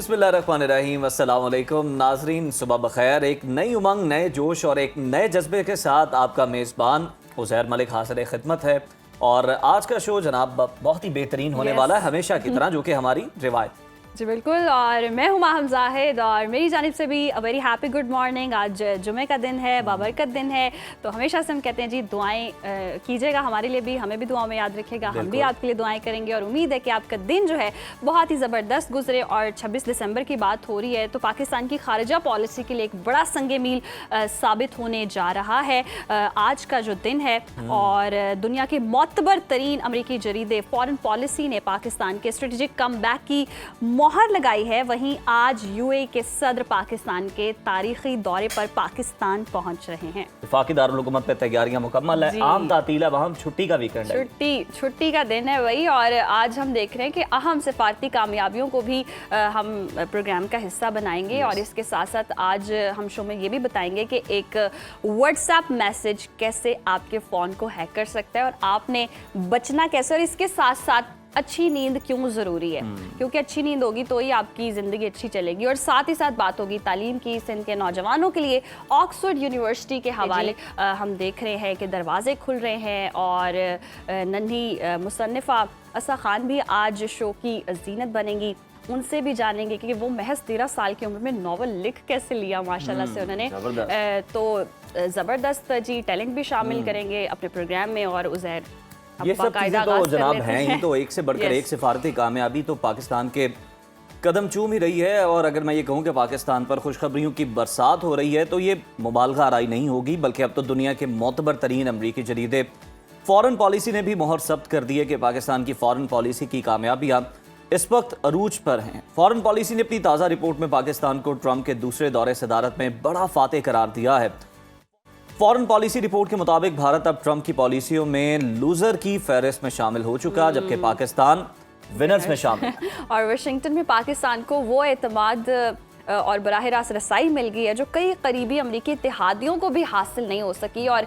बिस्मिल्लाहिर्रहमानिर्रहीम, अस्सलाम वालेकुम नाजरीन, सुबह बखैर। एक नई उमंग, नए जोश और एक नए जज्बे के साथ आपका मेज़बान उज़ैर मलिक हाज़िर खिदमत है। और आज का शो जनाब बहुत ही बेहतरीन होने वाला है, हमेशा की तरह, जो कि हमारी रिवायत। जी बिल्कुल। और मैं हूँ माहम जाहिद और मेरी जानिब से भी वेरी हैप्पी गुड मॉर्निंग। आज जुमे का दिन है, बाबरकत दिन है, तो हमेशा से हम कहते हैं जी दुआएं कीजिएगा हमारे लिए भी, हमें भी दुआओं में याद रखिएगा, हम भी आपके लिए दुआएं करेंगे। और उम्मीद है कि आपका दिन जो है बहुत ही ज़बरदस्त गुजरे। और 26 दिसंबर की बात हो रही है तो पाकिस्तान की खारजा पॉलिसी के लिए एक बड़ा संगे मील साबित होने जा रहा है आज का जो दिन है। और दुनिया के मोतबर तरीन अमरीकी जरीदे फॉरेन पॉलिसी ने पाकिस्तान के स्ट्रेटेजिक कम बैक की मोहर लगाई है। वहीं आज यूएई के सदर पाकिस्तान के तारीखी दौरे पर पाकिस्तान पहुंच रहे हैं। वफाकी दारुल हुकूमत पे तैयारियां मुकम्मल है, आम तातील है, वहाँ छुट्टी का वीकेंड है, छुट्टी का दिन है वही। और आज हम देख रहे हैं कि अहम सिफारती कामयाबियों को भी हम प्रोग्राम का हिस्सा बनाएंगे। और इसके साथ साथ आज हम शो में ये भी बताएंगे कि एक व्हाट्सएप मैसेज कैसे आपके फ़ोन को हैक कर सकता है और आपने बचना कैसे, और इसके साथ साथ अच्छी नींद क्यों ज़रूरी है, क्योंकि अच्छी नींद होगी तो ही आपकी ज़िंदगी अच्छी चलेगी। और साथ ही साथ बात होगी तालीम की। सिंध के नौजवानों के लिए ऑक्सफोर्ड यूनिवर्सिटी के हवाले हम देख रहे हैं कि दरवाजे खुल रहे हैं। और नन्ही मुसन्निफ़ा असा खान भी आज शो की जीनत बनेंगी, उनसे भी जानेंगे कि वो महज 13 साल की उम्र में नावल लिख कैसे लिया माशाल्लाह से उन्होंने। तो ज़बरदस्त जी टैलेंट भी शामिल करेंगे अपने प्रोग्राम में। और उज़ैर ये सब चीज़ें तो जनाब हैं ही, तो एक से बढ़कर एक सिफारती कामयाबी तो पाकिस्तान के कदम चूम ही रही है। और अगर मैं ये कहूँ कि पाकिस्तान पर खुशखबरियों की बरसात हो रही है तो ये मुबालगा आराई नहीं होगी, बल्कि अब तो दुनिया के मोतबर तरीन अमरीकी जरीदे फॉरेन पॉलिसी ने भी मोहर सब्त कर दी है कि पाकिस्तान की फॉरेन पॉलिसी की कामयाबियाँ इस वक्त अरूज पर हैं। फॉरेन पॉलिसी ने अपनी ताज़ा रिपोर्ट में पाकिस्तान को ट्रंप के दूसरे दौरे सदारत में बड़ा फातेह करार दिया है। फॉरेन पॉलिसी रिपोर्ट के मुताबिक भारत अब ट्रंप की पॉलिसियों में लूजर की फहरिस्त में शामिल हो चुका, जबकि पाकिस्तान विनर्स में शामिल है। और वाशिंगटन में पाकिस्तान को वो एतमाद और बराह रास्त रसाई मिल गई है जो कई करीबी अमरीकी इत्तेहादियों को भी हासिल नहीं हो सकी। और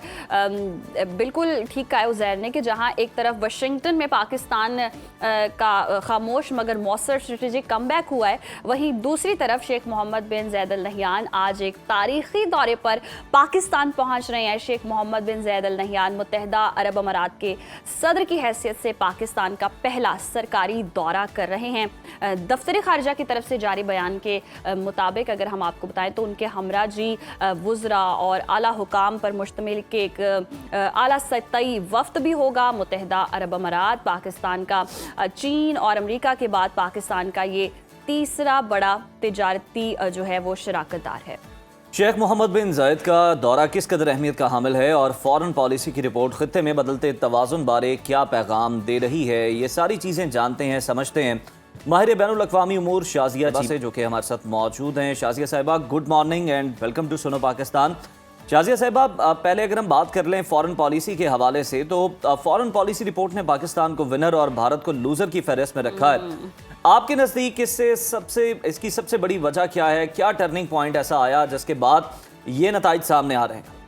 बिल्कुल ठीक कहा उज़ैर ने कि जहाँ एक तरफ वाशिंगटन में पाकिस्तान का खामोश मगर मौसर स्ट्रेटेजिक कमबैक हुआ है, वहीं दूसरी तरफ शेख मोहम्मद बिन ज़ैद अल नहयान आज एक तारीखी दौरे पर पाकिस्तान पहुँच रहे हैं। शेख मोहम्मद बिन ज़ैद अल नहयान मुत्तहिदा अरब अमारात के सदर की हैसियत से पाकिस्तान का पहला सरकारी दौरा कर रहे हैं। दफ्तर खारजा की तरफ से जारी बयान के मुताबिक अगर हम आपको बताएं तो उनके हमरा जी वुज़रा और आला हुकाम पर मुश्तमिल के एक आला सतही वफ्द भी होगा। मुत्तहिदा अरब अमारात पाकिस्तान का चीन और अमेरिका के बाद पाकिस्तान का ये तीसरा बड़ा तिजारती जो है वो शराकतदार है। शेख मोहम्मद बिन ज़ायद का दौरा किस कदर अहमियत का हामिल है और फॉरेन पॉलिसी की रिपोर्ट खित्ते में बदलते तवाज़ुन बारे क्या पैगाम दे रही है, ये सारी चीज़ें जानते हैं, समझते हैं माहिर बैनुल अक़वामी उमूर शाज़िया से, जो कि हमारे साथ मौजूद हैं। शाज़िया साहिबा, good morning and welcome to Suno Pakistan. Shazia साहिबा, पहले अगर हम बात कर लें फ़ॉरेन पॉलिसी के हवाले से, तो फ़ॉरेन पॉलिसी रिपोर्ट ने पाकिस्तान को विनर और भारत को लूज़र की फहरिस्त में रखा है। आपके नज़दीक इसकी सबसे बड़ी वजह क्या है? क्या टर्निंग पॉइंट ऐसा आया जिसके बाद ये नताइज सामने आ रहे हैं?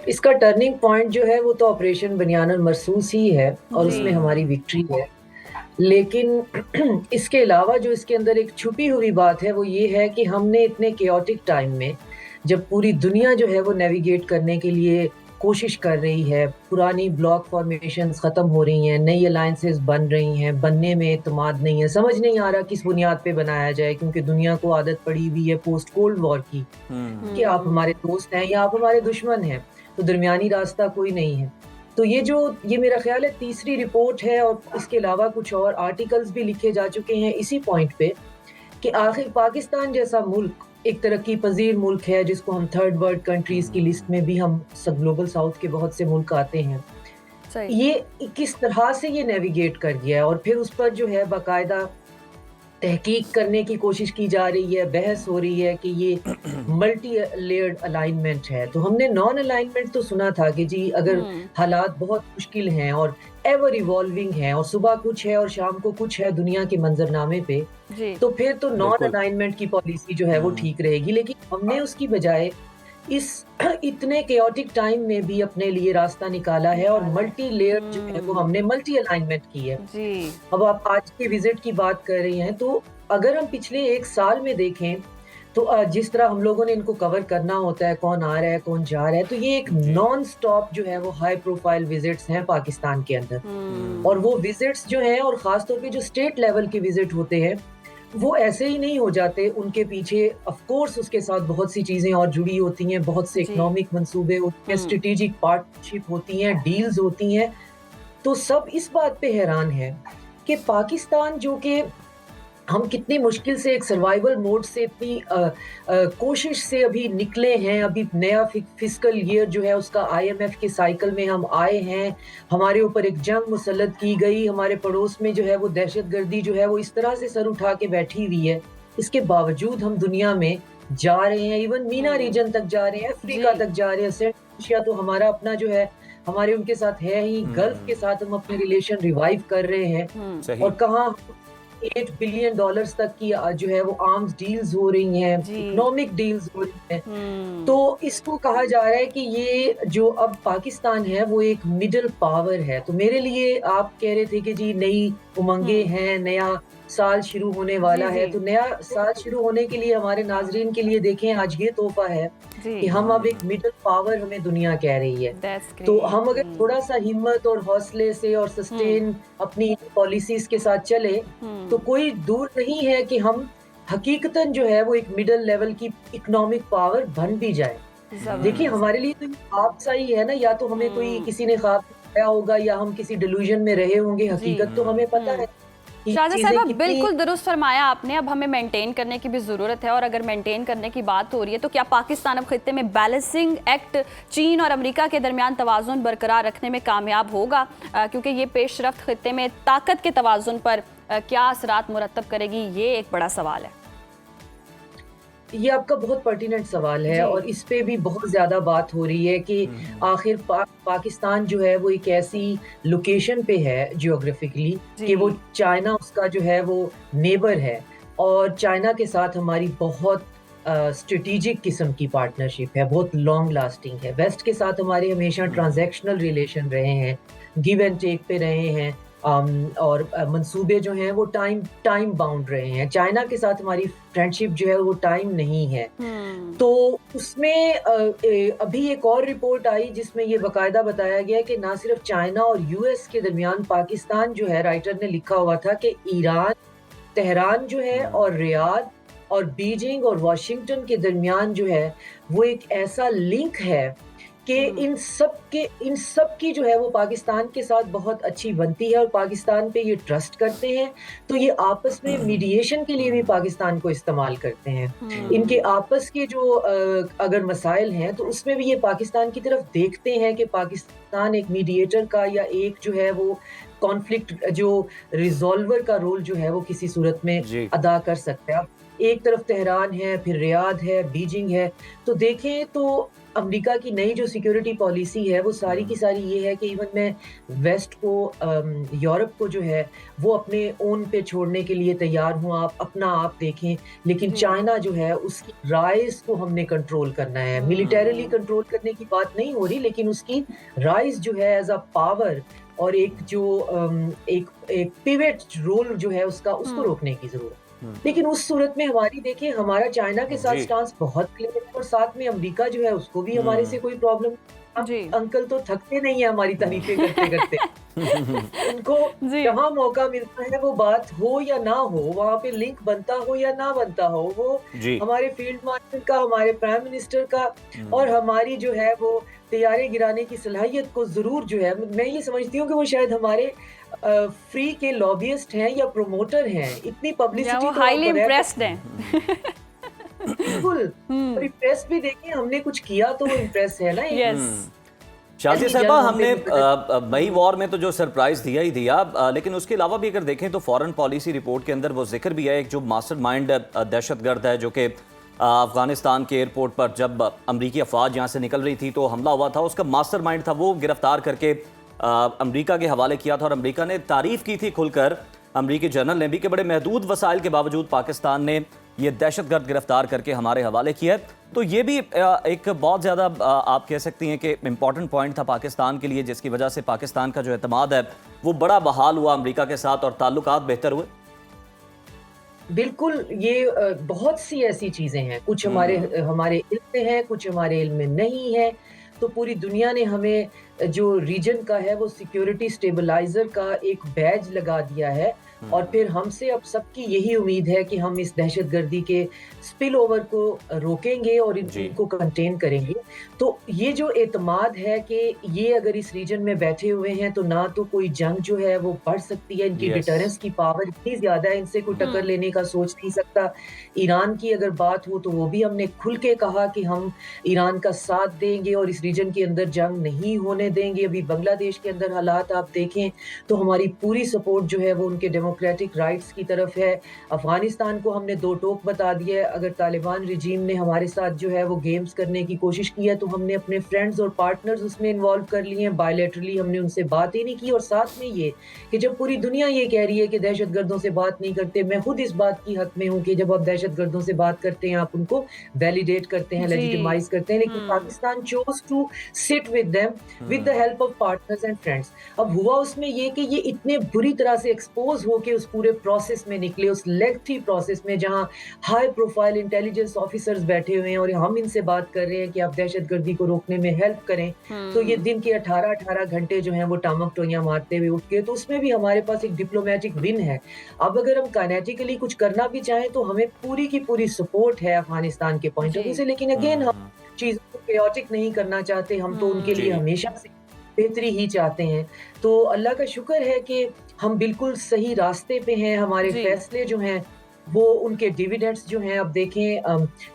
इसका टर्निंग पॉइंट जो है वो तो ऑपरेशन बनियानुल मरसूस ही है और उसमें हमारी विक्ट्री है। लेकिन इसके अलावा जो इसके अंदर एक छुपी हुई बात है वो ये है कि हमने इतने केओटिक टाइम में, जब पूरी दुनिया जो है वो नेविगेट करने के लिए कोशिश कर रही है, पुरानी ब्लॉक फॉर्मेशंस ख़त्म हो रही हैं, नई अलायंसेस बन रही हैं, बनने में एतमाद नहीं है, समझ नहीं आ रहा किस बुनियाद पे बनाया जाए, क्योंकि दुनिया को आदत पड़ी हुई है पोस्ट कोल्ड वॉर की कि आप हमारे दोस्त हैं या आप हमारे दुश्मन हैं, तो दरमियानी रास्ता कोई नहीं है। तो ये मेरा ख्याल है तीसरी रिपोर्ट है। और इसके अलावा कुछ और आर्टिकल्स भी लिखे जा चुके हैं इसी पॉइंट पे कि आखिर पाकिस्तान जैसा मुल्क एक तरक्की पजीर मुल्क है, जिसको हम थर्ड वर्ल्ड कंट्रीज की लिस्ट में भी, हम सब ग्लोबल साउथ के बहुत से मुल्क आते हैं, ये किस तरह से ये नेविगेट कर गया है। और फिर उस पर जो है बाकायदा तहकीक करने की कोशिश की जा रही है, बहस हो रही है कि ये मल्टी लेयर्ड अलाइनमेंट है। तो हमने नॉन अलाइनमेंट तो सुना था कि जी अगर हालात बहुत मुश्किल हैं और एवर इवॉल्विंग हैं और सुबह कुछ है और शाम को कुछ है दुनिया के मंजरनामे पे, तो फिर तो नॉन अलाइनमेंट की पॉलिसी जो है वो ठीक रहेगी। लेकिन हमने उसकी बजाय इस इतने केओटिक टाइम में भी अपने लिए रास्ता निकाला है और मल्टी लेयर जो है वो हमने मल्टी अलाइनमेंट की है। जी। अब आप आज के विजिट की बात कर रही हैं, तो अगर हम पिछले 1 साल में देखें, तो जिस तरह हम लोगों ने इनको कवर करना होता है, कौन आ रहा है, कौन जा रहा है, तो ये एक नॉन स्टॉप जो है वो हाई प्रोफाइल विजिट्स हैं पाकिस्तान के अंदर। और वो विजिट्स जो हैं, और ख़ास तौर पे जो स्टेट लेवल के विजिट होते हैं, वो ऐसे ही नहीं हो जाते। उनके पीछे ऑफ कोर्स उसके साथ बहुत सी चीज़ें और जुड़ी होती हैं, बहुत से इकोनॉमिक मंसूबे होते हैं, स्ट्रेटेजिक पार्टनरशिप होती हैं, डील्स होती हैं। तो सब इस बात पे हैरान है कि पाकिस्तान, जो कि हम कितनी मुश्किल से एक सर्वाइवल मोड से इतनी कोशिश से अभी निकले हैं, अभी नया फिस्कल ईयर जो है उसका IMF के साइकिल में हम आए हैं, हमारे ऊपर एक जंग मुसल्लत की गई, हमारे पड़ोस में जो है वो दहशतगर्दी जो है वो इस तरह से सर उठा के बैठी हुई है। इसके बावजूद हम दुनिया में जा रहे हैं, इवन मीना रीजन तक जा रहे हैं, अफ्रीका तक जा रहे हैं, सेंट्रल एशिया तो हमारा अपना जो है हमारे उनके साथ है ही, गल्फ के साथ हम अपने रिलेशन रिवाइव कर रहे हैं। और कहाँ $8 बिलियन तक की जो है वो आर्म्स डील्स हो रही हैं, इकोनॉमिक डील्स हो रही हैं। तो इसको कहा जा रहा है कि ये जो अब पाकिस्तान है वो एक मिडिल पावर है। तो मेरे लिए आप कह रहे थे कि जी नई उमंगे हैं, नया साल शुरू होने वाला है, तो नया साल शुरू होने के लिए हमारे नाजरीन के लिए देखें आज ये तोहफा है कि हम अब एक मिडिल पावर हमें दुनिया कह रही है। तो हम अगर थोड़ा सा हिम्मत और हौसले से और सस्टेन अपनी पॉलिसीज के साथ चले, तो कोई दूर नहीं है कि हम हकीकतन जो है वो एक मिडिल लेवल की इकोनॉमिक पावर बन भी जाए। देखिए हमारे लिए तो ख्वाब सा ही है ना, या तो हमें कोई किसी ने ख्वाब दिखाया होगा या हम किसी डिल्यूजन में रहे होंगे, हकीकत तो हमें पता है। शाहज़ा साहब, बिल्कुल दुरुस्त फरमाया आपने। अब हमें मेंटेन करने की भी ज़रूरत है, और अगर मेंटेन करने की बात हो रही है तो क्या पाकिस्तान अब खित्ते में बैलेंसिंग एक्ट चीन और अमेरिका के दरमियान तवाज़ुन बरकरार रखने में कामयाब होगा? क्योंकि ये पेशरफ्त खित्ते में ताकत के तवाज़ुन पर क्या असरात मुरत्तब करेगी, ये एक बड़ा सवाल है। ये आपका बहुत पर्टिनेंट सवाल है, और इस पे भी बहुत ज़्यादा बात हो रही है कि आखिर पाकिस्तान जो है वो एक ऐसी लोकेशन पे है जियोग्राफिकली कि वो चाइना उसका जो है वो नेबर है, और चाइना के साथ हमारी बहुत स्ट्रेटेजिक किस्म की पार्टनरशिप है, बहुत लॉन्ग लास्टिंग है। वेस्ट के साथ हमारे हमेशा ट्रांजैक्शनल रिलेशन रहे हैं, गिव एंड टेक पे रहे हैं, और मंसूबे जो हैं वो टाइम बाउंड रहे हैं। चाइना के साथ हमारी फ्रेंडशिप जो है वो टाइम नहीं है। तो उसमें अभी एक और रिपोर्ट आई जिसमें ये बाकायदा बताया गया कि ना सिर्फ चाइना और US के दरमियान पाकिस्तान जो है, राइटर ने लिखा हुआ था कि ईरान, तेहरान जो है, और रियाद और बीजिंग और वाशिंगटन के दरमियान जो है वो एक ऐसा लिंक है कि इन सब की जो है वो पाकिस्तान के साथ बहुत अच्छी बनती है, और पाकिस्तान पे ये ट्रस्ट करते हैं। तो ये आपस में मीडिएशन के लिए भी पाकिस्तान को इस्तेमाल करते हैं। इनके आपस के जो अगर मसाइल हैं तो उसमें भी ये पाकिस्तान की तरफ देखते हैं कि पाकिस्तान एक मीडिएटर का या एक जो है वो कॉन्फ्लिक्ट जो रिजॉल्वर का रोल जो है वो किसी सूरत में अदा कर सकता है। एक तरफ तेहरान है, फिर रियाद है, बीजिंग है। तो देखें तो अमेरिका की नई जो सिक्योरिटी पॉलिसी है वो सारी की सारी ये है कि इवन मैं वेस्ट को, यूरोप को जो है वो अपने ओन पे छोड़ने के लिए तैयार हूँ, आप अपना आप देखें, लेकिन चाइना जो है उसकी राइज को हमने कंट्रोल करना है। मिलिटरीली कंट्रोल करने की बात नहीं हो रही, लेकिन उसकी राइज जो है एज अ पावर और एक जो एक पिवट रोल जो है उसका, उसको रोकने की जरूरत। लेकिन उस सूरत में हमारी देखिए, हमारा चाइना के साथ स्टांस बहुत क्लियर है, और साथ में अमेरिका जो है उसको भी हमारे से कोई प्रॉब्लम। अंकल तो थकते नहीं है हमारी तारीफें करते करते। उनको जहाँ मौका मिलता है वो बात हो या ना हो, वहाँ पे लिंक बनता हो या ना बनता हो, वो हमारे फील्ड मार्शल का, हमारे प्राइम मिनिस्टर का और हमारी जो है वो तैयारे गिराने की सलाहियत को जरूर जो है, मैं ये समझती हूँ कि वो शायद हमारे फ्री के लॉबियस्ट हैं या प्रोमोटर हैं। इतनी पब्लिसिटी, हाईली इम्प्रेस्ड हैं। बिल्कुल, और इम्प्रेस भी देखिए, हमने कुछ किया तो वो इम्प्रेस है ना। शाज़ी साहबा, हमने मई वॉर में तो जो सरप्राइज दिया ही दिया, लेकिन उसके अलावा भी अगर देखें तो फॉरेन पॉलिसी रिपोर्ट के अंदर वो जिक्र भी है एक जो मास्टरमाइंड दहशतगर्द है, जो कि अफगानिस्तान के एयरपोर्ट पर जब अमरीकी अफवाज यहाँ से निकल रही थी तो हमला हुआ था, उसका मास्टरमाइंड था, वो गिरफ्तार करके अमरीका के हवाले किया था। और अमरीका ने तारीफ की थी खुलकर, अमरीकी जनरल ने भी, कि बड़े महदूद वसाइल के बावजूद पाकिस्तान ने ये दहशतगर्द गिरफ्तार करके हमारे हवाले किया है। तो ये भी एक बहुत ज़्यादा आप कह सकती हैं कि इम्पॉर्टेंट पॉइंट था पाकिस्तान के लिए, जिसकी वजह से पाकिस्तान का जो एतमाद है वो बड़ा बहाल हुआ अमेरिका के साथ और ताल्लुकात बेहतर हुए। बिल्कुल, ये बहुत सी ऐसी चीज़ें हैं, कुछ हमारे हमारे इल्म में है, कुछ हमारे इल्म में नहीं है। तो पूरी दुनिया ने हमें जो रीजन का है वो सिक्योरिटी स्टेबलाइज़र का एक बैज लगा दिया है और फिर हमसे अब सबकी यही उम्मीद है कि हम इस दहशतगर्दी के स्पिल ओवर को रोकेंगे और इनको कंटेन करेंगे। तो ये जो एतमाद है कि ये अगर इस रीजन में बैठे हुए हैं तो ना तो कोई जंग जो है वो बढ़ सकती है, इनकी डिटरेंस की पावर इतनी ज़्यादा है, इनसे कोई टक्कर लेने का सोच नहीं सकता। ईरान की अगर बात हो तो वो भी हमने खुल के कहा कि हम ईरान का साथ देंगे और इस रीजन के अंदर जंग नहीं होने देंगे। अभी बांग्लादेश के अंदर हालात आप देखें तो हमारी पूरी सपोर्ट जो है वो उनके डेमोक्रेटिक राइट्स की तरफ है। अफगानिस्तान को हमने दो टोक बता दिया है, अगर तालिबान रिजीम ने हमारे साथ जो है वो गेम्स करने की कोशिश की है तो हमने अपने फ्रेंड्स और पार्टनर्स उसमें इन्वॉल्व कर लिए हैं। बायलैटरली हमने उनसे बात ही नहीं की और साथ में ये कि जब पूरी दुनिया ये कह रही है कि दहशतगर्दों से बात नहीं करते, मैं खुद इस बात की हक में हूँ कि जब आप दहशतगर्दों से बात करते हैं आप उनको वैलिडेट करते हैं, लेजिटिमाइज करते हैं, लेकिन Pakistan chose to sit with them with the help of partners and friends. अब हुआ उसमें ये कि ये इतने बुरी तरह से एक्सपोज होके उस पूरे प्रोसेस में निकले, उस लेंथी प्रोसेस में जहां हाई प्रोफाइल इंटेलिजेंस ऑफिसर्स बैठे हुए हैं और हम इनसे बात कर रहे हैं कि आप दहशतगर्दी को रोकने में हेल्प करें। तो ये दिन के 18-18 घंटे जो हैं वो टामक टोइयां मारते हुए उठ के, तो उसमें भी हमारे पास एक डिप्लोमेटिक विन है। अब अगर हम काइनेटिकली कुछ करना भी चाहें तो हमें पूरी की पूरी सपोर्ट है अफगानिस्तान के पॉइंट ऑफ व्यू से, लेकिन अगेन हम चीजों को chaotic नहीं करना चाहते, हम तो उनके लिए हमेशा से बेहतरी ही चाहते हैं। तो अल्लाह का शुक्र है कि हम बिल्कुल सही रास्ते पे हैं, हमारे फैसले जो हैं वो उनके डिविडेंड्स जो हैं अब देखें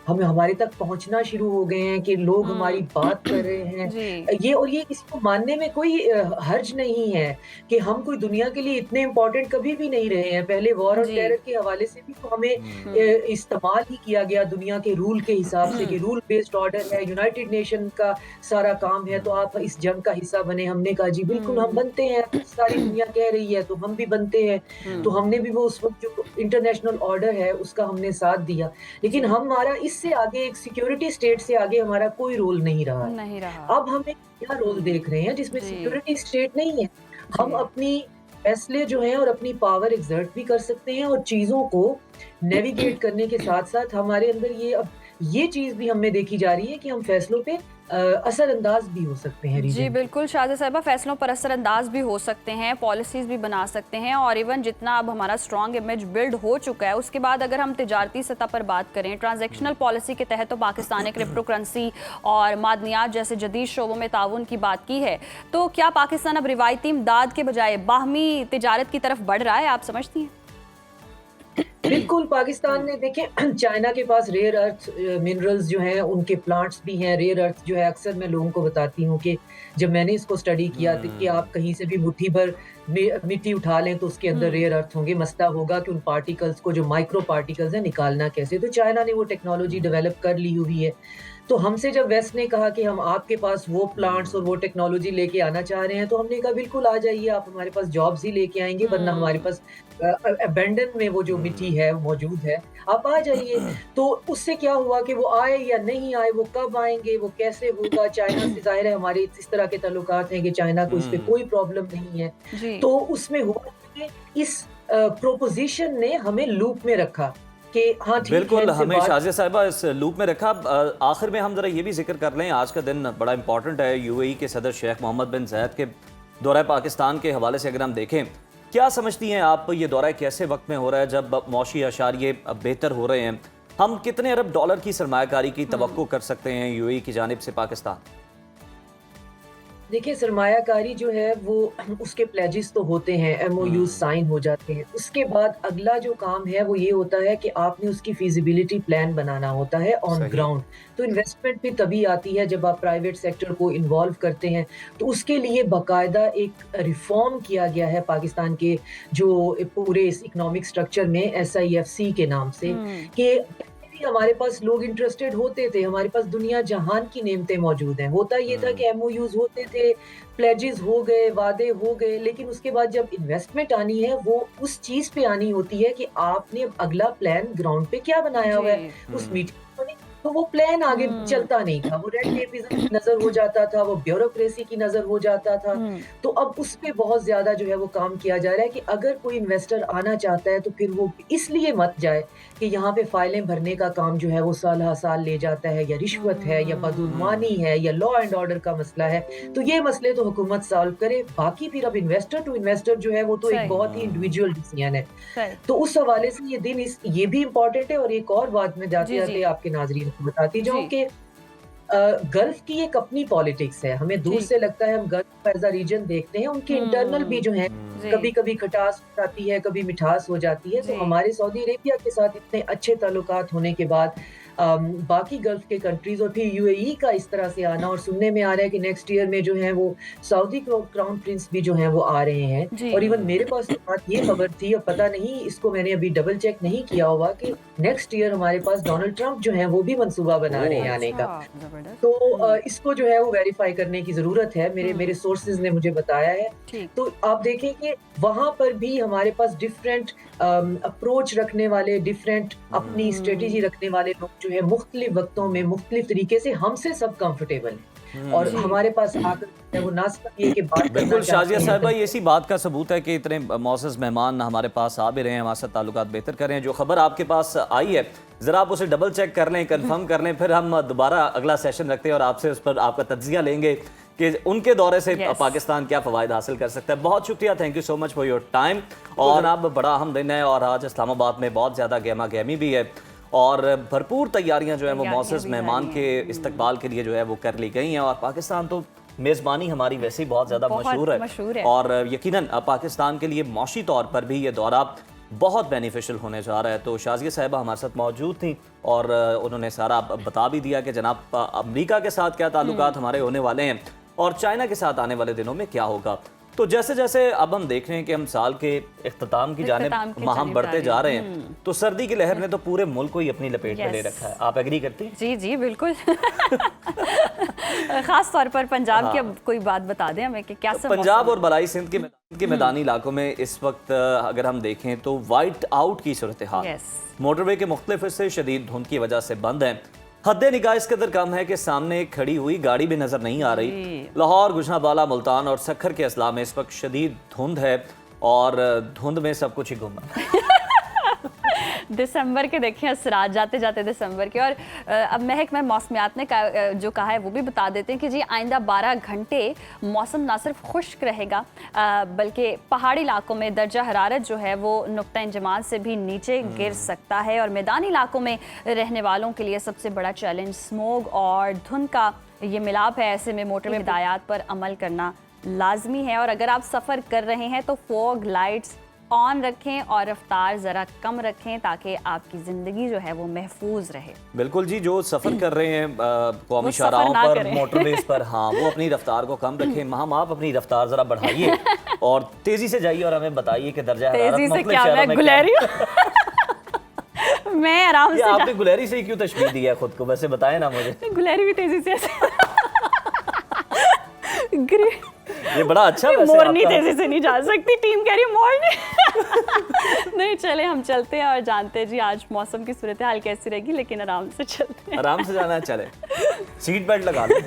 हमें हमारे तक पहुंचना शुरू हो गए हैं कि लोग हमारी बात कर रहे हैं। ये और ये इसको मानने में कोई हर्ज नहीं है कि हम कोई दुनिया के लिए इतने इम्पोर्टेंट कभी भी नहीं रहे हैं। पहले वॉर और टेरर के हवाले से भी तो हमें इस्तेमाल ही किया गया दुनिया के रूल के हिसाब से कि रूल बेस्ड ऑर्डर है, यूनाइटेड नेशन का सारा काम है, तो आप इस जंग का हिस्सा बने। हमने कहा जी बिल्कुल हम बनते हैं, सारी दुनिया कह रही है तो हम भी बनते हैं। तो हमने भी वो उस वक्त जो इंटरनेशनल है उसका हमने साथ दिया, लेकिन हमारा इससे आगे एक सिक्योरिटी स्टेट से आगे हमारा कोई रोल नहीं रहा। अब हम एक क्या रोल देख रहे हैं जिसमें सिक्योरिटी स्टेट नहीं है। हम अपनी फैसले जो हैं और अपनी पावर एक्सर्ट भी कर सकते हैं और चीजों को नेविगेट करने के साथ साथ हमारे अंदर ये चीज भी हमें देखी जा रही है कि हम फैसलों पे असरअंदाज भी हो सकते हैं। जी बिल्कुल शाज़ा साहिबा, फैसलों पर असरअंदाज भी हो सकते हैं, पॉलिसीज़ भी बना सकते हैं और इवन जितना अब हमारा स्ट्रॉन्ग इमेज बिल्ड हो चुका है उसके बाद अगर हम तिजारती सतह पर बात करें, ट्रांजैक्शनल पॉलिसी के तहत तो पाकिस्तान ने क्रिप्टो करेंसी और मादनियात जैसे जदीद शोबों में ताउन की बात की है, तो क्या पाकिस्तान अब रिवायती इमदाद के बजाय बाहमी तिजारत की तरफ बढ़ रहा है, आप समझती हैं? बिल्कुल, पाकिस्तान ने देखें चाइना के पास रेयर अर्थ मिनरल्स जो हैं उनके प्लांट्स भी हैं। रेयर अर्थ जो है अक्सर मैं लोगों को बताती हूँ कि जब मैंने इसको स्टडी किया था कि आप कहीं से भी मुट्ठी भर मिट्टी उठा लें तो उसके अंदर रेयर अर्थ होंगे, मसला होगा कि उन पार्टिकल्स को जो माइक्रो पार्टिकल्स हैं निकालना कैसे। तो चाइना ने वो टेक्नोलॉजी डेवलप कर ली हुई है। तो हमसे जब वेस्ट ने कहा कि हम आपके पास वो प्लांट्स और वो टेक्नोलॉजी लेके आना चाह रहे हैं तो हमने कहा बिल्कुल आ जाइए, आप हमारे पास जॉब्स ही लेके आएंगे, वरना हमारे पास अबेंडन में वो जो मिट्टी है मौजूद है, आप आ जाइए। तो उससे क्या हुआ कि वो आए या नहीं आए, वो कब आएंगे, वो कैसे होगा। चाइना से जाहिर है हमारे इस तरह के ताल्लुकात हैं कि चाइना को इस पे कोई प्रॉब्लम नहीं है। तो उसमें हुआ कि इस प्रोपोजिशन ने हमें लूप में रखा कि हाँ बिल्कुल, हमें शाज़िया साहिबा इस लूप में रखा। आखिर में हम जरा ये भी जिक्र कर लें, आज का दिन बड़ा इंपॉर्टेंट है। यूएई के सदर शेख मोहम्मद बिन ज़ायद के दौरा पाकिस्तान के हवाले से अगर हम देखें, क्या समझती हैं आप ये दौरा कैसे वक्त में हो रहा है जब मौशी अशारिये बेहतर हो रहे हैं? हम कितने अरब डॉलर की सरमायाकारी की तवक्को कर सकते हैं यूएई की जानिब से पाकिस्तान? देखिए, सरमायाकारी जो है वो उसके प्लेजेस तो होते हैं, एमओयू साइन हो जाते हैं। उसके बाद अगला जो काम है वो ये होता है कि आपने उसकी फिजिबिलिटी प्लान बनाना होता है ऑन ग्राउंड। तो इन्वेस्टमेंट भी तभी आती है जब आप प्राइवेट सेक्टर को इन्वॉल्व करते हैं। तो उसके लिए बाकायदा एक रिफॉर्म किया गया है पाकिस्तान के जो पूरे इस इकोनॉमिक स्ट्रक्चर में SIFC के नाम से, कि भी हमारे पास लोग इंटरेस्टेड होते थे, हमारे पास दुनिया जहान की नेमतें मौजूद हैं। होता ये था कि एमओयूज होते थे, प्लेजेस हो गए, वादे हो गए, लेकिन उसके बाद जब इन्वेस्टमेंट आनी है वो उस चीज पे आनी होती है कि आपने अगला प्लान ग्राउंड पे क्या बनाया हुआ है। उस मीटिंग तो वो प्लान आगे चलता नहीं था, वो रेड टेपिज्म की नजर हो जाता था, वो ब्यूरोक्रेसी की नजर हो जाता था। तो अब उस पे बहुत ज्यादा जो है वो काम किया जा रहा है कि अगर कोई इन्वेस्टर आना चाहता है तो फिर वो इसलिए मत जाए कि यहाँ पे फाइलें भरने का काम जो है वो साल हर साल ले जाता है, या रिश्वत है, या बदुलमानी है, या लॉ एंड ऑर्डर का मसला है। तो ये मसले तो हुकूमत सॉल्व करे, बाकी फिर अब इन्वेस्टर टू इन्वेस्टर जो है वो तो एक बहुत ही इंडिविजुअल डिसीजन है। तो उस हवाले से ये दिन ये भी इम्पोर्टेंट है। और एक और बात में जाते जाते आपके नाजरीन को बताती जाऊं कि गल्फ की एक अपनी पॉलिटिक्स है। हमें दूर से लगता है, हम गल्फ एज अ रीजन देखते हैं, उनके इंटरनल भी जो है कभी कभी खटास हो जाती है, कभी मिठास हो जाती है। तो हमारे सऊदी अरेबिया के साथ इतने अच्छे ताल्लुकात होने के बाद बाकी गल्फ के कंट्रीज और फिर यूएई का इस तरह से आना, और सुनने में आ रहा है कि नेक्स्ट ईयर में जो है वो सऊदी क्राउन प्रिंस भी जो है वो आ रहे हैं। और इवन मेरे पास तो बात ये खबर थी, और पता नहीं इसको मैंने अभी डबल चेक नहीं किया हुआ, कि नेक्स्ट ईयर हमारे पास डोनाल्ड ट्रंप जो है वो भी मंसूबा बना रहे हैं आने का। तो इसको जो है वो वेरीफाई करने की जरूरत है, मेरे सोर्सेज ने मुझे बताया है। तो आप देखें कि वहां पर भी हमारे पास डिफरेंट अप्रोच रखने वाले, डिफरेंट अपनी स्ट्रेटेजी रखने वाले लोग जो है मुख्तलिफ वक्तों में मुख्तलिफ तरीके से हमसे सब कंफर्टेबल है, और हमारे पास आकर वो ना सिर्फ ये कि बात बिल्कुल शाजिया साहिबा, ये इसी बात का सबूत है कि इतने मौसस मेहमान हमारे पास आ भी रहे हैं, हमारे साथ ताल्लुकात बेहतर कर रहे हैं। जो खबर आपके पास आई है ज़रा आप उसे डबल चेक कर लें, कंफर्म कर लें, फिर हम दोबारा अगला सेशन रखते हैं और आपसे उस पर आपका तज्जिया लेंगे कि उनके दौरे से पाकिस्तान क्या फ़वाइद हासिल कर सकता है। बहुत शुक्रिया, thank you so much for your time. और अब बड़ा अहम दिन है और आज इस्लामाबाद में बहुत ज़्यादा गहमा गहमी भी है और भरपूर तैयारियां जो है वो मौसस मेहमान के इस्तकबाल के लिए जो है वो कर ली गई हैं। और पाकिस्तान तो मेज़बानी हमारी वैसे ही बहुत ज़्यादा मशहूर है और यकीनन पाकिस्तान के लिए मौशी तौर पर भी ये दौरा बहुत बेनिफिशियल होने जा रहा है। तो शाजिया साहिबा हमारे साथ मौजूद थी और उन्होंने सारा बता भी दिया कि जनाब अमेरिका के साथ क्या ताल्लुकात हमारे होने वाले हैं और चाइना के साथ आने वाले दिनों में क्या होगा। तो जैसे जैसे अब हम देख रहे हैं कि हम साल के इख्तिताम की जानिब हम बढ़ते जा रहे हैं, तो सर्दी की लहर ने तो पूरे मुल्क को ही अपनी लपेट में ले रखा है। आप एग्री करती हैं? जी जी बिल्कुल। खास तौर पर पंजाब की अब कोई बात बता दें हमें कि क्या तो पंजाब और बलाई सिंध के मैदानी इलाकों में इस वक्त अगर हम देखें तो वाइट आउट की सूरत हाल, मोटरवे के मुख्तलिफ हिस्से शदीद धुंध की वजह से बंद हैं। हद्दे निगाह इस कदर कम है कि सामने खड़ी हुई गाड़ी भी नजर नहीं आ रही। लाहौर, गुजरांवाला, मुल्तान और सखर के अजला में इस वक्त शदीद धुंध है और धुंध में सब कुछ ही गुम है। दिसंबर के देखें असरात जाते जाते दिसंबर के। और अब महकमा मौसमियात ने जो कहा है वो भी बता देते हैं कि जी आइंदा 12 घंटे मौसम ना सिर्फ खुश्क रहेगा बल्कि पहाड़ी इलाकों में दर्जा हरारत जो है वो नुक्ता इंजमात से भी नीचे गिर सकता है। और मैदानी इलाकों में रहने वालों के लिए सबसे बड़ा चैलेंज स्मोग और धुंध का ये मिलाप है। ऐसे में मोटरवे हिदायत पर अमल करना लाजमी है। और अगर आप सफ़र कर रहे हैं तो फॉग लाइट्स ऑन रखें और रफ्तार ज़रा कम रखें ताकि आपकी ज़िंदगी जो है वो महफूज रहे। बिल्कुल जी, जो सफ़र कर रहे हैं कौमी शाहराहों पर, मोटरवेज पर, हाँ वो अपनी रफ्तार को कम रखें। हम आप अपनी रफ्तार ज़रा बढ़ाइए और तेज़ी से जाइए और हमें बताइए कि दर्जा तेज़ी से क्या, मैं गुलेरी मैं आराम से। आपने गुलेरी से क्यों तशबीह दी है खुद को, वैसे बताएं ना मुझे। गुलेरी भी तेज़ी से ये बड़ा अच्छा मोरनी तेजी से नहीं जा सकती, टीम कह रही है मोरनी। नहीं चले हम चलते हैं और जानते हैं जी आज मौसम की सूरत हाल कैसी रहेगी, लेकिन आराम से चलते हैं। आराम से जाना है, चले सीट बेल्ट लगा लो।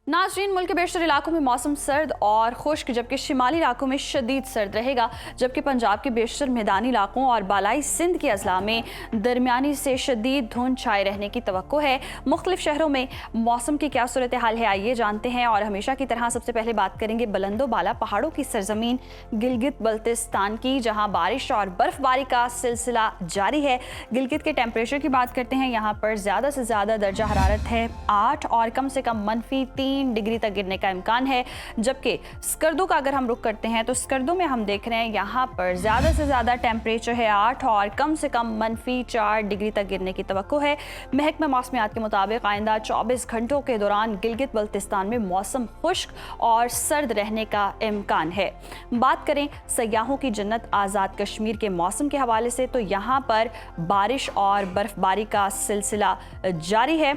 नाज़रीन, मुल्क के बेशतर इलाकों में मौसम सर्द और खुश्क जबकि शिमाली इलाकों में शदीद सर्द रहेगा, जबकि पंजाब के बेशतर मैदानी इलाकों और बालाई सिंध के अजला में दरमियानी से शदीद धुंध छाए रहने की तवक्को है। मुख्तलिफ शहरों में मौसम की क्या सूरत हाल है आइए जानते हैं। और हमेशा की तरह सबसे पहले बात करेंगे बुलंदो बाला पहाड़ों की सरजमीन गिलगित बल्तिस्तान की, जहाँ बारिश और बर्फबारी का सिलसिला जारी है। गिलगित के टेम्परेचर की बात करते हैं, यहाँ पर ज़्यादा से ज़्यादा दर्जा हरारत है 8 और कम से कम -3 3 डिग्री तक गिरने का इम्कान है। जबकि स्कर्दो का अगर हम रुख करते हैं तो स्कर्दो में हम देख रहे हैं यहाँ पर ज़्यादा से ज़्यादा टेम्परेचर है 8 और कम से कम -4 डिग्री तक गिरने की तवक्को है। महकमा मौसमियात के मुताबिक आइंदा 24 घंटों के दौरान गिलगित बल्तिस्तान में मौसम खुश्क और सर्द रहने का इम्कान है। बात करें सयाहों की जन्नत आज़ाद कश्मीर के मौसम के हवाले से तो यहाँ पर बारिश और बर्फबारी का सिलसिला जारी है।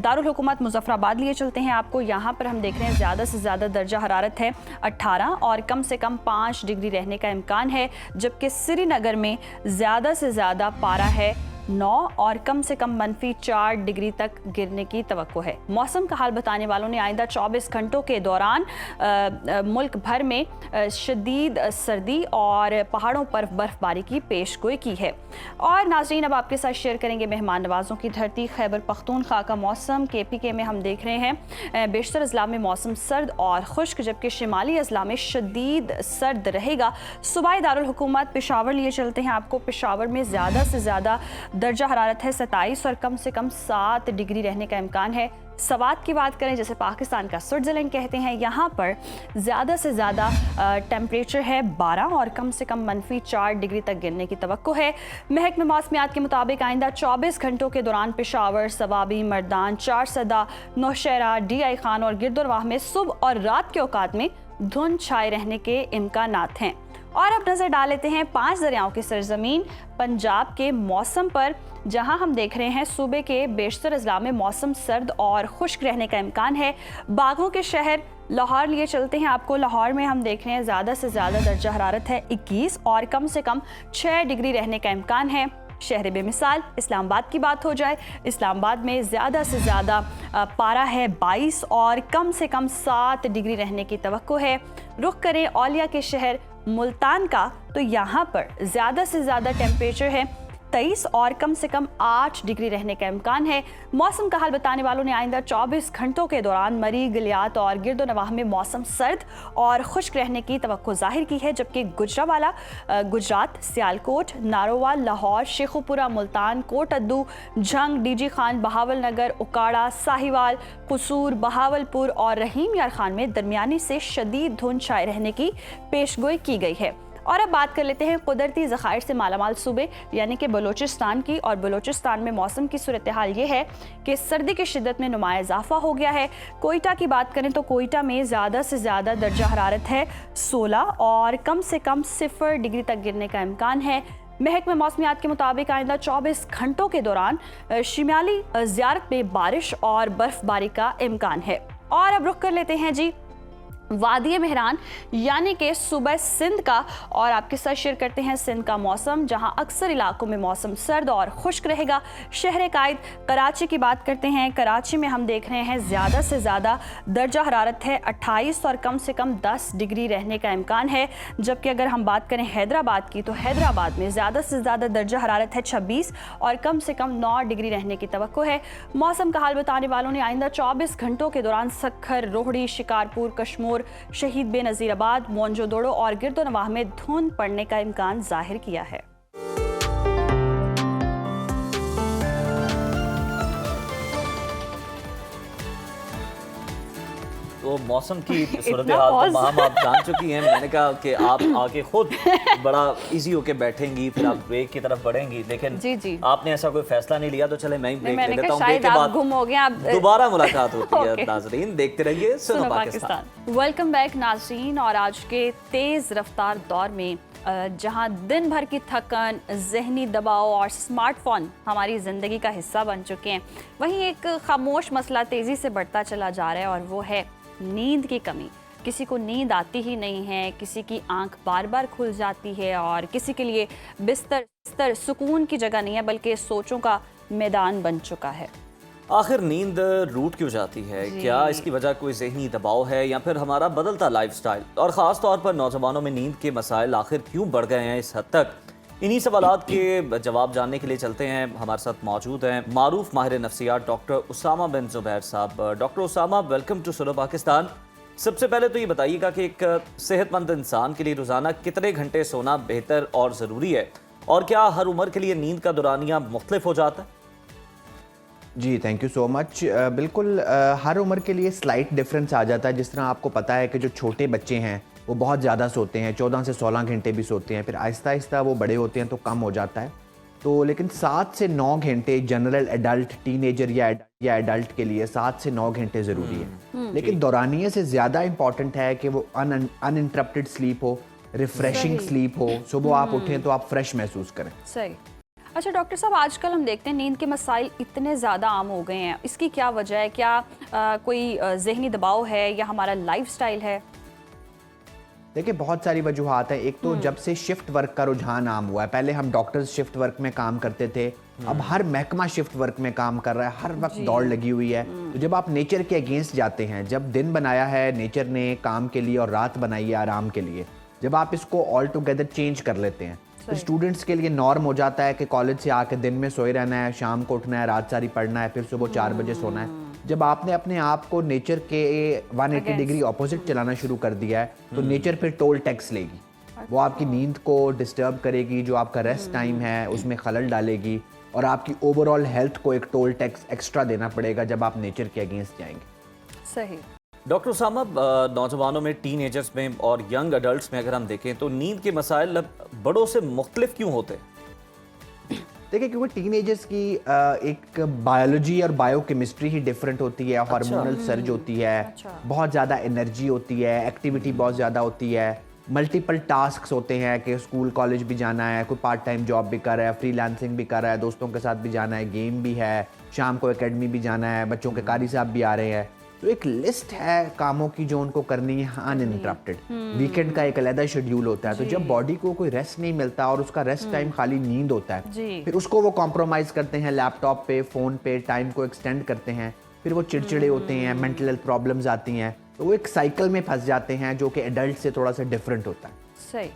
दारुल हुकूमत मुजफ्फराबाद लिए चलते हैं आपको। यहाँ पर हम देख रहे हैं ज़्यादा से ज़्यादा दर्जा हरारत है 18 और कम से कम 5 डिग्री रहने का इम्कान है। जबकि श्रीनगर में ज़्यादा से ज़्यादा पारा है 9 और कम से कम -4 डिग्री तक गिरने की तवक्को है। मौसम का हाल बताने वालों ने आइंदा 24 घंटों के दौरान मुल्क भर में शदीद सर्दी और पहाड़ों पर बर्फबारी की पेशगोई की है। और नाज़रीन, अब आपके साथ शेयर करेंगे मेहमान नवाजों की धरती खैबर पख्तूनख्वा का मौसम। KPK में हम देख रहे हैं बेशतर अजला में मौसम सर्द और खुश्क, जबकि शिमाली अजला में शदीद सर्द रहेगा। सूबाई दारुल हुकूमत पेशावर लिए चलते हैं आपको। पेशावर में ज़्यादा से ज़्यादा दर्जा हरारत है 27 और कम से कम 7 डिग्री रहने का इम्कान है। सवात की बात करें, जैसे पाकिस्तान का स्विट्ज़रलैंड कहते हैं, यहाँ पर ज़्यादा से ज़्यादा टेम्परेचर है 12 और कम से कम -4 डिग्री तक गिरने की तवक्को है। महकमा मौसमियात के मुताबिक आइंदा 24 घंटों के दौरान पेशावर, सवाबी, मर्दान, चारसदा, नौशहरा, DI खान और गिरदुरवाह में सुबह और रात के औकात में धुंध छाए रहने के इम्कानात हैं। और अब नज़र डाल लेते हैं 5 दरियाओं की सरजमीन पंजाब के मौसम पर, जहां हम देख रहे हैं सूबे के बेशतर अजला में मौसम सर्द और खुश्क रहने का इम्कान है। बागों के शहर लाहौर लिए चलते हैं आपको। लाहौर में हम देख रहे हैं ज़्यादा से ज़्यादा दर्जा हरारत है 21 और कम से कम 6 डिग्री रहने का इम्कान है। शहर बेमिसाल इस्लामाबाद की बात हो जाए, इस्लामाबाद में ज़्यादा से ज़्यादा पारा है 22 और कम से कम 7 डिग्री रहने की तवक्को है। रुख करें औलिया के शहर मुल्तान का, तो यहाँ पर ज़्यादा से ज़्यादा टेम्परेचर है 23 और कम से कम 8 डिग्री रहने का इम्कान है। मौसम का हाल बताने वालों ने आइंदा 24 घंटों के दौरान मरी, गलियात और गिरदोनवाह में मौसम सर्द और खुश्क रहने की तवक्को जाहिर की है। जबकि गुजरावाला, गुजरात, सियालकोट, नारोवाल, लाहौर, शेखुपुरा, मुल्तान, कोट अद्दू, झंग, DG खान, बहावलनगर, उकाड़ा, साहिवाल, कसूर, बहावलपुर और रहीम यार खान में दरमियानी से शदीद धुंध छाए रहने की पेशगोई की गई है। और अब बात कर लेते हैं कुदरती ज़खायर से मालामाल सूबे यानी कि बलूचिस्तान की। और बलूचिस्तान में मौसम की सूरत हाल ये है कि सर्दी की शिद्दत में नुमाया इजाफा हो गया है। कोयटा की बात करें तो कोयटा में ज़्यादा से ज़्यादा दर्जा हरारत है 16 और कम से कम 0 डिग्री तक गिरने का इम्कान है। महकमा मौसमियात के मुताबिक आइंदा 24 घंटों के दौरान शिमाली ज़ियारत में बारिश और बर्फबारी का इम्कान है। और अब रुख कर लेते हैं जी वादी मेहरान यानी कि सूबा सिंध का, और आपके साथ शेयर करते हैं सिंध का मौसम, जहां अक्सर इलाकों में मौसम सर्द और खुश्क रहेगा। शहर कायद कराची की बात करते हैं। कराची में हम देख रहे हैं ज़्यादा से ज़्यादा दर्जा हरारत है 28 और कम से कम 10 डिग्री रहने का इम्कान है। जबकि अगर हम बात करें हैदराबाद की, तो हैदराबाद में ज़्यादा से ज़्यादा दर्जा हरारत है 26 और कम से कम 9 डिग्री रहने की तवक्को है। मौसम का हाल बताने वालों ने आइंदा 24 घंटों के दौरान सक्खर, रोहड़ी, शिकारपुर, कश्मोर, शहीद बेनज़ीराबाद, मोंजोदड़ो और गिरदोनवाह में धुंध पड़ने का इम्कान जाहिर किया है। तो मौसम की सूरत हाल तो हम आप जान चुकी हैं। मैंने कहा कि आप आके खुद बड़ा इजी होके बैठेंगी, फिर आप ब्रेक की तरफ बढ़ेंगी, लेकिन जी। आपने ऐसा कोई फैसला नहीं लिया, तो चले मैं ही ब्रेक ले लेता हूं। ब्रेक के बाद गुम हो गए, दोबारा मुलाकात होती है। नाजरीन देखते रहिए सुनो पाकिस्तान। वेलकम बैक नाजरीन। और आज के तेज रफ्तार दौर में जहां दिन भर की थकन, जहनी दबाव और स्मार्टफोन हमारी ज़िंदगी का हिस्सा बन चुके हैं, वहीं एक खामोश मसला तेज़ी से बढ़ता चला जा रहा है और वो है नींद की कमी। किसी को नींद आती ही नहीं है, किसी की आंख बार बार खुल जाती है और किसी के लिए बिस्तर सुकून की जगह नहीं है बल्कि सोचों का मैदान बन चुका है। आखिर नींद रूट क्यों जाती है? क्या इसकी वजह कोई ज़हनी दबाव है या फिर हमारा बदलता लाइफस्टाइल? और ख़ास तौर पर नौजवानों में नींद के मसाइल आखिर क्यों बढ़ गए हैं इस हद तक? इन्हीं सवालात के जवाब जानने के लिए चलते हैं। हमारे साथ मौजूद हैं मारूफ माहिर नफ्सियात डॉक्टर उसामा बिन जुबैर साहब। Doctor Usama, welcome to Suno Pakistan. सबसे पहले तो ये बताइएगा कि एक सेहतमंद इंसान के लिए रोज़ाना कितने घंटे सोना बेहतर और ज़रूरी है, और क्या हर उम्र के लिए नींद का दौरानिया मुख्तलिफ हो जाता है? जी थैंक यू सो मच। बिल्कुल हर उम्र के लिए स्लाइट डिफरेंस आ जाता है। जिस तरह आपको पता है कि जो छोटे बच्चे हैं वो बहुत ज़्यादा सोते हैं, 14 से 16 घंटे भी सोते हैं, फिर आहिस्ता आहिस्ता वो बड़े होते हैं तो कम हो जाता है। तो लेकिन 7 से 9 घंटे जनरल एडल्ट, टीनेजर या एडल्ट के लिए 7 से 9 घंटे ज़रूरी है। लेकिन दौरानिये से ज़्यादा इम्पॉर्टेंट है कि वो अनइंटरप्टेड स्लीप हो, रिफ्रेशिंग स्लीप हो, सुबह आप उठें तो आप फ्रेश महसूस करें। सही। अच्छा डॉक्टर साहब, आजकल हम देखते हैं नींद के मसाइल इतने ज़्यादा आम हो गए हैं, इसकी क्या वजह है? क्या कोई ज़हनी दबाव है या हमारा लाइफस्टाइल है? देखिए बहुत सारी वजूहात हैं। एक तो जब से शिफ्ट वर्क का रुझान आम हुआ है, पहले हम डॉक्टर्स शिफ्ट वर्क में काम करते थे, अब हर महकमा शिफ्ट वर्क में काम कर रहा है, हर वक्त दौड़ लगी हुई है। तो जब आप नेचर के अगेंस्ट जाते हैं, जब दिन बनाया है नेचर ने काम के लिए और रात बनाई है आराम के लिए, जब आप इसको ऑल टुगेदर चेंज कर लेते हैं तो स्टूडेंट्स के लिए नॉर्म हो जाता है कि कॉलेज से आके दिन में सोए रहना है, शाम को उठना है, रात सारी पढ़ना है, फिर सुबह 4 बजे सोना है। जब आपने अपने आप को नेचर के 180 डिग्री ऑपोजिट चलाना शुरू कर दिया है तो नेचर फिर टोल टैक्स लेगी। वो आपकी नींद को डिस्टर्ब करेगी, जो आपका रेस्ट टाइम है उसमें खलल डालेगी और आपकी ओवरऑल हेल्थ को एक टोल टैक्स एक्स्ट्रा देना पड़ेगा जब आप नेचर के अगेंस्ट जाएंगे। सही। डॉक्टर उसामा, नौजवानों में, टीनेजर्स में और यंग अडल्ट्स में अगर हम देखें तो नींद के मसाइल बड़ों से मुख्तलिफ क्यों होते हैं? देखिए क्योंकि टीनेजर्स की एक बायोलॉजी और बायोकेमिस्ट्री ही डिफरेंट होती है, हार्मोनल सर्ज होती है, बहुत ज़्यादा एनर्जी होती है, एक्टिविटी बहुत ज़्यादा होती है, मल्टीपल टास्क्स होते हैं कि स्कूल कॉलेज भी जाना है, कोई पार्ट टाइम जॉब भी कर रहा है, फ्रीलांसिंग भी कर रहा है, दोस्तों के साथ भी जाना है, गेम भी है, शाम को एकेडमी भी जाना है, बच्चों के कारी साहब भी आ रहे हैं। तो एक लिस्ट है कामों की जो उनको करनी है अनइंटरप्टेड। वीकेंड का एक अलग शेड्यूल होता है, तो जब बॉडी को कोई रेस्ट नहीं मिलता और उसका रेस्ट टाइम खाली नींद होता है, फिर उसको वो कॉम्प्रोमाइज करते हैं, लैपटॉप पे, फोन पे टाइम को एक्सटेंड करते हैं, फिर वो चिड़चिड़े होते हैं, मेंटल हेल्थ प्रॉब्लम्स आती हैं, तो वो एक साइकिल में फंस जाते हैं जो कि एडल्ट से थोड़ा सा डिफरेंट होता है। सही।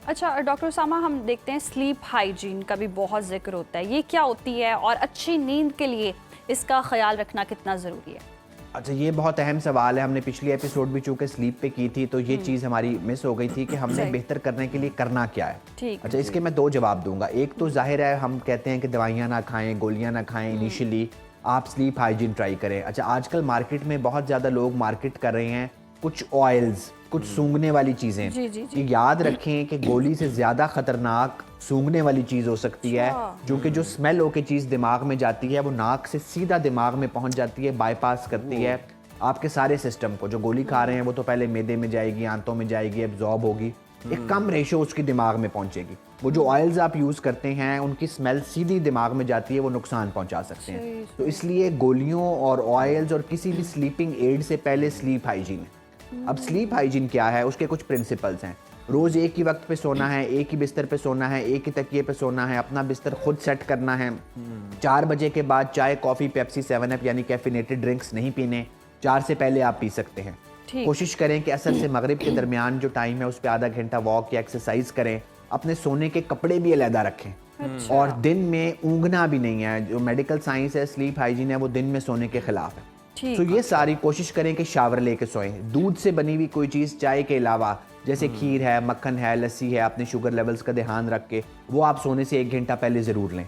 अच्छा डॉक्टर उसामा, हम देखते हैं स्लीप हाइजीन का भी बहुत जिक्र होता है, ये क्या होती है और अच्छी नींद के लिए इसका ख्याल रखना कितना ज़रूरी है? अच्छा ये बहुत अहम सवाल है। हमने पिछली एपिसोड भी चूँकि स्लीप पे की थी तो ये चीज़ हमारी मिस हो गई थी कि हमने बेहतर करने के लिए करना क्या है। अच्छा इसके मैं 2 जवाब दूंगा। एक तो जाहिर है हम कहते हैं कि दवाइयाँ ना खाएं, गोलियाँ ना खाएं, इनिशियली आप स्लीप हाइजीन ट्राई करें। अच्छा आजकल मार्केट में बहुत ज़्यादा लोग मार्केट कर रहे हैं कुछ ऑयल्स, कुछ सूंघने वाली चीज़ें। ये याद रखें कि गोली से ज़्यादा ख़तरनाक सूंघने वाली चीज़ हो सकती है, जो कि जो स्मेल होकर चीज़ दिमाग में जाती है वो नाक से सीधा दिमाग में पहुंच जाती है, बाईपास करती है आपके सारे सिस्टम को। जो गोली खा रहे हैं वो तो पहले मैदे में जाएगी, आंतों में जाएगी, एब्जॉर्ब होगी, एक कम रेशो उसकी दिमाग में पहुंचेगी। वो जो ऑयल्स आप यूज़ करते हैं उनकी स्मेल सीधी दिमाग में जाती है, वो नुकसान पहुंचा सकते हैं। तो इसलिए गोलियों और ऑयल्स और किसी भी स्लीपिंग एड से पहले स्लीप हाइजीन है। अब स्लीप हाइजीन क्या है, उसके कुछ प्रिंसिपल्स हैं। रोज़ एक ही वक्त पे सोना है, एक ही बिस्तर पे सोना है, एक ही तकिए पे सोना है, अपना बिस्तर खुद सेट करना है। 4 बजे के बाद चाय, कॉफ़ी, पेप्सी, 7 अप यानी कैफिनेटेड ड्रिंक्स नहीं पीने। 4 से पहले आप पी सकते हैं। कोशिश करें कि असर से मगरिब के दरमियान जो टाइम है उस पर आधा घंटा वॉक या एक्सरसाइज करें। अपने सोने के कपड़े भी अलहदा रखें और दिन में ऊँघना भी नहीं है। जो मेडिकल साइंस है, स्लीप हाइजीन है, वो दिन में सोने के खिलाफ है। तो ये सारी कोशिश करें कि शावर लेके सोएं। दूध से बनी हुई कोई चीज़ चाय के अलावा, जैसे खीर है, मक्खन है, लस्सी है, अपने शुगर लेवल्स का ध्यान रख के वो आप सोने से 1 घंटा पहले ज़रूर लें।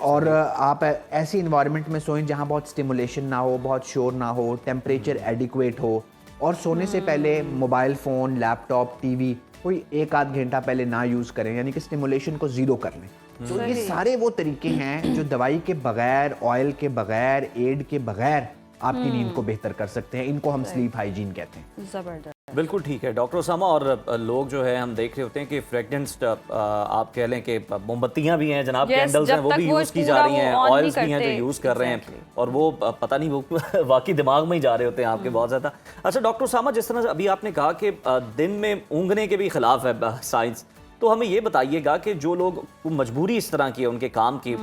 और आप ऐसी इन्वायरमेंट में सोएं जहाँ बहुत स्टिमुलेशन ना हो, बहुत शोर ना हो, टेम्परेचर एडिक्वेट हो, और सोने से पहले मोबाइल फ़ोन, लैपटॉप, टीवी कोई 1-8 घंटा पहले ना यूज़ करें, यानी कि स्टिमुलेशन को ज़ीरो कर लें। तो ये सारे वो तरीके हैं जो दवाई के बगैर, ऑयल के बगैर, एड के बगैर आपकी नींद को बेहतर कर सकते हैं। इनको हम स्लीप हाइजीन कहते हैं। जबरदस्त। बिल्कुल ठीक है डॉक्टर उसामा। और लोग जो है हम देख रहे होते हैं कि फ्रेगनेंस, आप कह लें कि मोमबत्तियां भी हैं जनाब, कैंडल्स हैं, वो भी यूज़ की जा रही हैं, ऑयल्स भी हैं जो यूज़ कर रहे हैं, और वो पता नहीं वो वाकई दिमाग में ही जा रहे होते हैं आपके बहुत ज़्यादा। अच्छा डॉक्टर उसामा, जिस तरह अभी आपने कहा कि दिन में ऊँघने के भी खिलाफ है साइंस, तो हमें ये बताइएगा कि जो लोग मजबूरी इस तरह की है उनके काम की,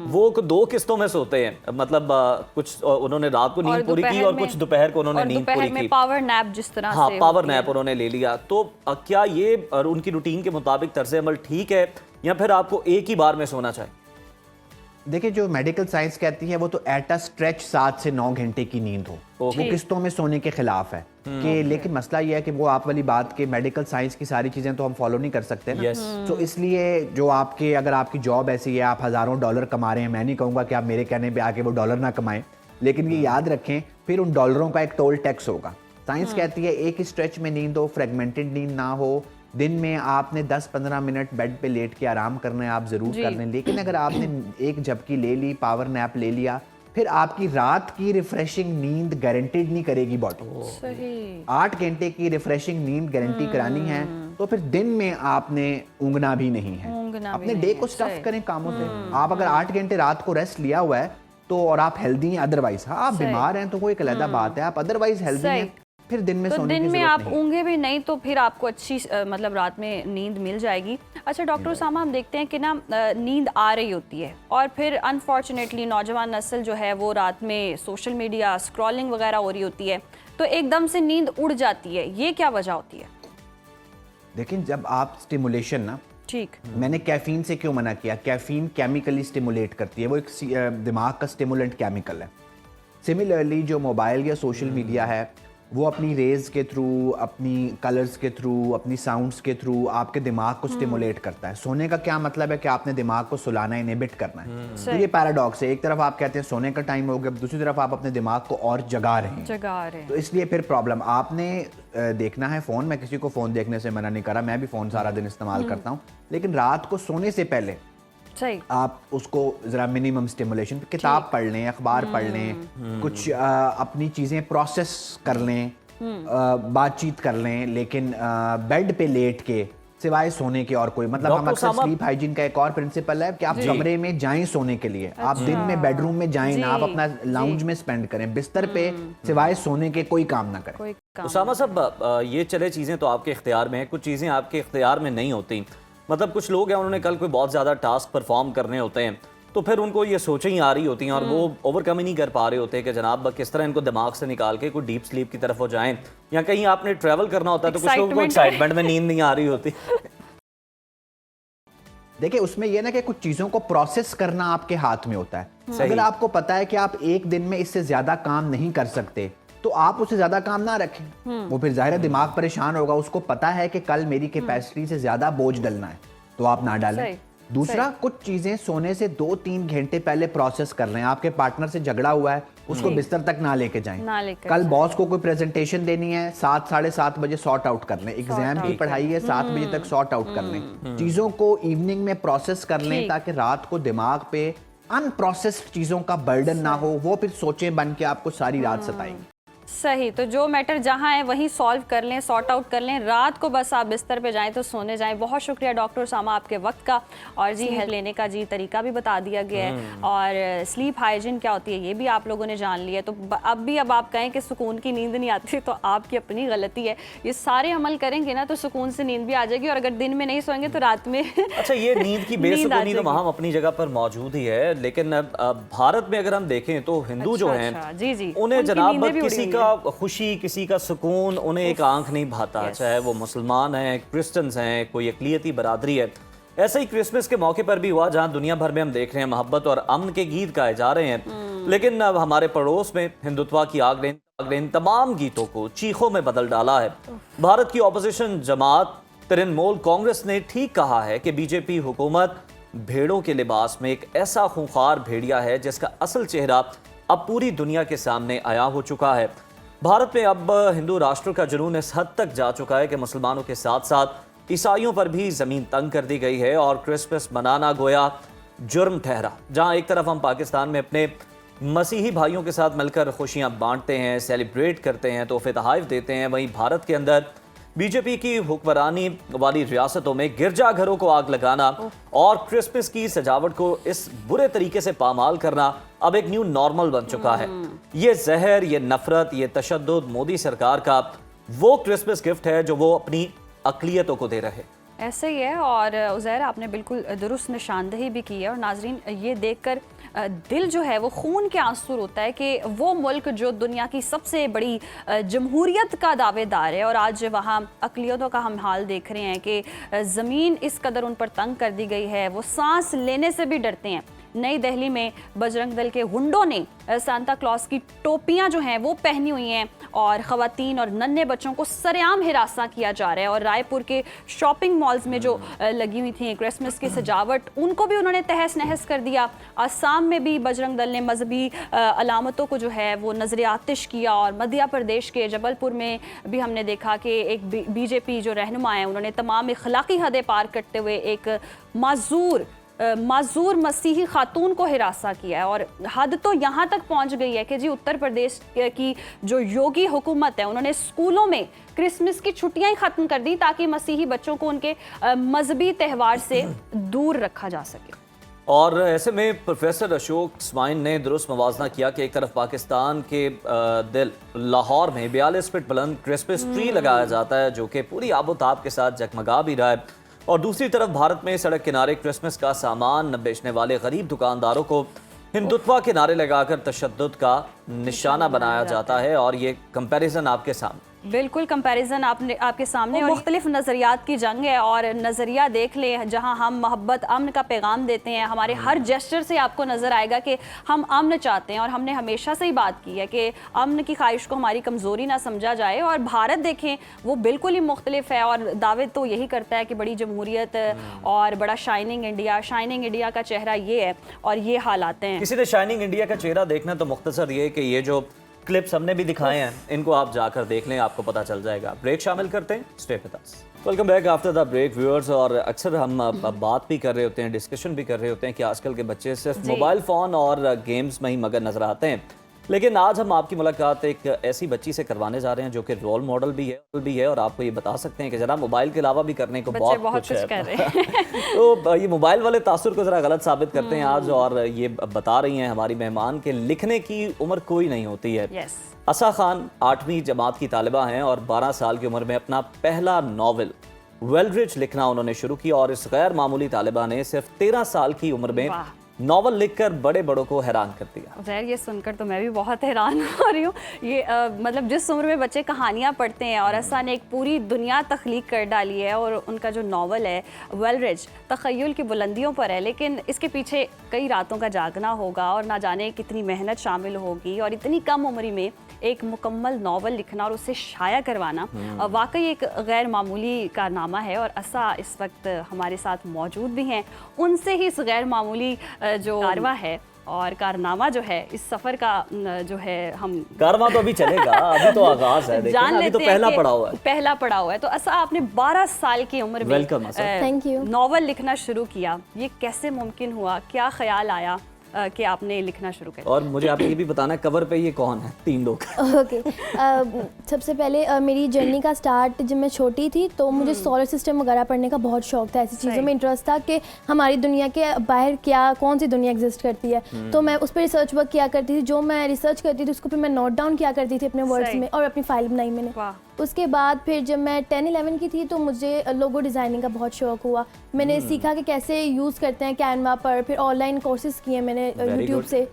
वो 2 किस्तों में सोते हैं, मतलब कुछ उन्होंने रात को नींद पूरी की और कुछ दोपहर को उन्होंने नींद पूरी की, पावर नैप जिस तरह हाँ से पावर नैप उन्होंने ले लिया। तो क्या ये उनकी रूटीन के मुताबिक तर्ज अमल ठीक है या फिर आपको एक ही बार में सोना चाहिए? देखिए जो मेडिकल साइंस कहती है वो तो एट अ स्ट्रेच 7 से 9 घंटे की नींद हो, वो किस्तों में सोने के खिलाफ है। कि लेकिन मसला ये है कि वो आप वाली बात के मेडिकल साइंस की सारी चीज़ें तो हम फॉलो नहीं कर सकते ना। तो इसलिए जो आपके अगर आपकी जॉब ऐसी है, आप हज़ारों डॉलर कमा रहे हैं, मैं नहीं कहूँगा कि आप मेरे कहने पे आके वो डॉलर ना कमाएं, लेकिन ये याद रखें फिर उन डॉलरों का एक टोल टैक्स होगा। साइंस कहती है एक ही स्ट्रेच में नींद हो, फ्रेगमेंटेड नींद ना हो, दिन में आपने 10-15 मिनट बेड पे लेट के आराम करना है, आप ज़रूर कर लें, लेकिन अगर आपने एक झपकी ले ली, पावर नैप ले लिया, फिर आपकी रात की रिफ्रेशिंग नींद गारंटीड नहीं करेगी बॉडी। सही 8 घंटे की रिफ्रेशिंग नींद गारंटी करानी है तो फिर दिन में आपने ऊँगना भी नहीं है। अपने डे को स्टफ करें कामों से। आप अगर 8 घंटे रात को रेस्ट लिया हुआ है तो और आप हेल्दी हैं, अदरवाइज हाँ आप बीमार हैं तो वो एक अलग बात है, आप अदरवाइज हेल्दी हैं फिर दिन में तो सोने दिन की में जरूरत आप नहीं। ऊँगे भी नहीं तो फिर आपको अच्छी मतलब रात में नींद मिल जाएगी। अच्छा डॉक्टर उसामा, हम देखते हैं कि ना नींद आ रही होती है और फिर अनफॉर्चुनेटली नौजवान नस्ल जो है वो रात में सोशल मीडिया स्क्रॉलिंग वगैरह हो रही होती है तो एकदम से नींद उड़ जाती है, ये क्या वजह होती है? लेकिन जब आप स्टिमुलेशन ना, ठीक, मैंने कैफीन से क्यों मना किया, कैफीन केमिकली स्टिमुलेट करती है, वो एक दिमाग का स्टिमुलेंट केमिकल है। सिमिलरली जो मोबाइल या सोशल मीडिया है वो अपनी रेज के थ्रू, अपनी कलर्स के थ्रू, अपनी साउंड्स के थ्रू आपके दिमाग को स्टिमुलेट करता है। सोने का क्या मतलब है कि आपने दिमाग को सुलाना, इनहिबिट करना है। तो ये पैराडॉक्स है, एक तरफ आप कहते हैं सोने का टाइम हो गया, दूसरी तरफ आप अपने दिमाग को और जगा रहे हैं। तो इसलिए फिर प्रॉब्लम आपने देखना है। फ़ोन, मैं किसी को फ़ोन देखने से मना नहीं कर रहा, मैं भी फ़ोन सारा दिन इस्तेमाल करता हूँ, लेकिन रात को सोने से पहले सही आप उसको जरा मिनिमम स्टिमुलेशन, किताब पढ़ लें, अखबार पढ़ लें, कुछ अपनी चीज़ें प्रोसेस कर लें, बातचीत कर लें, लेकिन बेड पे लेट के सिवाय सोने के और कोई मतलब हम अक्सर स्लीप हाइजीन का एक और प्रिंसिपल है कि आप कमरे में जाएं सोने के लिए, आप दिन में बेडरूम में जाएं ना, आप अपना लाउंज में स्पेंड करें, बिस्तर पे सिवाय सोने के कोई काम ना करें। उसामा साहब, ये चले चीज़ें तो आपके इख्तियार में है, कुछ चीज़ें आपके इख्तियार में नहीं होती। मतलब कुछ लोग हैं उन्होंने कल कोई बहुत ज़्यादा टास्क परफॉर्म करने होते हैं तो फिर उनको ये सोचें ही आ रही होती हैं और वो ओवरकम ही नहीं कर पा रहे होते कि जनाब किस तरह इनको दिमाग से निकाल के कोई डीप स्लीप की तरफ हो जाएं, या कहीं आपने ट्रैवल करना होता है तो कुछ लोगों को एक्साइटमेंट में नींद नहीं आ रही होती। देखिए उसमें यह ना कि कुछ चीज़ों को प्रोसेस करना आपके हाथ में होता है। अगर आपको पता है कि आप एक दिन में इससे ज़्यादा काम नहीं कर सकते तो आप उससे ज्यादा काम ना रखें। वो फिर जाहिर दिमाग परेशान होगा, उसको पता है कि कल मेरी कैपेसिटी से ज्यादा बोझ डलना है तो आप ना डालें। दूसरा, कुछ चीजें सोने से 2-3 घंटे पहले प्रोसेस कर लें। आपके पार्टनर से झगड़ा हुआ है, उसको बिस्तर तक ना लेके जाएं। कल बॉस को कोई प्रेजेंटेशन देनी है, 7-7:30 बजे सॉर्ट आउट कर लें। एग्जाम की पढ़ाई है, 7 बजे तक सॉर्ट आउट कर लें। चीजों को इवनिंग में प्रोसेस कर लें ताकि रात को दिमाग पे अनप्रोसेस्ड चीजों का बर्डन ना हो, वो फिर सोचें बन के आपको सारी रात सताएंगे। सही, तो जो मैटर जहां है वहीं सॉल्व कर लें, सॉर्ट आउट कर लें, रात को बस आप बिस्तर पे जाएं तो सोने जाएं। बहुत शुक्रिया डॉक्टर उसामा आपके वक्त का, और जी हेल्प लेने का जी तरीका भी बता दिया गया है, और स्लीप हाइजीन क्या होती है ये भी आप लोगों ने जान लिया। तो अब आप कहें कि सुकून की नींद नहीं आती तो आपकी अपनी गलती है। ये सारे अमल करेंगे ना तो सुकून से नींद भी आ जाएगी, और अगर दिन में नहीं सोएंगे तो रात में अच्छा, ये नींद की बेसुकूनी तो वहाँ अपनी जगह पर मौजूद ही है, लेकिन भारत में अगर हम देखें तो हिंदू जो हैं जी उन्हें जनाब किसी का खुशी, किसी का सुकून उन्हें एक आंख नहीं भाता, चाहे वो मुसलमान हैं, क्रिश्चियंस हैं, कोई अक़लियती बरादरी है। ऐसा ही क्रिसमस के मौके पर भी हुआ जहां दुनिया भर में हम देख रहे हैं मोहब्बत और अमन के गीत गाए जा रहे हैं, लेकिन अब हमारे पड़ोस में हिंदुत्व की आग ने इन तमाम गीतों को चीखों में बदल डाला है। भारत की ऑपोजिशन जमात तृणमूल कांग्रेस ने ठीक कहा है कि बीजेपी हुकूमत भेड़ों के लिबास में एक ऐसा खूंखार भेड़िया है जिसका असल चेहरा अब पूरी दुनिया के सामने आया हो चुका है। भारत में अब हिंदू राष्ट्र का जुनून इस हद तक जा चुका है कि मुसलमानों के साथ साथ ईसाइयों पर भी ज़मीन तंग कर दी गई है और क्रिसमस मनाना गोया जुर्म ठहरा। जहां एक तरफ हम पाकिस्तान में अपने मसीही भाइयों के साथ मिलकर खुशियां बांटते हैं, सेलिब्रेट करते हैं, तोहफे तोहफ़े देते हैं, वहीं भारत के अंदर बीजेपी की हुक्मरानी वाली रियासतों में गिरजाघरों को आग लगाना और क्रिसमस की सजावट को इस बुरे तरीके से पामाल करना अब एक न्यू नॉर्मल बन चुका है। ये जहर, ये नफरत, ये तशद्दुद मोदी सरकार का वो क्रिसमस गिफ्ट है जो वो अपनी अक़लियतों को दे रहे। ऐसे ही है, और उज़ैर आपने बिल्कुल दुरुस्त निशानदही भी की है। और नाजरीन, ये देखकर दिल जो है वो खून के आंसू होता है कि वो मुल्क जो दुनिया की सबसे बड़ी जमहूरियत का दावेदार है, और आज वहाँ अक़लियतों का हम हाल देख रहे हैं कि ज़मीन इस कदर उन पर तंग कर दी गई है, वो सांस लेने से भी डरते हैं। नई दिल्ली में बजरंग दल के गुंडों ने सांता क्लॉज की टोपियां जो हैं वो पहनी हुई हैं और ख़वातीन और नन्हे बच्चों को सरेआम हिरासा किया जा रहा है। और रायपुर के शॉपिंग मॉल्स में जो लगी हुई थी क्रिसमस की सजावट, उनको भी उन्होंने तहस नहस कर दिया। असम में भी बजरंग दल ने मजहबी अलामतों को जो है वो नजर आतिश किया। और मध्य प्रदेश के जबलपुर में भी हमने देखा कि एक बीजेपी जो रहनुमा है उन्होंने तमाम इखलाकी हदें पार करते हुए एक माजूर मसीही खातून को हिरासा किया है। और हद तो यहाँ तक पहुँच गई है कि जी उत्तर प्रदेश की जो योगी हुकूमत है उन्होंने स्कूलों में क्रिसमस की छुट्टियां ही ख़त्म कर दी ताकि मसीही बच्चों को उनके मजहबी त्यौहार से दूर रखा जा सके। और ऐसे में प्रोफेसर अशोक स्वाइन ने दुरुस्त मवाजना किया कि एक तरफ पाकिस्तान के दिल लाहौर में 42 फीट बुलंद क्रिसमस ट्री लगाया जाता है जो कि पूरी आबोताब के साथ जगमगा भी रहा है, और दूसरी तरफ भारत में सड़क किनारे क्रिसमस का सामान बेचने वाले गरीब दुकानदारों को हिंदुत्व के नारे लगाकर तशद्दुद का निशाना बनाया जाता है। और ये कंपैरिजन आपके सामने, बिल्कुल कंपैरिजन आपके सामने और मुख्तलिफ नज़रियात की जंग है। और नज़रिया देख लें, जहां हम मोहब्बत अमन का पैगाम देते हैं, हमारे हर जेस्चर से आपको नज़र आएगा कि हम अमन चाहते हैं और हमने हमेशा से ही बात की है कि अमन की ख्वाहिश को हमारी कमज़ोरी ना समझा जाए। और भारत देखें वो बिल्कुल ही मुख्तलिफ है और दावे तो यही करता है कि बड़ी जमहूरियत और बड़ा शाइनिंग इंडिया का चेहरा ये है और ये हालात हैं। किसी ने शाइनिंग इंडिया का चेहरा देखना तो मुख्तसर ये कि ये जो क्लिप्स हमने भी दिखाए हैं इनको आप जाकर देख लें, आपको पता चल जाएगा। ब्रेक शामिल करते हैं, stay with us. Welcome back after the break viewers. और अक्सर हम बात भी कर रहे होते हैं, डिस्कशन भी कर रहे होते हैं कि आजकल के बच्चे सिर्फ मोबाइल फ़ोन और गेम्स में ही मगन नजर आते हैं। लेकिन आज हम आपकी मुलाकात एक ऐसी बच्ची से करवाने जा रहे हैं जो कि रोल मॉडल भी है और आपको ये बता सकते हैं कि जरा मोबाइल के अलावा भी करने को बहुत कुछ है। कर रहे हैं। तो ये मोबाइल वाले तासुर को जरा गलत साबित करते हैं आज, और ये बता रही हैं हमारी मेहमान के लिखने की उम्र कोई नहीं होती है। असा खान 8वीं जमात की तालिबा हैं और 12 साल की उम्र में अपना पहला नॉवल वेलरिज लिखना उन्होंने शुरू किया। और इस गैर मामूली तालिबा ने सिर्फ 13 साल की उम्र में नॉवल लिखकर बड़े बड़ों को हैरान कर दिया। ज़ैर, ये सुनकर तो मैं भी बहुत हैरान हो रही हूँ। ये मतलब जिस उम्र में बच्चे कहानियाँ पढ़ते हैं, और असा ने एक पूरी दुनिया तख्लीक कर डाली है। और उनका जो नावल है वेलरिज तख़य्युल की बुलंदियों पर है, लेकिन इसके पीछे कई रातों का जागना होगा और ना जाने कितनी मेहनत शामिल होगी। और इतनी कम उम्र में एक मुकम्मल नावल लिखना और उसे शाया करवाना वाकई एक गैर मामूली कारनामा है। और असा इस वक्त हमारे साथ मौजूद भी हैं, उनसे ही इस गैर मामूली जो कारवा है और कारनामा जो है इस सफर का जो है हम कारवा तो अभी चलेगा, अभी तो आगाज है, जान अभी तो पहला पड़ाव है। तो ऐसा आपने 12 साल की उम्र में थैंक यू नॉवल लिखना शुरू किया, ये कैसे मुमकिन हुआ? क्या ख्याल आया कि आपने लिखना शुरू कर? और मुझे आप ये भी बताना, कवर पे ये कौन है? 3 लोग। ओके, सबसे पहले मेरी जर्नी का स्टार्ट जब मैं छोटी थी तो मुझे सोलर सिस्टम वगैरह पढ़ने का बहुत शौक था। ऐसी चीज़ों में इंटरेस्ट था कि हमारी दुनिया के बाहर कौन सी दुनिया एग्जिस्ट करती है। तो मैं उस पर रिसर्च वर्क किया करती थी। जो मैं रिसर्च करती थी उसको फिर मैं नोट डाउन किया करती थी अपने वर्ड्स में और अपनी फाइल बनाई मैंने। उसके बाद फिर जब मैं 10-11 की थी तो मुझे लोगो डिज़ाइनिंग का बहुत शौक हुआ। मैंने सीखा कि कैसे यूज़ करते हैं कैनवा पर, फिर ऑनलाइन कोर्सेज किए मैंने यूट्यूब से।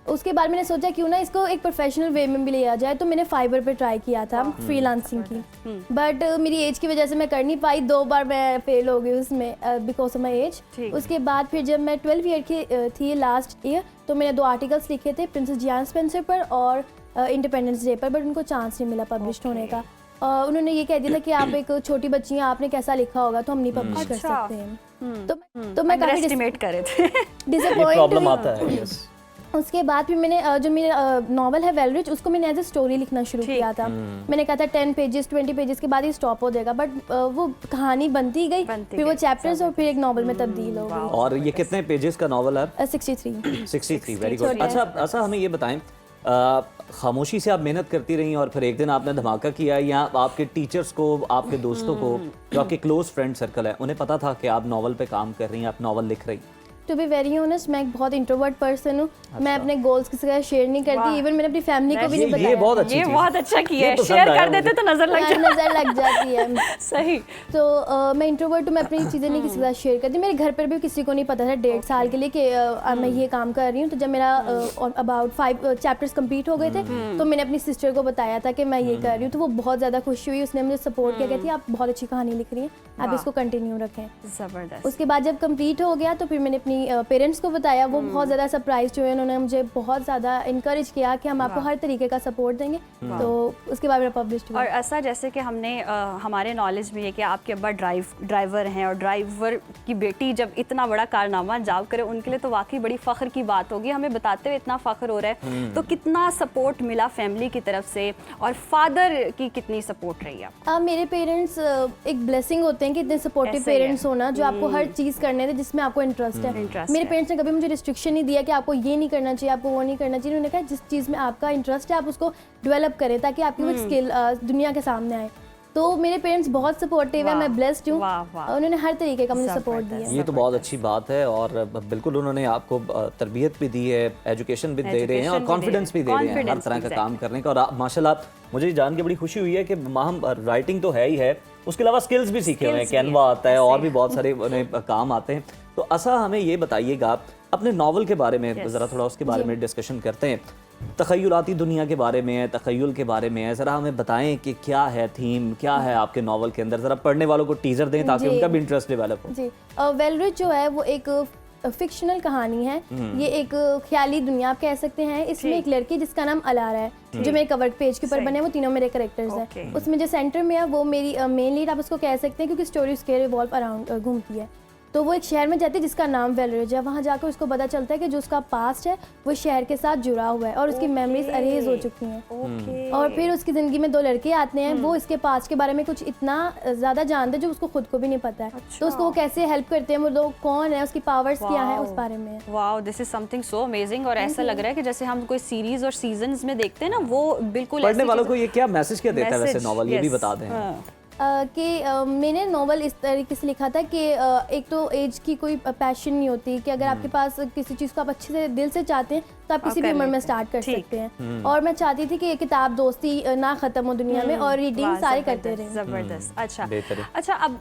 उसके बाद मैंने सोचा क्यों ना इसको एक प्रोफेशनल वे में भी लिया जाए, तो मैंने फाइबर पे ट्राई किया था फ्रीलांसिंग की। बट मेरी एज की वजह से मैं कर नहीं पाई, 2 बार मैं फेल हो गई उसमें बिकॉज ऑफ माई एज। उसके बाद फिर जब मैं 12 ईयर की थी लास्ट ईयर, तो मैंने 2 आर्टिकल्स लिखे थे प्रिंसेस जियान स्पेंसर पर और इंडिपेंडेंस डे पर, बट उनको चांस नहीं मिला पब्लिश होने का। उन्होंने ये कह दिया था कि आप एक छोटी बच्ची हैं, आपने कैसा लिखा होगा तो हम नहीं पब्लिश कर सकते हैं। तो मैं काफी एस्टिमेट कर रहे थे, डिसअपॉइंट हुई। उसके बाद फिर मैंने जो मेरा नॉवल है वेलरिज उसको मैंने एज ए स्टोरी लिखना शुरू किया था। मैंने कहा था 10 पेजेस 20 पेजेस के बाद ही स्टॉप हो जाएगा, बट वो कहानी बनती गई, फिर वो चैप्टर्स और फिर एक नॉवल में तब्दील हो गई। और ये कितने पेजेस का नॉवल है? 63। Very good. अच्छा हमें ये बताएं, खामोशी से आप मेहनत करती रही और फिर एक दिन आपने धमाका किया, या आपके टीचर्स को, आपके दोस्तों को, जो आपके क्लोज फ्रेंड सर्कल है, उन्हें पता था कि आप नॉवल पे काम कर रही हैं, आप नॉवल लिख रही हैं? टू बी वेरी ऑनेस्ट, मैं एक बहुत इंट्रोवर्ट पर्सन हूँ। मैं अपने गोल्स किसी का शेयर नहीं करती, इवन मैंने अपनी फैमिली को भी नहीं बताया। ये बहुत अच्छी चीज़ है। बहुत अच्छा किया है, शेयर कर देते तो नजर लग जाती है। सही। तो मैं इंट्रोवर्ट हूँ, मैं अपनी चीज़ें नहीं किसी के साथ शेयर करती। मेरे घर पर भी किसी को नहीं पता था 1.5 साल के लिए कि मैं ये काम कर रही हूँ। तो जब मेरा अबाउट 5 चैप्टर्स कंप्लीट हो गए थे तो मैंने अपनी सिस्टर को बताया था कि मैं ये कर रही हूँ, तो वो बहुत ज़्यादा खुश हुई। उसने मुझे सपोर्ट किया, कहती है आप बहुत अच्छी कहानी लिख रही हैं, आप इसको कंटिन्यू रखें। ज़बरदस्त। उसके बाद जब कंप्लीट हो गया तो फिर मैंने अपनी अपनी पेरेंट्स को बताया, वो बहुत ज़्यादा सरप्राइज हुए, उन्होंने मुझे बहुत ज़्यादा इनकरेज किया कि हम आपको हर तरीके का सपोर्ट देंगे। तो उसके बाद मेरा पब्लिश हुआ। और ऐसा जैसे कि हमने हमारे नॉलेज में है कि आपके अब्बा ड्राइवर हैं, और ड्राइवर की बेटी जब इतना बड़ा कारनामा अंजाम करे, उनके लिए तो वाकई बड़ी फ़ख्र की बात होगी। हमें बताते हुए इतना फ़ख्र हो रहा है। तो कितना सपोर्ट मिला फैमिली की तरफ से, और फादर की कितनी सपोर्ट रही है? मेरे पेरेंट्स एक ब्लेसिंग होते हैं कि इतने सपोर्टिव ऐसे ही है। पेरेंट्स होना, जो आपको हर चीज़ करने दे जिसमें आपको इंटरेस्ट है। मेरे पेरेंट्स ने कभी मुझे रिस्ट्रिक्शन नहीं दिया कि आपको ये नहीं करना चाहिए, आपको वो नहीं करना चाहिए। उन्होंने कहा जिस चीज़ में आपका इंटरेस्ट है आप उसको डेवलप करें, ताकि आपकी वो एक स्किल दुनिया के सामने आए। तो मेरे पेरेंट्स बहुत सपोर्टिव है, मैं ब्लेस्ड हूँ, उन्होंने हर तरीके का मुझे सपोर्ट दिया। ये तो बहुत अच्छी बात है, और बिल्कुल उन्होंने आपको तरबियत भी दी है, एजुकेशन भी दे रहे हैं, और कॉन्फिडेंस भी दे रहे हैं हर तरह का काम करने का। और माशाल्लाह मुझे जान के बड़ी खुशी हुई है कि माहम राइटिंग तो है ही है, उसके अलावा स्किल्स भी सीखे हुए हैं, कैनवा आता है और भी बहुत सारे उन्हें काम आते हैं। तो असा हमें ये बताइएगा अपने नावल के बारे में, ज़रा थोड़ा उसके बारे में डिस्कशन करते हैं। तख़य्युलाती दुनिया के बारे में है, तख़य्युल के बारे में है, ज़रा हमें बताएं कि क्या है थीम, क्या है आपके नावल के अंदर, ज़रा पढ़ने वालों को टीज़र दें ताकि उनका भी इंटरेस्ट डेवलप हो। जी, वेलरिज जो है वो एक फिक्शनल कहानी है, ये एक ख्याली दुनिया आप कह सकते हैं। इसमें एक लड़की जिसका नाम अलारा है, जो मेरे कवर पेज के ऊपर बने, वो तीनों मेरे कैरेक्टर्स हैं। उसमें जो सेंटर में है वो मेरी मेन लीड आप उसको कह सकते हैं, क्योंकि स्टोरी उसके रिवॉल्व अराउंड घूमती है। तो वो एक शहर में जाती है जिसका नाम वेलरिज है। वहाँ जाकर उसको पता चलता है कि जो उसका पास्ट है वो शहर के साथ जुड़ा हुआ है, और उसकी मेमोरीज अरेज हो चुकी हैं। और फिर उसकी ज़िंदगी में दो लड़के आते हैं, वो इसके पास्ट के बारे में कुछ इतना ज़्यादा जानते हैं जो उसको खुद को भी नहीं पता है। तो उसको वो कैसे हेल्प करते हैं, वो लोग कौन है, उसकी पावर्स क्या है, उस बारे में। Wow, this is something so amazing. और ऐसा लग रहा है कि जैसे हम कोई सीरीज और सीजन्स में देखते हैं ना, वो बिल्कुल पढ़ने वालों को ये क्या मैसेज क्या देता है वैसे नॉवल, ये भी बता दें। कि मैंने नॉवल इस तरीके से लिखा था कि एक तो एज की कोई पैशन नहीं होती, कि अगर आपके पास किसी चीज़ को आप अच्छे से दिल से चाहते हैं तो आप किसी भी उम्र में स्टार्ट कर सकते हैं। और मैं चाहती थी कि ये किताब दोस्ती ना ख़त्म हो दुनिया में, और रीडिंग सारे करते रहें। ज़बरदस्त। अच्छा, अब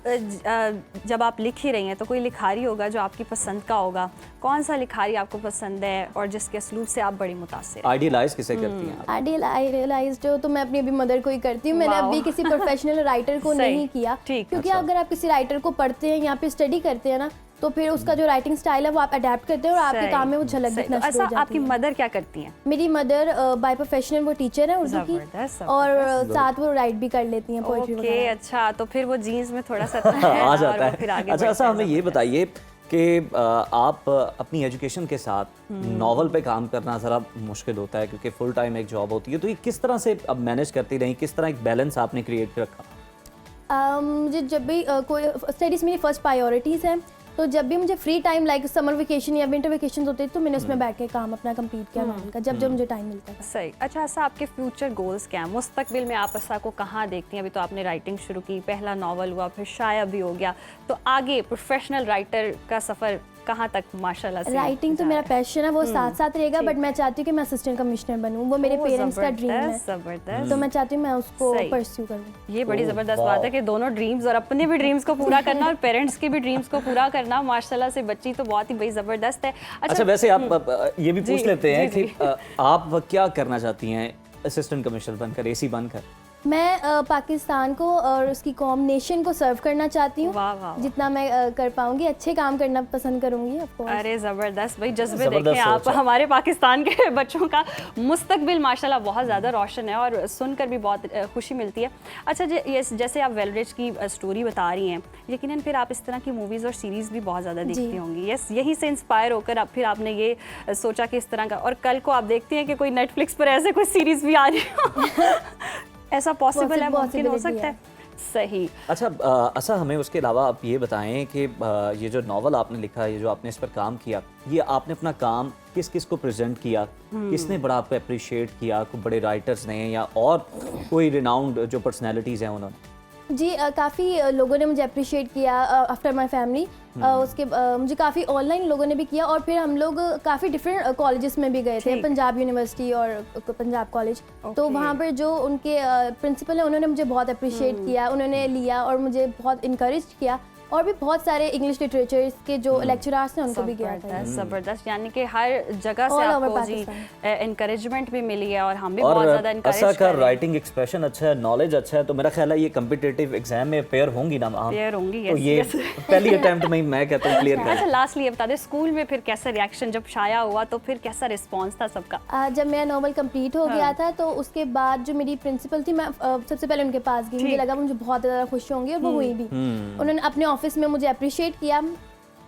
जब आप लिख ही रही हैं तो कोई लिखारी होगा जो आपकी पसंद का होगा। कौन सा लिखारी आपको पसंद है और जिसके असलूब से आप बड़ी मुतासिर? आइडियलाइज किसे करती हैं? आइडियलाइज तो मैं अपनी अभी मदर को ही करती हूँ। मैंने अभी किसी प्रोफेशनल राइटर को नहीं किया, क्योंकि अगर आप किसी राइटर को पढ़ते हैं या फिर स्टडी करते हैं ना, तो फिर उसका जो राइटिंग स्टाइल है वो आप अडेप्ट करते हैं और आपके काम में वो झलक दिखना शुरू हो जाती है। आपकी मदर क्या करती हैं? मेरी मदर बाय प्रोफेशनल वो टीचर है उर्दू की, और साथ वो राइट भी कर लेती हैं, पोएट्री वगैरह। अच्छा, तो फिर वो जीन्स में थोड़ा सा आ जाता है। अच्छा, ऐसा हमें ये बताइए कि आप अपनी एजुकेशन के साथ नॉवल पे काम करना ज़रा मुश्किल होता है, क्योंकि फुल टाइम एक जॉब होती है, तो ये किस तरह से अब मैनेज करती रही, किस तरह एक बैलेंस आपने क्रिएट रखा? मुझे जब भी कोई स्टडीज़ मेरी फर्स्ट प्रायोरिटीज़ है, तो जब भी मुझे free time like summer vacation या विंटर वेकेशन होते तो मैंने उसमें बैठ के काम अपना कंप्लीट किया नॉवल का, जब मुझे टाइम मिलता था। सही। अच्छा, ऐसा आपके फ्यूचर गोल्स क्या हैं? मुस्तकबिल में आप ऐसा को कहाँ देखती हैं? अभी तो आपने राइटिंग शुरू की, पहला नॉवल हुआ, फिर शाया भी हो गया, तो आगे प्रोफेशनल राइटर का सफ़र कहाँ तक माशाल्लाह से? राइटिंग तो मेरा पैशन है, वो साथ साथ रहेगा, बट मैं चाहती हूँ कि मैं असिस्टेंट कमिश्नर बनूँ, वो मेरे पेरेंट्स का ड्रीम है। ज़बरदस्त। तो मैं चाहती हूँ मैं उसको परस्यू करूँ। ये बड़ी ज़बरदस्त बात है कि दोनों ड्रीम्स, और अपने भी ड्रीम्स को पूरा करना और पेरेंट्स के भी ड्रीम्स को पूरा करना, माशाल्लाह से बच्ची तो बहुत ही बड़ी ज़बरदस्त है। अच्छा, वैसे आप ये भी पूछ लेते हैं कि आप क्या करना चाहती हैं असिस्टेंट कमिश्नर बनकर, एसी बनकर? मैं पाकिस्तान को और उसकी कौम नेशन को सर्व करना चाहती हूँ, जितना मैं कर पाऊंगी। अच्छे काम करना पसंद करूंगी आपको। अरे ज़बरदस्त भाई, जज्बे देखें आप। हमारे पाकिस्तान के बच्चों का मुस्तकबिल माशाल्लाह बहुत ज़्यादा रोशन है और सुनकर भी बहुत खुशी मिलती है। अच्छा, जैसे आप वेलरिज की स्टोरी बता रही हैं, यकीनन फिर आप इस तरह की मूवीज़ और सीरीज़ भी बहुत ज़्यादा देखती होंगी। यही से इंस्पायर होकर फिर आपने ये सोचा कि इस तरह का, और कल को आप देखती हैं कि कोई नेटफ्लिक्स पर ऐसे कोई सीरीज़ भी आ रही हो। ऐसा पॉसिबल है, मुमकिन हो सकता है? सही। अच्छा, ऐसा हमें उसके अलावा आप ये बताएं कि ये जो नावल आपने लिखा, ये जो आपने इस पर काम किया, ये आपने अपना काम किस किस को प्रेजेंट किया, किसने बड़ा आपको अप्रिशिएट किया? कोई बड़े राइटर्स ने या और कोई रिनाउंड जो पर्सनैलिटीज़ हैं उन्होंने? जी, काफ़ी लोगों ने मुझे अप्रिशिएट किया आफ्टर माय फैमिली। उसके मुझे काफ़ी ऑनलाइन लोगों ने भी किया, और फिर हम लोग काफ़ी डिफरेंट कॉलेजेस में भी गए थे, पंजाब यूनिवर्सिटी और पंजाब कॉलेज। तो वहाँ पर जो उनके प्रिंसिपल हैं उन्होंने मुझे बहुत अप्रिशिएट किया, उन्होंने लिया और मुझे बहुत इनकरेज किया। और भी बहुत सारे इंग्लिश लिटरेचर के जो लेक्चरर्स हैं उनको भी किया था। ज़बरदस्त, यानी कि हर जगह से आपको जी एनकरेजमेंट भी मिली है, और हम भी बहुत ज़्यादा एनकरेज कर रहे हैं। राइटिंग एक्सप्रेशन अच्छा है, नॉलेज अच्छा है, तो मेरा ख्याल है ये कम्पिटिटिव कॉम्पिटिटिव एग्जाम में पेयर होंगी ना आप? पेयर होंगी, तो ये पहली अटेम्प्ट में मैं कहता हूँ क्लियर कर। अच्छा, लास्टली ये बता दें, स्कूल में फिर कैसा रिएक्शन जब शाया हुआ तो फिर कैसा रिस्पांस था सबका? जब मेरा नॉवल कंप्लीट हो गया था तो उसके बाद जो मेरी प्रिंसिपल थी, मैं सबसे पहले उनके पास गई। मुझे लगा वो मुझे बहुत ज़्यादा खुश होंगी और वो हुई भी। उन्होंने अपने ऑफिस में मुझे अप्रिशिएट किया।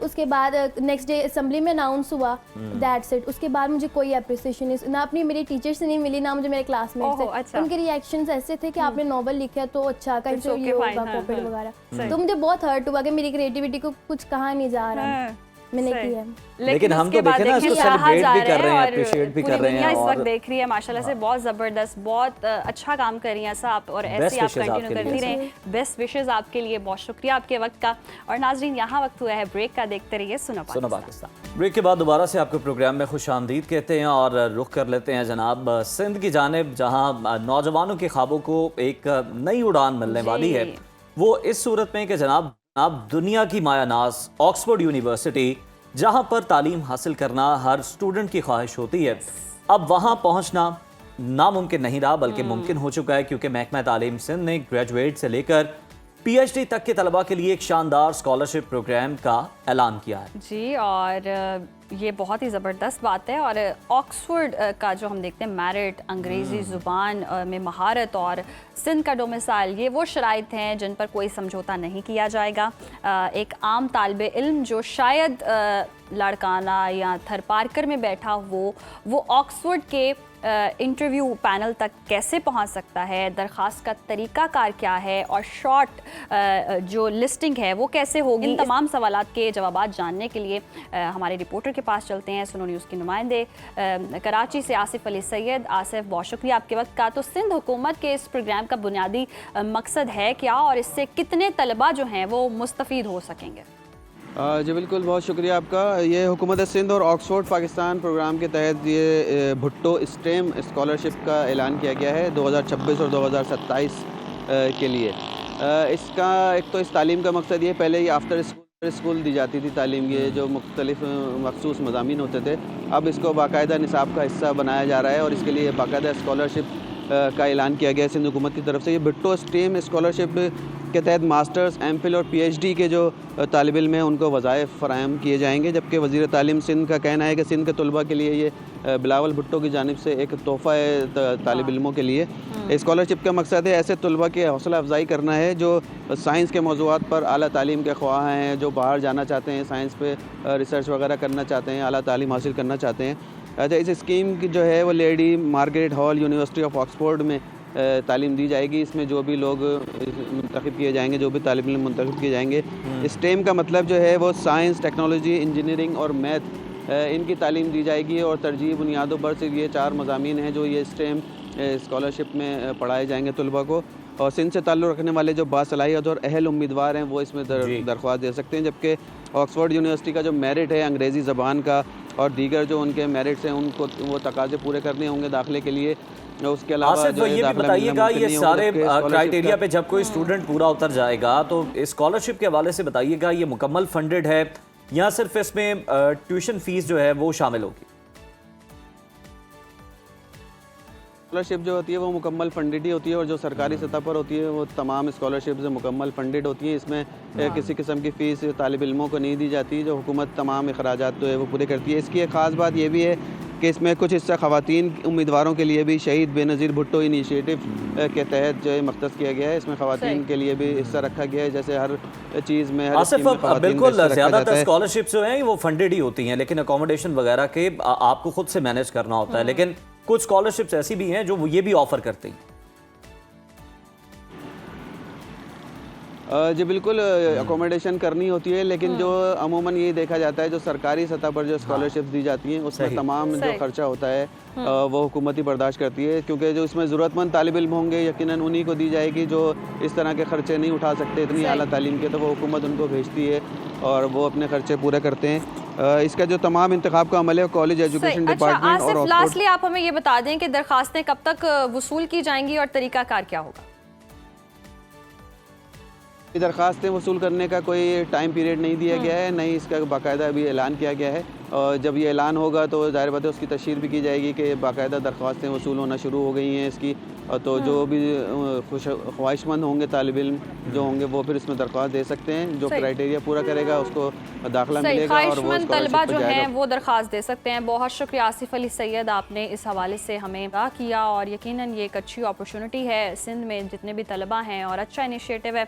उसके बाद नेक्स्ट डे असेंबली में अनाउंस हुआ, दैट्स इट। उसके बाद मुझे कोई अप्रिसिएशन नहीं, ना अपनी मेरे टीचर से नहीं मिली, ना मुझे मेरे क्लासमेट से। अच्छा। उनके रिएक्शंस ऐसे थे कि आपने नॉवल लिखा तो अच्छा, कहीं से ये होगा कॉपी वगैरह। तो मुझे बहुत हर्ट हुआ कि मेरी क्रिएटिविटी को कुछ कहा नहीं जा रहा, मैंने किया है। लेकिन हम तो देखें ना, इसको सेलिब्रेट भी कर रहे हैं, अप्रिशिएट भी कर रहे हैं। इस वक्त देख रही है माशाल्लाह से, बहुत ज़बरदस्त, बहुत अच्छा काम कर रही हैं सब आप, और ऐसे आप कंटिन्यू करती रहें। बेस्ट विशेस आपके लिए, बहुत शुक्रिया आपके वक्त का। और नाजरीन, यहाँ वक्त हुआ है ब्रेक का, देखते रहिए सुनो पाकिस्तान। ब्रेक के बाद दोबारा से आपके प्रोग्राम में खुश आमदीद कहते हैं और रुख कर लेते हैं जनाब सिंध की जानिब, जहाँ नौजवानों के ख्वाबों को एक नई उड़ान मिलने वाली है। वो इस सूरत में कि जनाब दुनिया की मायानाज़ ऑक्सफोर्ड यूनिवर्सिटी, जहां पर तालीम हासिल करना हर स्टूडेंट की ख्वाहिश होती है, अब वहां पहुंचना नामुमकिन नहीं रहा बल्कि मुमकिन हो चुका है, क्योंकि महकमा तालीम सिंध ने ग्रेजुएट से लेकर PhD तक के तलबा के लिए एक शानदार स्कॉलरशिप प्रोग्राम का ऐलान किया है। जी, और ये बहुत ही ज़बरदस्त बात है। और ऑक्सफोर्ड का जो हम देखते हैं मेरिट, अंग्रेज़ी ज़ुबान में महारत और सिंध का डोमिसाइल, ये वो शराइत हैं जिन पर कोई समझौता नहीं किया जाएगा। एक आम तालिबे इल्म जो शायद लाड़काना या थरपारकर में बैठा हो, वो ऑक्सफोर्ड के इंटरव्यू पैनल तक कैसे पहुंच सकता है, दरख्वास्त का तरीक़ाकार क्या है, और शॉर्ट जो लिस्टिंग है वो कैसे होगी, इन तमाम सवालात के जवाब जानने के लिए हमारे रिपोर्टर के पास चलते हैं। सुनो न्यूज़ के नुमाइंदे कराची से आसिफ अली सैयद। आसिफ, बहुत शुक्रिया आपके वक्त का। तो सिंध हुकूमत के इस प्रोग्राम का बुनियादी मकसद है क्या, और इससे कितने तलबा जो हैं वो मुस्तफ़ीद हो सकेंगे? जी बिल्कुल, बहुत शुक्रिया आपका। ये हुकूमत सिंध और ऑक्सफोर्ड पाकिस्तान प्रोग्राम के तहत ये भुट्टो स्टेम स्कॉलरशिप का ऐलान किया गया है 2026 और 2027 के लिए। इसका एक तो इस तालीम का मकसद ये, पहले ही आफ्टर स्कूल दी जाती थी तालीम, ये जो मुख्तलिफ मखसूस मज़ामीन होते थे, अब इसको बाकायदा निसाब का हिस्सा बनाया जा रहा है और इसके लिए बाकायदा स्कॉलरशिप का ऐलान किया गया है सिंध हुकूमत की तरफ से। ये भुट्टो स्टेम स्कॉलरशिप के तहत मास्टर्स, एमफिल और PhD के जो तालिब इल्म हैं उनको वज़ाइफ फ़राहम किए जाएंगे, जबकि वज़ीर तालीम सिंध का कहना है कि सिंध के तलबा के लिए ये बिलावल भुट्टो की जानिब से एक तोहफ़ा है तालिब इल्मों के लिए। स्कॉलरशिप का मकसद है ऐसे तलबा की हौसला अफजाई करना है जो साइंस के मौज़ूआत पर आला तालीम के ख्वाह हैं, जो बाहर जाना चाहते हैं, साइंस पे रिसर्च वगैरह करना चाहते हैं, आला तालीम हासिल करना चाहते हैं। अच्छा, इस स्कीम की जो है वो lady Margaret hall university of Oxford में तालीम दी जाएगी। इसमें जो भी लोग मुंतखब किए जाएंगे, जो भी तालिब इल्म मुंतखब किए जाएंगे, स्टेम का मतलब जो है वो साइंस, टेक्नोलॉजी, इंजीनियरिंग और मैथ, इनकी तालीम दी जाएगी। और तरजीह बुनियादों पर से ये 4 मज़ामीन हैं जो ये स्टेम स्कॉलरशिप में पढ़ाए जाएंगे तलबा को। और सिंध से ताल्लुक़ रखने वाले जो बासलाहियत और अहल उम्मीदवार हैं वो इसमें दरख्वास्त दे सकते हैं, जबकि ऑक्सफोर्ड यूनिवर्सिटी का जो मेरिट है अंग्रेज़ी ज़बान का और दीगर जो उनके मेरिट्स हैं उनको वो तकाज़े पूरे करने होंगे दाखिले के लिए। उसके अलावा जो ये भी बताइएगा, ये सारे क्राइटेरिया पे जब कोई स्टूडेंट पूरा उतर जाएगा तो स्कॉलरशिप के हवाले से बताइएगा, ये मुकम्मल फंडेड है या सिर्फ इसमें ट्यूशन फीस जो है वो शामिल होगी? स्कॉलरशिप जो होती है वो मुकम्मल फंडेड ही होती है और जो सरकारी सतह पर होती है वो तमाम स्कॉलरशिप से मुकम्मल फंडेड होती हैं। इसमें किसी किस्म की फ़ीस तालिब इल्मों को नहीं दी जाती, जो हुकूमत तमाम अखराजात जो है वो पूरे करती है। इसकी एक ख़ास बात ये भी है कि इसमें कुछ हिस्सा ख़वातीन उम्मीदवारों के लिए भी शहीद बेनज़ीर भुट्टो इनिशिएटिव के तहत जो है मख्तस किया गया है। इसमें ख़वातीन के लिए भी हिस्सा रखा गया है, जैसे हर चीज़ में बिल्कुल ज़्यादातर स्कॉलरशिप जो हैं वो फंडेड ही होती हैं, लेकिन अकोमोडेशन वगैरह के आपको खुद से मैनेज करना होता है। लेकिन कुछ स्कॉलरशिप्स ऐसी भी हैं जो ये भी ऑफर करते हैं। जी बिल्कुल, अकोमोडेशन करनी होती है, लेकिन जो अमूमन ये देखा जाता है जो सरकारी सतह पर जो स्कॉलरशिप दी जाती हैं उसमें तमाम जो खर्चा होता है वो हुकूमत ही बर्दाश्त करती है, क्योंकि जो इसमें ज़रूरतमंद तालिब इल्म होंगे यकीनन उन्हीं को दी जाएगी जो इस तरह के खर्चे नहीं उठा सकते इतनी आला तालीम के, तो वो हुकूमत उनको भेजती है और वो अपने खर्चे पूरे करते हैं। इसका जो तमाम इंतखाब का अमल है कॉलेज एजुकेशन डिपार्टमेंट और लास्टली आप हमें ये बता दें कि दरखास्तें कब तक वसूल की जाएंगी और तरीकाकार क्या होगा? दरखास्तें वसूल करने का कोई टाइम पीरियड नहीं दिया गया है, नहीं इसका बाकायदा अभी ऐलान किया गया है। और जब ये ऐलान होगा तो ज़ाहिर बात है उसकी तशहीर भी की जाएगी कि बाकायदा दरख्वास्तें वसूल होना शुरू हो गई हैं, इसकी तो जो भी ख्वाहिशमंद होंगे तालिब इल्म जो होंगे वो फिर इसमें दरख्वास्त दे सकते हैं। जो क्राइटेरिया पूरा करेगा उसको दाखिला मिलेगा और वो ख्वाहिशमंद तलबा स्कॉलरशिप जो पे हैं जाएगा। वो दरख्वास्त दे सकते हैं। बहुत शुक्रिया आसिफ अली सैयद, आपने इस हवाले से हमें आगाह किया और यकीनन ये एक अच्छी अपॉर्चुनिटी है सिंध में जितने भी तलबा हैं और अच्छा इनिशिएटिव है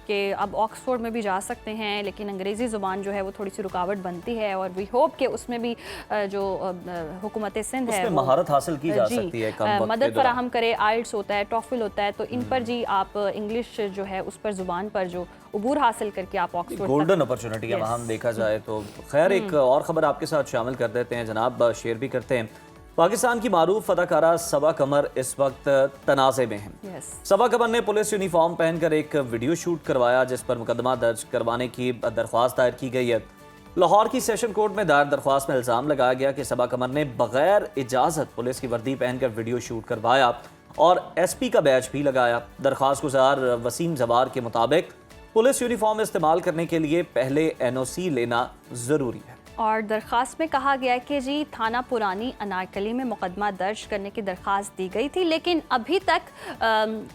कि अब ऑक्सफोर्ड में भी जा सकते हैं, लेकिन अंग्रेज़ी ज़ुबान जो है वो थोड़ी सी रुकावट बनती है और वी होप कि उसमें भी जो हुकूमत सिंध है उसमें महारत हासिल की जा सकती है, कम वक्त के मदद दौरान। फराहम करे। आइल्स होता है, टॉफिल होता है, तो इन पर जी आप इंग्लिश जो है उस पर ज़ुबान पर जो उबूर हासिल करके आप ऑक्सफोर्ड गोल्डन अपॉर्चुनिटी है वहाँ देखा जाए तो। खैर एक और ख़बर आपके साथ शामिल कर देते हैं जनाब, शेयर भी करते हैं। पाकिस्तान की मारूफ अदाकारा सबा कमर इस वक्त तनाज़े में हैं। सबा कमर ने पुलिस यूनिफॉर्म पहनकर एक वीडियो शूट करवाया जिस पर मुकदमा दर्ज करवाने की दरख्वास्त दायर की गई है। लाहौर की सेशन कोर्ट में दायर दरख्वास्त में इल्ज़ाम लगाया गया कि सबा कमर ने बगैर इजाज़त पुलिस की वर्दी पहनकर वीडियो शूट करवाया और SP का बैच भी लगाया। दरख्वास्त गुजार वसीम जवार के मुताबिक पुलिस यूनिफॉर्म इस्तेमाल करने के लिए पहले NOC लेना ज़रूरी है। और दरख्वास्त में कहा गया है कि जी थाना पुरानी अनारकली में मुकदमा दर्ज करने की दरख्वास्त दी गई थी, लेकिन अभी तक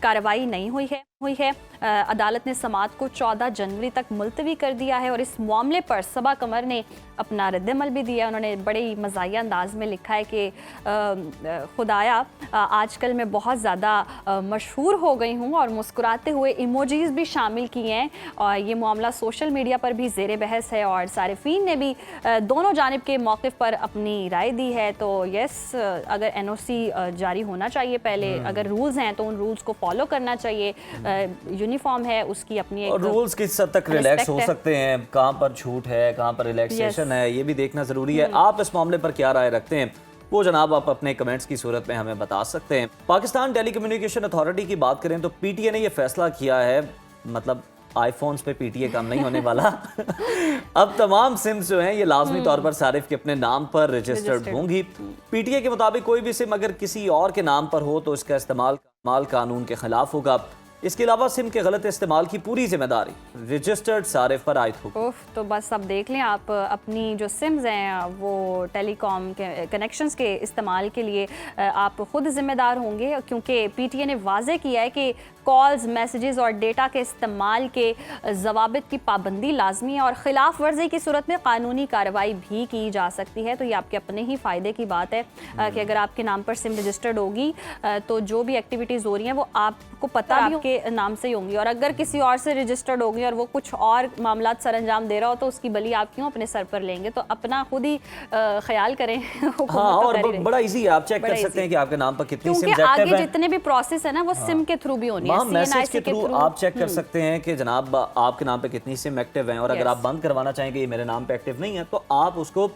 कार्रवाई नहीं हुई है। अदालत ने समाअत को 14 जनवरी तक मुलतवी कर दिया है और इस मामले पर सबा कमर ने अपना रद्दमल भी दिया। उन्होंने बड़े ही मज़ाहिया अंदाज में लिखा है कि खुदाया आजकल मैं बहुत ज़्यादा मशहूर हो गई हूँ और मुस्कुराते हुए इमोजीज़ भी शामिल किए हैं और ये मामला सोशल मीडिया पर भी ज़ेर बहस है और सारिफीन ने भी दोनों जानिब के मौक़िफ़ पर अपनी राय दी है। तो यस, अगर NOC जारी होना चाहिए पहले, अगर रूल्स हैं तो उन रूल्स को फॉलो करना चाहिए। यूनिफॉर्म है उसकी अपनी एक रूल्स किस हद तक रिलैक्स हो सकते हैं, कहाँ पर छूट है, कहाँ पर रिलैक्सेशन है, ये भी देखना ज़रूरी है। आप इस मामले पर क्या राय रखते हैं वो जनाब आप अपने कमेंट्स की सूरत में हमें बता सकते हैं। पाकिस्तान टेलीकम्युनिकेशन अथॉरिटी की बात करें तो PTA ने ये फैसला किया है, मतलब आईफोन्स पे PTA काम नहीं होने वाला। अब तमाम सिम्स जो हैं ये लाजमी तौर पर सारिफ के अपने नाम पर रजिस्टर्ड होंगी। PTA के मुताबिक कोई भी सिम अगर किसी और के नाम पर हो तो इसका इस्तेमाल कानून के खिलाफ होगा। इसके अलावा सिम के गलत इस्तेमाल की पूरी जिम्मेदारी रजिस्टर्ड सारिफ पर आयद होगी। तो बस अब देख लें आप अपनी जो सिम्स हैं वो टेलीकॉम के कनेक्शंस के इस्तेमाल के लिए आप खुद जिम्मेदार होंगे, क्योंकि PTA ने वाज़े किया है कि कॉल्स, मैसेजेस और डेटा के इस्तेमाल के ज़वाबित की पाबंदी लाजमी है और ख़िलाफ़ वर्जी की सूरत में कानूनी कार्रवाई भी की जा सकती है। तो ये आपके अपने ही फ़ायदे की बात है कि अगर आपके नाम पर सिम रजिस्टर्ड होगी तो जो भी एक्टिविटीज़ हो रही हैं वो आपको पता भी आपके नाम से ही होंगी, और अगर किसी और से रजिस्टर्ड होगी और वो कुछ और मामला सर अंजाम दे रहा हो तो उसकी बली आप क्यों अपने सर पर लेंगे। तो अपना खुद ही ख्याल करें। हाँ, और बड़ा इजी है, आप चेक कर सकते हैं कि आपके नाम पर कितनी सिम एक्टिव आगे हैं। जितने भी प्रोसेस है ना वो सिम के थ्रू भी होनी है। मैसेज के थ्रू आप चेक कर सकते हैं कि जनाब आपके नाम पे कितनी सिम एक्टिव हैं, और अगर आप बंद करवाना चाहेंगे ये मेरे नाम पे एक्टिव नहीं है तो आप उसको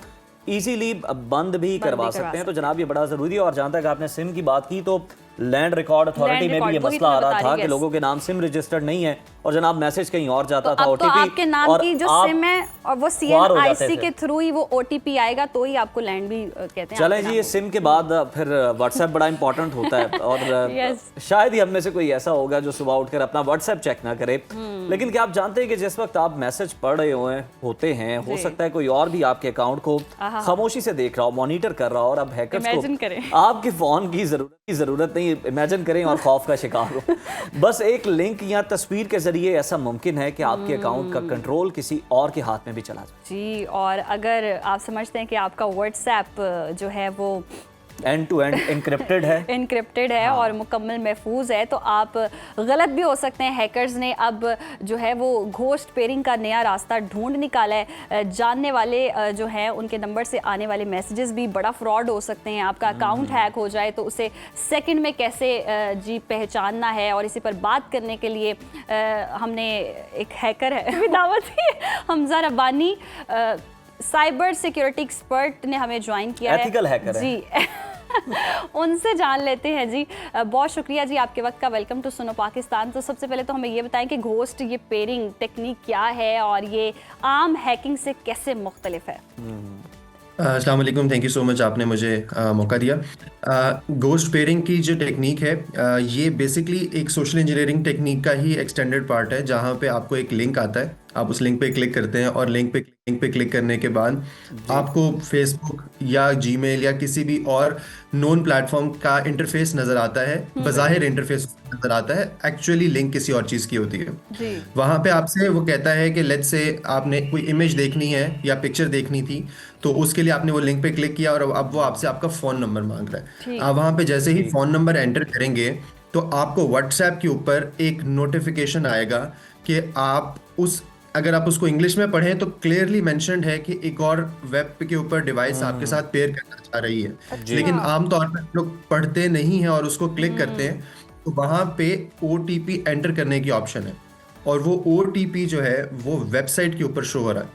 इजीली बंद भी करवा सकते हैं। तो जनाब ये बड़ा ज़रूरी है। और जहाँ तक आपने सिम की बात की तो लैंड रिकॉर्ड अथॉरिटी में भी ये मसला आ रहा था कि लोगों के नाम सिम रजिस्टर्ड नहीं है और जनाब मैसेज कहीं और जाता था, तो आपके नाम की जो सिम है और वो CNIC के थ्रू ही वो OTP आएगा तो ही आपको लैंड भी कहते हैं। चलें जी, ये सिम के बाद फिर व्हाट्सएप बड़ा इंपॉर्टेंट होता है और शायद ही हम में से कोई ऐसा होगा जो सुबह उठकर अपना व्हाट्सएप चेक ना करे। लेकिन क्या आप जानते हैं कि जिस वक्त आप मैसेज पढ़ रहे होते हैं, हो सकता है कोई और भी आपके अकाउंट को खामोशी से देख रहा हो, मॉनिटर कर रहा हो, और अब हैकर्स को आपके फोन की जरूरत नहीं, इमेजिन करें और खौफ का शिकार हो। बस एक लिंक या तस्वीर के जरिए ऐसा मुमकिन है कि आपके अकाउंट का कंट्रोल किसी और के हाथ में भी चला जाए। जी, और अगर आप समझते हैं कि आपका व्हाट्सएप जो है वो एंड टू एंड इनक्रिप्टेड है हाँ। और मुकम्मल महफूज है तो आप गलत भी हो सकते हैं। हैकर्स ने अब जो है वो घोस्ट पेयरिंग का नया रास्ता ढूंढ निकाला है। जानने वाले जो हैं उनके नंबर से आने वाले मैसेजेस भी बड़ा फ्रॉड हो सकते हैं। आपका अकाउंट हैक हो जाए तो उसे सेकंड में कैसे जी पहचानना है, और इसी पर बात करने के लिए हमने एक हैकर है दावत Hamza Rabbani cyber security expert ने हमें ज्वाइन किया है। एथिकल हैकर है जी उनसे जान लेते हैं जी। बहुत शुक्रिया जी आपके वक्त का। Welcome to Suno Pakistan. तो सबसे पहले तो हमें ये बताएं कि घोस्ट ये पेयरिंग टेक्निक क्या है और ये आम हैकिंग से कैसे मुख्तलिफ है। अस्सलाम वालेकुम, थैंक यू सो मच, आपने मुझे मौका दिया। घोस्ट पेयरिंग की जो टेक्निक है ये बेसिकली एक सोशल इंजीनियरिंग टेक्निक का ही एक्सटेंडेड पार्ट है, जहाँ पे आपको एक लिंक आता है, आप उस लिंक पे क्लिक करते हैं और लिंक पे क्लिक करने के बाद आपको फेसबुक या जीमेल या किसी भी और नोन प्लेटफॉर्म का इंटरफेस नजर आता है, बज़ाहिर इंटरफेस नजर आता है, एक्चुअली लिंक किसी और चीज की होती है। वहां पे आपसे वो कहता है कि लेट्स से आपने कोई इमेज देखनी है या पिक्चर देखनी थी, तो उसके लिए आपने वो लिंक पे क्लिक किया और अब वो आपसे आपका फोन नंबर मांग रहा है। आप वहां पे जैसे ही फोन नंबर एंटर करेंगे तो आपको व्हाट्सएप के ऊपर एक नोटिफिकेशन आएगा कि आप अगर आप उसको इंग्लिश में पढ़ें तो क्लियरली मेंशन्ड है कि एक और वेब के ऊपर डिवाइस आपके साथ पेयर करना चाह रही है। लेकिन आमतौर पर लोग पढ़ते नहीं हैं और उसको क्लिक करते हैं, तो वहां पे OTP एंटर करने की ऑप्शन है और वो OTP जो है वो वेबसाइट के ऊपर शो हो रहा है।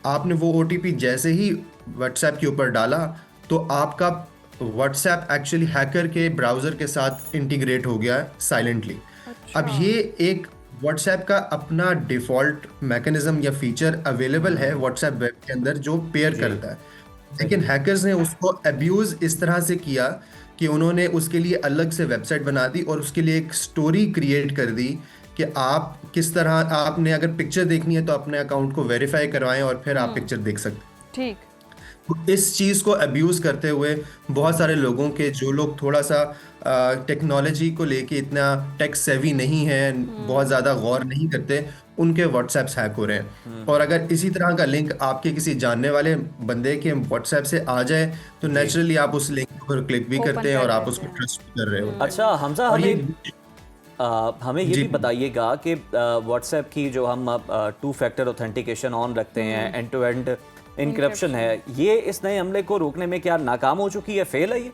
आपने वो OTP जैसे ही व्हाट्सएप के ऊपर डाला तो आपका व्हाट्सएप एक्चुअली हैकर के ब्राउजर के साथ इंटीग्रेट हो गया साइलेंटली। अब ये एक व्हाट्सएप का अपना डिफॉल्ट मैकेनिज्म या फीचर अवेलेबल है व्हाट्सएप वेब के अंदर जो पेयर करता है, लेकिन हैकर्स ने उसको अब्यूज इस तरह से किया कि उन्होंने उसके लिए अलग से वेबसाइट बना दी और उसके लिए एक स्टोरी क्रिएट कर दी कि आप किस तरह, आपने अगर पिक्चर देखनी है तो अपने अकाउंट को वेरीफाई करवाएं और फिर आप पिक्चर देख सकते हैं। ठीक। इस चीज़ को अब्यूज़ करते हुए बहुत सारे लोगों के, जो लोग थोड़ा सा टेक्नोलॉजी को लेके इतना टेक सेवी नहीं है, बहुत ज़्यादा गौर नहीं करते, उनके व्हाट्सएप्स हैक हो रहे हैं। और अगर इसी तरह का लिंक आपके किसी जानने वाले बंदे के व्हाट्सएप से आ जाए तो नेचुरली आप उस लिंक पर क्लिक भी करते हैं और आप उसको ट्रस्ट भी कर रहे हो। अच्छा हमजा, हमें ये भी बताइएगा कि व्हाट्सएप की जो हम 2 फैक्टर ऑथेंटिकेशन ऑन रखते हैं, एंड टू एंड इनक्रिप्शन है, ये इस नए हमले को रोकने में क्या नाकाम हो चुकी है, फेल है ये?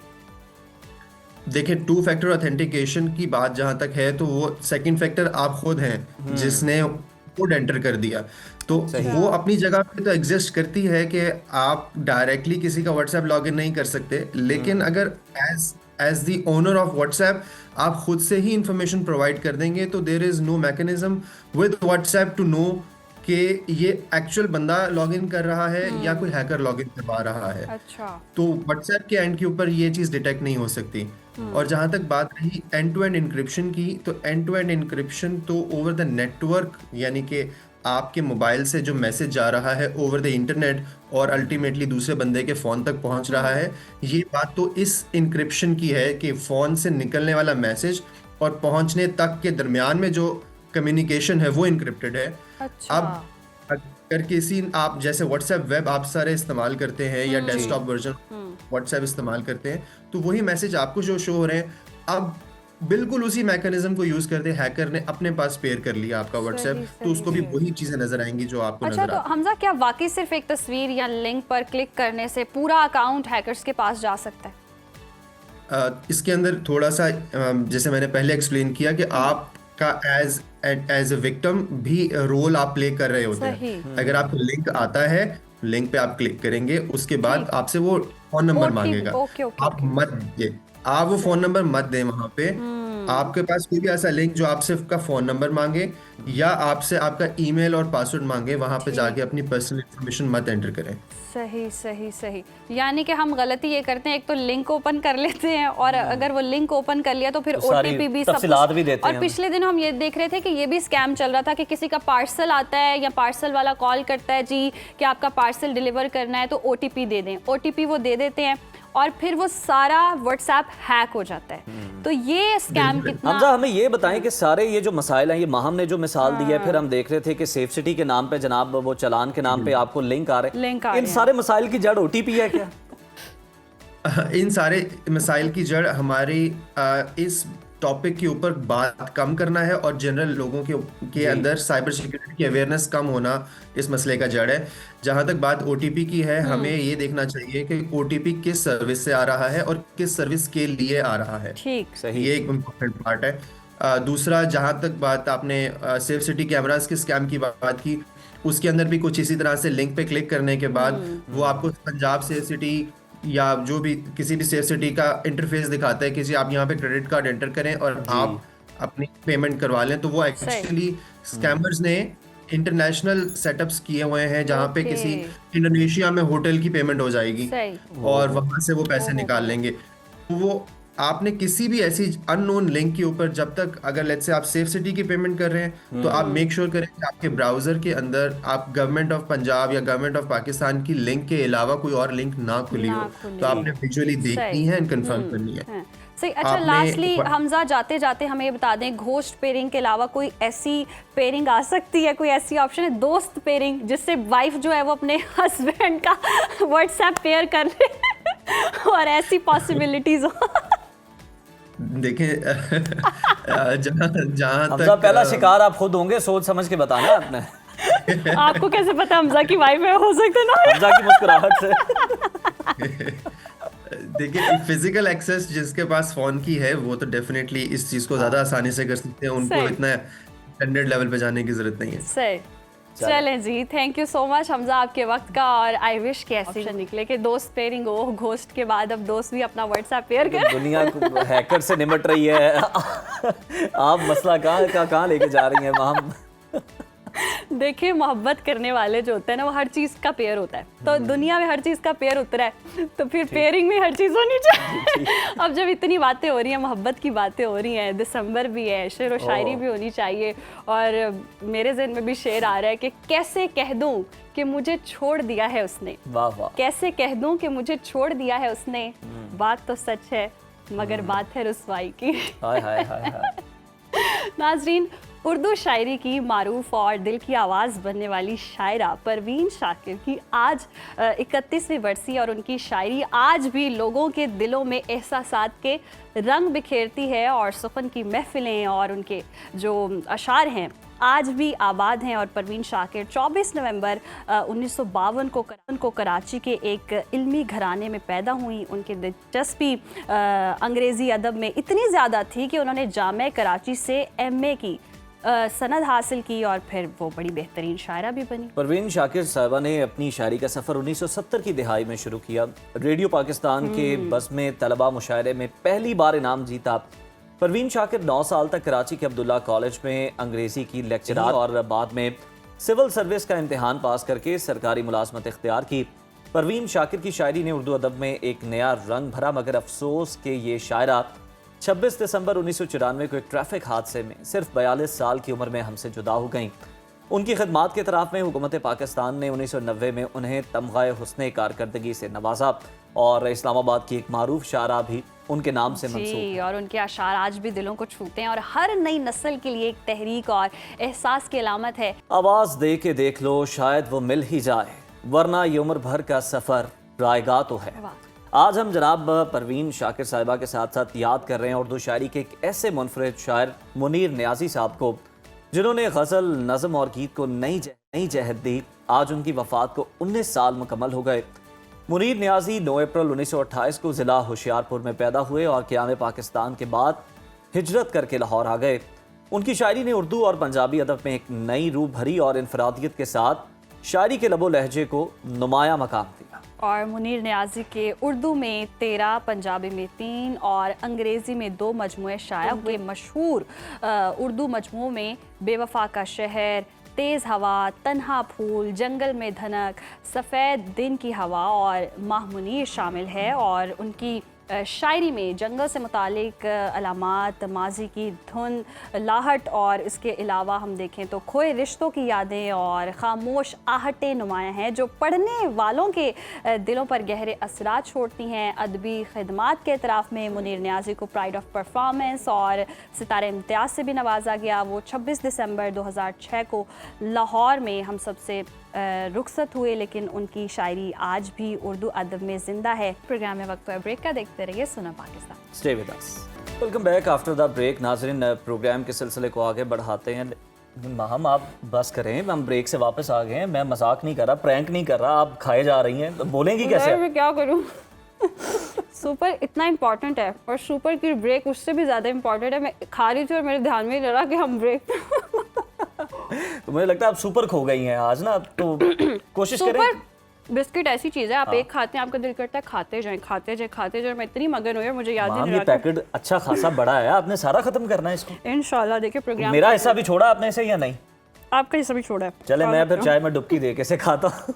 देखिए, 2 फैक्टर ऑथेंटिकेशन की बात जहां तक है तो वो सेकंड फैक्टर आप खुद हैं जिसने कोड एंटर कर दिया, तो वो अपनी जगह पे तो एग्जिस्ट करती है कि आप डायरेक्टली किसी का व्हाट्सएप लॉगिन नहीं कर सकते, लेकिन अगर as the owner of WhatsApp आप खुद से ही इंफॉर्मेशन प्रोवाइड कर देंगे तो there is no mechanism with WhatsApp to know कि ये एक्चुअल बंदा लॉगिन कर रहा है या कोई हैकर लॉगिन करवा रहा है। अच्छा। तो व्हाट्सएप के एंड के ऊपर ये चीज़ डिटेक्ट नहीं हो सकती। और जहां तक बात रही एंड टू एंड इंक्रिप्शन की, तो एंड टू एंड इंक्रिप्शन तो ओवर द नेटवर्क, यानी कि आपके मोबाइल से जो मैसेज जा रहा है ओवर द इंटरनेट और अल्टीमेटली दूसरे बंदे के फ़ोन तक पहुंच रहा है, ये बात तो इस इंक्रिप्शन की है कि फ़ोन से निकलने वाला मैसेज और पहुंचने तक के दरमियान में जो कम्युनिकेशन है वो इंक्रिप्टेड है। अच्छा। अब अगर किसी, आप जैसे व्हाट्सएप वेब आप सारे इस्तेमाल करते हैं या डेस्कटॉप वर्जन व्हाट्सएप इस्तेमाल करते हैं, तो वही मैसेज आपको जो शो हो रहे हैं, अब बिल्कुल उसी मैकेनिज्म को यूज करते हैकर ने अपने पास पेयर कर लिया आपका व्हाट्सएप, तो उसको भी वही चीजें नजर आएंगी जो आपको अच्छा, नजर तो हमजा, क्या वाकई सिर्फ एक तस्वीर या लिंक पर क्लिक करने से पूरा अकाउंट हैकर्स के पास जा सकता है? इसके अंदर थोड़ा सा जैसे मैंने पहले एक्सप्लेन किया कि आपका एज ए विक्टिम भी रोल आप प्ले कर रहे होते हैं। अगर आपको लिंक आता है, लिंक पे आप क्लिक करेंगे, उसके बाद आपसे वो फोन नंबर मांगेगा, आप मत दे, आप वो फोन नंबर मत दें वहां पे। आपके पास कोई भी ऐसा लिंक जो आपसे का फोन नंबर मांगे या आपसे आपका ईमेल और पासवर्ड मांगे, वहां पे जाके अपनी पर्सनल इंफॉर्मेशन मत एंटर करें। सही सही सही। यानी कि हम गलती ये करते हैं, एक तो लिंक ओपन कर लेते हैं और अगर वो लिंक ओपन कर लिया तो फिर OTP भी सब कुछ भी देते हैं। और पिछले दिनों हम ये देख रहे थे कि ये भी स्कैम चल रहा था कि किसी का पार्सल आता है या पार्सल वाला कॉल करता है जी कि आपका पार्सल डिलीवर करना है, तो OTP दे दें, OTP वो दे देते हैं और फिर वो सारा व्हाट्सएप हैक हो जाता है। तो ये स्कैम कितना। हमजा, हमें ये बताएं कि सारे ये जो मसाइल हैं, ये माहम ने जो मिसाल दी है, फिर हम देख रहे थे कि सेफ सिटी के नाम पे जनाब वो चलान के नाम पे आपको लिंक आ रहे हैं, इन सारे मसाइल की जड़ OTP है क्या? इन सारे मसाइल की जड़ हमारी इस टॉपिक के ऊपर बात कम करना है और जनरल लोगों के अंदर साइबर सिक्योरिटी की अवेयरनेस कम होना इस मसले का जड़ है। जहां तक बात OTP की है, हमें ये देखना चाहिए कि OTP किस सर्विस से आ रहा है और किस सर्विस के लिए आ रहा है। ठीक, सही, ये एक इम्पोर्टेंट पार्ट है। दूसरा, जहां तक बात आपने सेफ सिटी कैमरास के स्कैम की बात की, उसके अंदर भी कुछ इसी तरह से लिंक पे क्लिक करने के बाद वो आपको पंजाब सेफ सिटी या जो भी किसी भी सेफ सिटी का इंटरफेस दिखाता है कि आप यहाँ पे क्रेडिट कार्ड एंटर करें और आप अपनी पेमेंट करवा लें, तो वो एक्चुअली स्कैमर्स ने इंटरनेशनल सेटअप्स किए हुए हैं जहाँ पे किसी इंडोनेशिया में होटल की पेमेंट हो जाएगी और वहां से वो पैसे निकाल लेंगे। वो आपने किसी भी ऐसी अननोन लिंक के ऊपर, जब तक अगर लेट्स से आप सेफ सिटी की पेमेंट कर रहे हैं, तो आप मेक श्योर करें कि आपके ब्राउजर के अंदर आप गवर्नमेंट ऑफ पंजाब या गवर्नमेंट ऑफ पाकिस्तान की लिंक के अलावा कोई और लिंक ना खुली हो। तो आपने विजुअली देखनी है एंड कंफर्म करनी है। सही। अच्छा, लास्टली हमजा जाते जाते हमें ये बता दें, घोस्ट पेयरिंग के अलावा कोई ऐसी पेयरिंग आ सकती है, कोई ऐसी ऑप्शन है दोस्त पेयरिंग, जिससे वाइफ जो है वो अपने हस्बैंड का व्हाट्सएप पेयर कर ले और ऐसी पॉसिबिलिटीज हो? देखें जहाँ हमजा तक पहला शिकार आप खुद होंगे, सोच समझ के बताना आपने। आपको कैसे पता हमजा की वाइफ है? हो सकता ना हमजा की मुस्कुराहट से। देखिए, फिजिकल एक्सेस जिसके पास फोन की है वो तो डेफिनेटली इस चीज को ज्यादा आसानी से कर सकते हैं, उनको इतना स्टैंडर्ड लेवल पे जाने की जरूरत नहीं है। सही। चलें जी, thank you so much Hamza आपके वक्त का, और आई विश कि ऐसे निकले कि दोस्त पेयरिंग हो, घोस्ट के बाद अब दोस्त भी अपना व्हाट्सएप पेयर करें। दुनिया हैकर से निपट रही है, आप मसला कहाँ लेके जा रही हैं वहाँ। देखिए, मोहब्बत करने वाले जो होते हैं ना, वो हर चीज़ का पेयर होता है, तो दुनिया में हर चीज़ का पेयर उतरा है, तो फिर पेयरिंग में हर चीज़ होनी चाहिए। अब जब इतनी बातें हो रही हैं, मोहब्बत की बातें हो रही हैं, दिसंबर भी है, शेर व शायरी भी होनी चाहिए, और मेरे ज़हन में भी शेर आ रहा है कि कैसे कह दूं कि मुझे छोड़ दिया है उसने। वाह वाह। कैसे कह दूं कि मुझे छोड़ दिया है उसने, बात तो सच है मगर बात है रुसवाई की। हाय हाय हाय हाय। नाजरीन, उर्दू शायरी की मारूफ और दिल की आवाज़ बनने वाली शायरा परवीन शाकिर की आज 31वीं बरसी, और उनकी शायरी आज भी लोगों के दिलों में एहसासात के रंग बिखेरती है, और सुखन की महफिलें और उनके जो अशार हैं आज भी आबाद हैं। और परवीन शाकिर 24 नवंबर 1952 को कराची के एक इल्मी घराने में पैदा हुई। उनकी दिलचस्पी अंग्रेज़ी अदब में इतनी ज़्यादा थी कि उन्होंने जामे कराची से MA की सनद हासिल की, और फिर वो बड़ी बेहतरीन शायरा भी बनी। परवीन शाकिर साहिबा ने अपनी शायरी का सफ़र 1970 की दिहाई में शुरू किया। रेडियो पाकिस्तान के बज़्म तलबा मुशायरे में पहली बार इनाम जीता। परवीन शाकिर 9 साल तक कराची के अब्दुल्ला कॉलेज में अंग्रेज़ी की लेक्चरर, और बाद में सिविल सर्विस का इम्तिहान पास करके सरकारी मुलाजमत इख्तियार की। परवीन शाकिर की शायरी ने उर्दू अदब में एक नया रंग भरा, मगर अफसोस के ये शायरा 26 दिसंबर 1994 को एक ट्रैफिक हादसे में सिर्फ 42 साल की उम्र में हमसे जुदा हो गईं। उनकी खिदमात के तरफ में हुकूमत पाकिस्तान ने 1990 में उन्हें तमग़ा हुस्ने कारकर्दगी से नवाजा, और इस्लामाबाद की एक मारूफ शायरा भी उनके नाम से मंसूब है। और उनके अशार आज भी दिलों को छूते हैं, और हर नई नस्ल के लिए एक तहरीक और एहसास की अलामत है। आवाज़ दे के देख लो, शायद वो मिल ही जाए, वरना ये उम्र भर का सफ़र रायगा तो है। आज हम जनाब परवीन शाकिर साहिबा के साथ साथ याद कर रहे हैं उर्दू शायरी के एक ऐसे मुनफरिद शायर मुनीर नियाज़ी साहब को, जिन्होंने गज़ल, नज़म और गीत को नई जहत दी। आज उनकी वफ़ात को 19 साल मुकम्मल हो गए। मुनीर नियाज़ी 9 अप्रैल 1928 को ज़िला होशियारपुर में पैदा हुए, और क़याम पाकिस्तान के बाद हिजरत करके लाहौर आ गए। उनकी शायरी ने उर्दू और पंजाबी अदब में एक नई रूह भरी, और इनफरादियत के साथ शायरी के लबो लहजे को नुमाया मकाम दिया। और मुनीर नियाज़ी के उर्दू में 13, पंजाबी में 3 और अंग्रेज़ी में 2 मजमूए शाया हुए। मशहूर उर्दू मजमूओं में बेवफा का शहर, तेज़ हवा, तन्हा फूल, जंगल में धनक, सफ़ेद दिन की हवा और माह मुनीर शामिल है। और उनकी शायरी में जंगल से मुतालिक अलामात, माजी की धुन, लाहट, और इसके अलावा हम देखें तो खोए रिश्तों की यादें और ख़ामोश आहटें नुमायाँ हैं, जो पढ़ने वालों के दिलों पर गहरे असरात छोड़ती हैं। अदबी खिदमात के एतराफ़ में मुनीर नियाज़ी को प्राइड ऑफ परफॉर्मेंस और सितारे इम्तियाज़ से भी नवाजा गया। वो 26 दिसंबर 2006 को लाहौर में हम सबसे रुखसत हुए, लेकिन उनकी शायरी आज भी उर्दू अदब में ज़िंदा है। प्रोग्राम में वक्त ब्रेक का, देखते रहिए Suno Pakistan. Stay with us. Welcome back after the break. नाज़रीन, प्रोग्राम के सिलसिले को आगे बढ़ाते हैं। हम आप बस करें, हम ब्रेक से वापस आ गए हैं। मैं मजाक नहीं कर रहा, प्रैंक नहीं कर रहा, आप खाए जा रही हैं, तो बोलेंगी कैसे? मैं क्या करूं? सुपर इतना इम्पोर्टेंट है, और सुपर की ब्रेक उससे भी ज़्यादा इम्पोर्टेंट है। मैं खा रही थी और मेरे ध्यान में नहीं रहा कि हम ब्रेक तो मुझे लगता है आप सुपर खो गई हैं आज ना, तो कोशिश करें। बिस्किट ऐसी चीज़ है, आप एक खाते हैं, आपका दिल करता है खाते जाएं खाते जाएं खाते जाएं। मैं इतनी मगन हुई है, मुझे याद ही नहीं ये रहा। पैकेट अच्छा खासा बड़ा है, आपने सारा खत्म करना है इसको? इंशाल्लाह। देखिए प्रोग्राम मेरा हिस्सा भी छोड़ा आपने इसे या नहीं? आपका हिस्सा भी छोड़ा है। चले मैं फिर चाय में डुबकी दे कैसे खाता हूँ।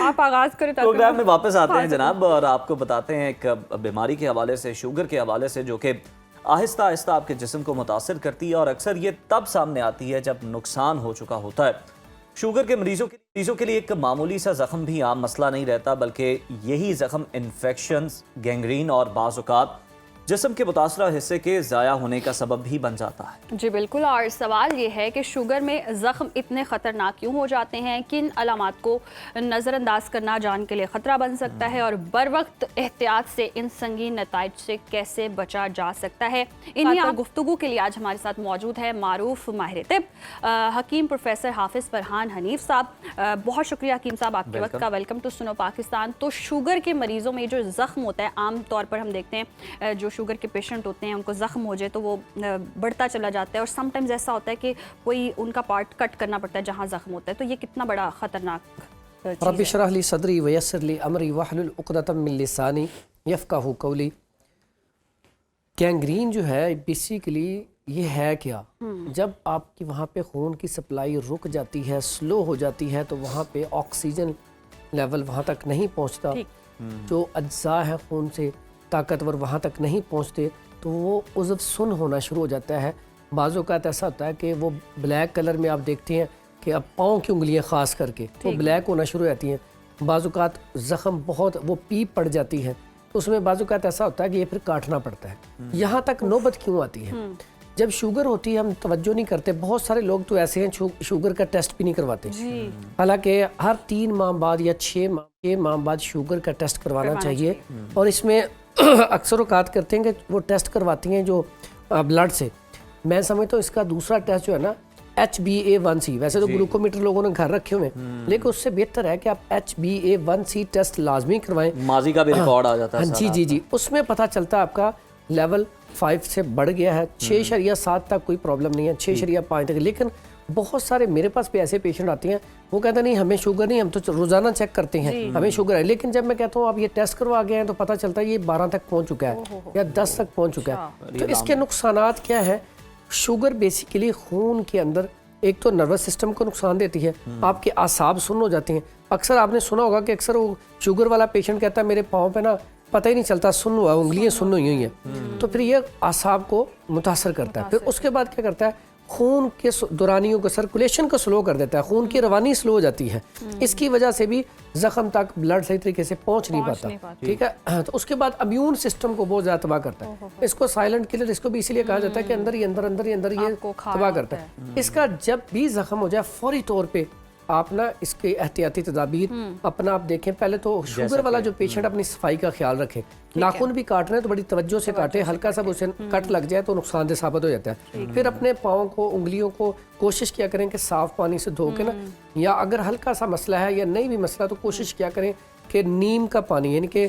आप आगाज करें ताकि प्रोग्राम में वापस आते हैं जनाब, और आपको बताते हैं एक बीमारी के हवाले से, शुगर के हवाले से, जो कि आहिस्ता आहिस्ता आपके जिस्म को मुतासिर करती है और अक्सर ये तब सामने आती है जब नुकसान हो चुका होता है। शुगर के मरीजों के लिए एक मामूली सा जख्म भी आम मसला नहीं रहता, बल्कि यही जख्म इन्फेक्शन, गैंग्रीन और बाज़ औक़ात जिस्म के मुतासरा हिस्से के ज़ाया होने का सबब भी बन जाता है। जी बिल्कुल, और सवाल ये है कि शुगर में ज़ख्म इतने ख़तरनाक क्यों हो जाते हैं, किन अलामात को नज़रअंदाज करना जान के लिए ख़तरा बन सकता है, और बर वक्त एहतियात से इन संगीन नताइज से कैसे बचा जा सकता है। इन्हीं गुफ्तगू के लिए आज हमारे साथ मौजूद है मारूफ माहिर तिब हकीम प्रोफेसर हाफिज़ फरहान हनीफ साहब। बहुत शुक्रिया हकीम साहब आपके वक्त का। Welcome to Suno Pakistan. तो शुगर के मरीज़ों में जो ज़ख्म होता है, आम तौर पर हम देखते हैं जो शुगर के पेशेंट होते हैं उनको ज़ख्म हो जाए तो वो बढ़ता चला जाता है, और समटाइम्स ऐसा होता है कि कोई उनका पार्ट कट करना पड़ता है जहाँ ज़ख्म होता है। तो ये कितना बड़ा ख़तरनाक रब्बि इश्रह ली सदरी वयस्सिर ली अमरी वहलुल उक़दतम मिन लिसानी यफ़क़हू क़ौली। गैंग्रीन जो है बेसिकली ये है क्या, जब आपकी वहाँ पे खून की सप्लाई रुक जाती है, स्लो हो जाती है, तो वहाँ पे ऑक्सीजन लेवल वहाँ तक नहीं पहुँचता, जो अज्जा है खून से ताकतवर वहाँ तक नहीं पहुँचते, तो वो उज़्व सुन होना शुरू हो जाता है। बाज़ औक़ात ऐसा होता है कि वो ब्लैक कलर में आप देखते हैं कि अब पाँव की उंगलियाँ ख़ास करके वो ब्लैक होना शुरू हो जाती हैं। बाज़ औक़ात ज़ख़म बहुत वो पीप पड़ जाती है, तो उसमें बाज़ औक़ात ऐसा होता है कि ये फिर काटना पड़ता है। यहाँ तक नौबत क्यों आती है? जब शुगर होती है हम तवज्जो नहीं करते। बहुत सारे लोग तो ऐसे हैं शुगर का टेस्ट भी नहीं करवाते, हालांकि हर 3 माह बाद या 6 माह बाद शुगर का टेस्ट करवाना चाहिए। और इसमें अक्सर औक़ात करते हैं कि वो टेस्ट करवाती हैं जो ब्लड से। मैं समझता हूँ इसका दूसरा टेस्ट जो है ना HbA1c, वैसे तो ग्लूकोमीटर लोगों ने घर रखे हुए हैं, लेकिन उससे बेहतर है कि आप HbA1c टेस्ट लाजमी करवाएं। माजी का भी रिकॉर्ड आ जाता है। हाँ जी, उसमें पता चलता है आपका लेवल 5 से बढ़ गया है। 6.7 तक कोई प्रॉब्लम नहीं है, 6.5 तक। लेकिन बहुत सारे मेरे पास भी ऐसे पेशेंट आते हैं, वो कहते नहीं हमें शुगर नहीं, हम तो रोजाना चेक करते हैं हमें शुगर है। लेकिन जब मैं कहता हूँ आप ये टेस्ट करवा गए हैं तो पता चलता है ये 12 तक पहुँच चुका है या 10 तक पहुँच चुका है। तो इसके नुकसानात क्या है? शुगर बेसिकली खून के अंदर एक तो नर्वस सिस्टम को नुकसान देती है, आपके आसाब सुन्न हो जाते हैं। अक्सर आपने सुना होगा कि अक्सर वो शुगर वाला पेशेंट कहता है मेरे पाँव पे ना पता ही नहीं चलता सुन्न हुआ, उंगलियां सुन्न हुई हैं। तो फिर ये आसाब को मुतासर करता है। फिर उसके बाद क्या करता है, खून के दौरानियों को, सर्कुलेशन को स्लो कर देता है, खून की रवानी स्लो हो जाती है। इसकी वजह से भी जख्म तक ब्लड सही तरीके से पहुंच नहीं पाता। ठीक है, तो उसके बाद इम्यून सिस्टम को बहुत ज़्यादा तबाह करता है। इसको साइलेंट किलर इसको भी इसीलिए कहा जाता है कि अंदर ही अंदर ये तबाह करता है। इसका जब भी जख्म हो जाए फौरी तौर पर आप ना इसके एहतियाती तदाबीर अपना आप देखें। पहले तो शुगर वाला जो पेशेंट अपनी सफाई का ख्याल रखे, नाखून भी काट रहे हैं तो बड़ी तवज्जो से काटे, हल्का सा उसे कट लग जाए तो नुकसानदेह साबित हो जाता है। फिर अपने पाँव को, उंगलियों को कोशिश किया करें कि साफ पानी से धो के ना, या अगर हल्का सा मसला है या नहीं भी मसला तो कोशिश किया करें कि नीम का पानी, यानी कि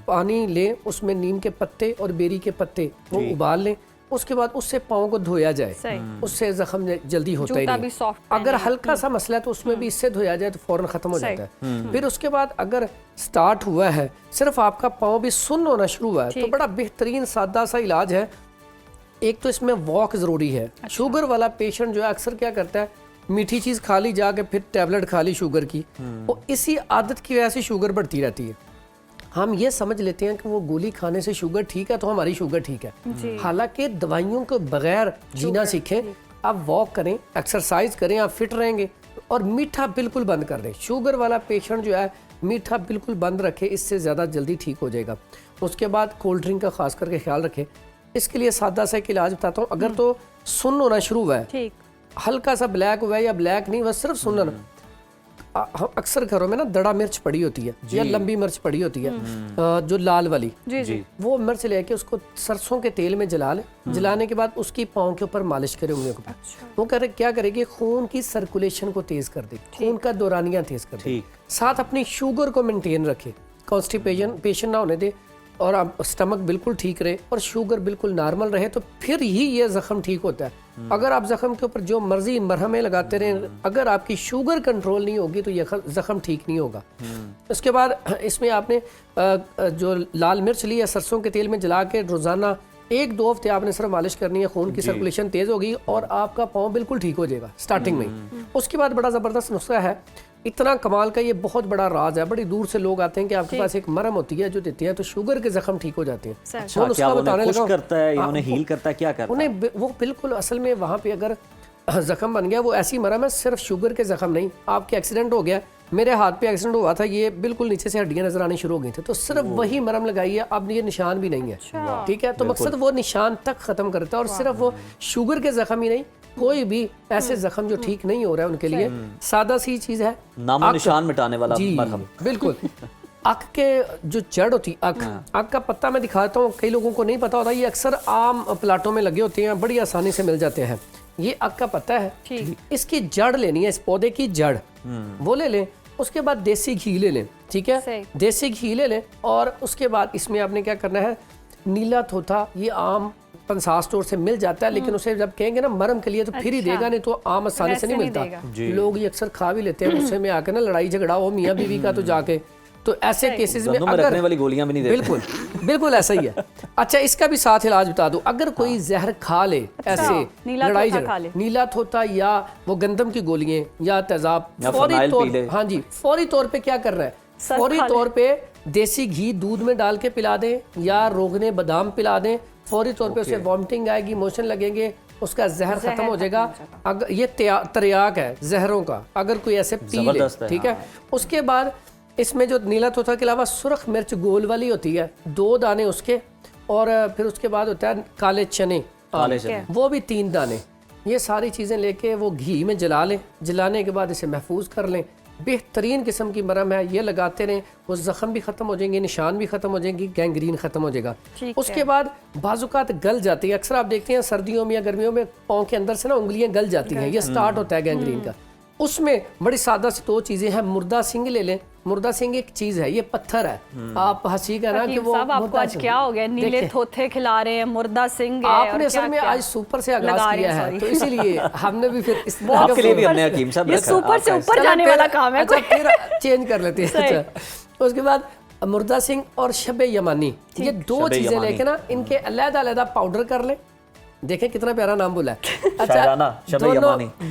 पानी लें, उसमें नीम के पत्ते और बेरी के पत्ते वो उबाल लें, उसके बाद उससे पाँव को धोया जाए, उससे जख्म जल्दी होता ही नहीं। अगर हल्का सा मसला है तो उसमें भी इससे धोया जाए तो फौरन खत्म हो जाता है। फिर उसके बाद अगर स्टार्ट हुआ है, सिर्फ आपका पाँव भी सुन्न होना शुरू हुआ है, तो बड़ा बेहतरीन सादा सा इलाज है। एक तो इसमें वॉक जरूरी है। शुगर वाला पेशेंट जो है अक्सर क्या करता है, मीठी चीज खा ली जाके फिर टैबलेट खा ली शुगर की, तो इसी आदत की वजह से शुगर बढ़ती रहती है। हम ये समझ लेते हैं कि वो गोली खाने से शुगर ठीक है तो हमारी शुगर ठीक है, हालांकि दवाइयों के बगैर जीना सीखें। आप वॉक करें, एक्सरसाइज करें, आप फिट रहेंगे। और मीठा बिल्कुल बंद कर दें। शुगर वाला पेशेंट जो है मीठा बिल्कुल बंद रखे, इससे ज़्यादा जल्दी ठीक हो जाएगा। उसके बाद कोल्ड ड्रिंक का खास करके ख्याल रखें। इसके लिए सादा सा एक इलाज बताता हूँ। अगर तो सुन्न होना शुरू हुआ है, हल्का सा ब्लैक हुआ है या ब्लैक नहीं, बस सिर्फ सुनना, अक्सर घरों में ना दड़ा मिर्च पड़ी होती है या लंबी मिर्च पड़ी होती है, जो लाल वाली, वो मिर्च लेके उसको सरसों के तेल में जला ले। जलाने के बाद उसकी पाँव के ऊपर मालिश करे, उंगलियों के ऊपर। वो क्या करेगी, खून की सर्कुलेशन को तेज कर दे, खून का दौरानियां तेज कर दे। साथ अपनी शुगर को मेंटेन रखे, कॉन्स्टिपेशन ना होने दे, और आप स्टमक बिल्कुल ठीक रहे और शुगर बिल्कुल नॉर्मल रहे, तो फिर ही ये जख्म ठीक होता है। अगर आप जख्म के ऊपर जो मर्जी मरहमें लगाते रहें, अगर आपकी शुगर कंट्रोल नहीं होगी तो ये जख्म ठीक नहीं होगा। उसके बाद इसमें आपने जो लाल मिर्च ली है सरसों के तेल में जला के रोज़ाना 1 2 हफ्ते आपने सिर्फ मालिश करनी है, खून की सर्कुलेशन तेज होगी और आपका पाँव बिल्कुल ठीक हो जाएगा स्टार्टिंग में। उसके बाद बड़ा ज़बरदस्त नुस्खा है, इतना कमाल का, ये बहुत बड़ा राज है। बड़ी दूर से लोग आते हैं कि आपके पास एक मरहम होती है जो देती है तो शुगर के जख्म ठीक हो जाते हैं। अच्छा, क्या वो उन्हें खुश करता है या उन्हें हील करता है, क्या करता है? उन्हें वो बिल्कुल असल में वहाँ पे अगर जख्म बन गया, वो ऐसी मरहम है, सिर्फ शुगर के जख्म नहीं। आपके एक्सीडेंट हो गया, मेरे हाथ पे एक्सीडेंट हुआ था, ये बिल्कुल नीचे से हड्डियां नजर आनी शुरू हो गई थी, तो सिर्फ वही मरहम लगाई है, अब ये निशान भी नहीं है। ठीक है, तो मकसद वो निशान तक खत्म करता है। और सिर्फ वो शुगर के जख्म ही नहीं, कोई भी ऐसे जख्म जो ठीक नहीं हो रहा है उनके लिए सादा सी चीज है, नामो निशान मिटाने वाला मरहम। बिल्कुल। अक के जो जड़ होती, अक का पत्ता मैं दिखाता हूँ, कई लोगों को नहीं पता होता, ये अक्सर आम प्लाटों में लगे होते हैं, बड़ी आसानी से मिल जाते हैं। ये अक का पत्ता है, इसकी जड़ लेनी है, इस पौधे की जड़ वो ले लें। उसके बाद देसी घी ले लें, ठीक है, देसी घी ले लें। और उसके बाद इसमें आपने क्या करना है, नीला थोथा, ये आम पंसार स्टोर से मिल जाता है, लेकिन उसे जब कहेंगे ना मरहम के लिए तो फिर ही देगा, नहीं तो आम आसानी से नहीं मिलता। लोग ये अक्सर खा भी लेते हैं, गुस्से में आकर ना लड़ाई झगड़ा हो मियाँ बीवी का, तो जाके तो ऐसे केसेस में अगर रखने वाली गोलियां भी नहीं देते। बिल्कुल बिल्कुल ऐसा ही है। अच्छा, इसका भी साथ इलाज बता दूं, अगर कोई जहर खा ले, ऐसे लड़ाई झगड़ा, नीला थोथा या वो गंदम की गोलियां या तेजाब, फौरी तौर, हाँ जी, फौरी तौर पे क्या कर रहा है, फौरी तौर पे देसी घी दूध में डाल के पिला दें या रोगने बादाम पिला दें, फौरी तौर पे उसे वॉमिटिंग आएगी, मोशन लगेंगे, उसका जहर खत्म हो जाएगा। अगर ये तरियाक है जहरों का, अगर कोई ऐसे पी ले, ठीक है। उसके बाद इसमें जो नीला तोता के अलावा सुर्ख मिर्च गोल वाली होती है, 2 दाने उसके, और फिर उसके बाद होता है काले चने, वो भी 3 दाने। ये सारी चीज़ें लेके वो घी में जला लें, जलाने के बाद इसे महफूज कर लें। बेहतरीन किस्म की मरहम है, ये लगाते रहें, वो जख्म भी ख़त्म हो जाएंगे, निशान भी ख़त्म हो जाएंगी, गैंग्रीन ख़त्म हो जाएगा। उसके बाद बाजुकात गल जाती है, अक्सर आप देखते हैं सर्दियों में या गर्मियों में पाँव के अंदर से ना उंगलियां गल जाती हैं, ये स्टार्ट होता है गैंग्रीन का। उसमें बड़ी सादा सी 2 चीज़ें हैं, मुर्दा सिंग ले लें। मुर्दा सिंग एक चीज़ है, ये पत्थर है, आप हंसी का ना कि वो आपको आज क्या हो गया, नीले थोथे खिला रहे हैं, मुर्दा सिंग है, आपने असल में आज सुपर से आगाज किया है, तो इसीलिए हमने भी फिर इस आपके लिए भी हमने हकीम साहब, ये सुपर से ऊपर जाने वाला काम है। अच्छा, फिर चेंज कर लेते हैं। अच्छा, उसके बाद मुर्दा सिंग और शबे यमानी, ये 2 चीजें लेके ना इनके अलग-अलग पाउडर कर लें। देखें कितना प्यारा नाम बोला है। अच्छा,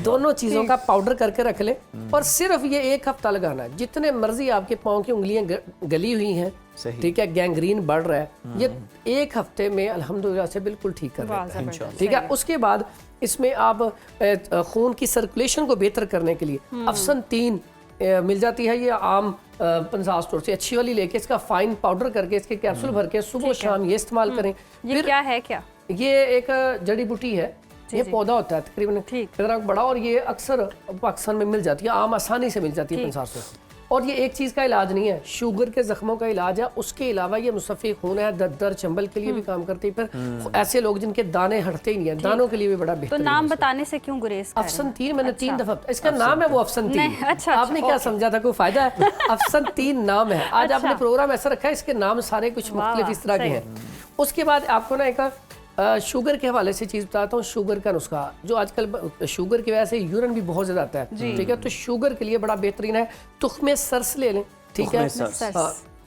दोनों चीजों का पाउडर करके रख ले, और सिर्फ ये 1 हफ्ता लगाना है। जितने मर्जी आपके पाँव की उंगलियां गली हुई हैं, ठीक है, गैंग्रीन बढ़ रहा है, ये 1 हफ्ते में अल्हम्दुलिल्लाह से बिल्कुल ठीक कर देता है, ठीक है। उसके बाद इसमें आप खून की सर्कुलेशन को बेहतर करने के लिए अफसन 3 मिल जाती है, ये आम पंसार स्टोर से, अच्छी वाली लेके इसका फाइन पाउडर करके इसके कैप्सूल भर के सुबह शाम ये इस्तेमाल करें। ये क्या है, क्या ये एक जड़ी बूटी है, ये पौधा होता है तकरीबन इतना बड़ा, और ये अक्सर पाकिस्तान में मिल जाती है, आम आसानी से मिल जाती है पंसार स्टोर से। और ये एक चीज़ का इलाज नहीं है, शुगर के जख्मों का इलाज है, उसके अलावा ये मुसफ़ी खून है, दर्द चंबल के लिए भी काम करती है। फिर ऐसे लोग जिनके दाने हटते ही नहीं है, दानों के लिए भी बड़ा बेहतर। तो नाम बताने से क्यों गुरेज? अफसन 3 मैंने 3 दफा, इसका नाम है वो अफसन 3। अच्छा, आपने क्या समझा था, कोई फायदा है? अफसन 3 नाम है। आज आपने प्रोग्राम ऐसा रखा है, इसके नाम सारे कुछ मुख्तलिफ इस तरह के हैं। उसके बाद आपको ना एक शुगर के हवाले से चीज़ बताता हूँ, शुगर का नुस्खा, जो आजकल शुगर की वजह से यूरिन भी बहुत ज़्यादा आता है, ठीक है, तो शुगर के लिए बड़ा बेहतरीन है, तुख्मे सरस ले लें, ठीक है,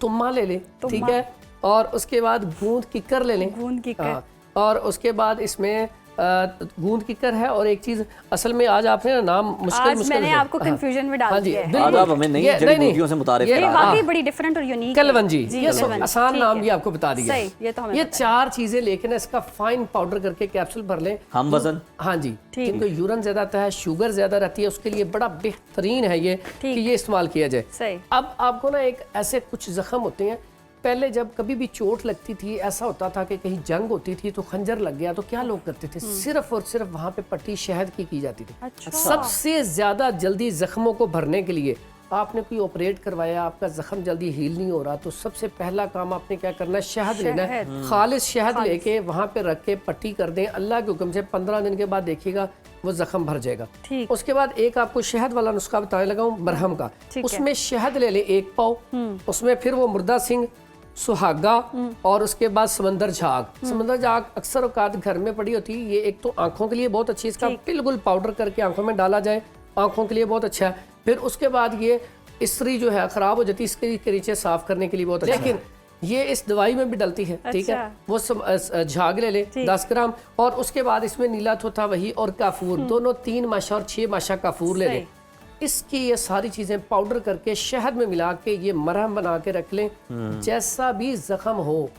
तुम्मा ले लें, ठीक है, और उसके बाद गूंद किकर ले लें, गूंद किकर, और उसके बाद इसमें गूंद किकर है। और एक चीज असल में आज आपने ना नाम मुश्किल मैंने आपको कंफ्यूजन में डाल दिया है। आज आप हमें नई जड़ी-बूटियों से मुतारिफ करा, ये वाकई बड़ी डिफरेंट और यूनिक है। कलवंजी, ये आसान नाम भी आपको बता दिया। ये तो हमें ये 4 चीजें लेके ना इसका फाइन पाउडर करके कैप्सूल भर लें। हम वजन, हाँ जी, जिनको यूरिन ज्यादा आता है, शुगर ज्यादा रहती है, उसके लिए बड़ा बेहतरीन है ये कि ये इस्तेमाल किया जाए। अब आपको ना एक ऐसे कुछ जख्म होते हैं, पहले जब कभी भी चोट लगती थी, ऐसा होता था कि कहीं जंग होती थी तो खंजर लग गया, तो क्या लोग करते थे, सिर्फ और सिर्फ वहां पे पट्टी शहद की जाती थी। अच्छा। सबसे ज्यादा जल्दी जख्मों को भरने के लिए आपने कोई ऑपरेट करवाया, आपका जख्म जल्दी हील नहीं हो रहा, तो सबसे पहला काम आपने क्या करना है, शहद लेना है, खालिस शहद लेके वहां पे रख के पट्टी कर दें। अल्लाह के हुक्म से 15 दिन के बाद देखिएगा वो जख्म भर जाएगा। उसके बाद एक आपको शहद वाला नुस्खा बताने लगा हूँ, मरहम का। उसमें शहद ले लें 1 पाव, उसमें फिर वो मुर्दा सिंह, सुहागा, और उसके बाद समंदर झाग। समंदर झाग अक्सर औकात घर में पड़ी होती है, ये एक तो आंखों के लिए बहुत अच्छी, इसका बिल्कुल पाउडर करके आंखों में डाला जाए, आंखों के लिए बहुत अच्छा है। फिर उसके बाद ये इस्त्री जो है खराब हो जाती है, इसके नीचे साफ करने के लिए बहुत अच्छा है। लेकिन ये इस दवाई में भी डलती है, ठीक है। वो झाग ले 10 ग्राम, और उसके बाद इसमें नीला थोथा वही और काफूर दोनों 3 माशा और 6 माशा काफूर ले लें। इसकी ये सारी चीजें पाउडर करके शहद में मिला के ये मरहम बना के रख लें। जैसा भी जख्म हो,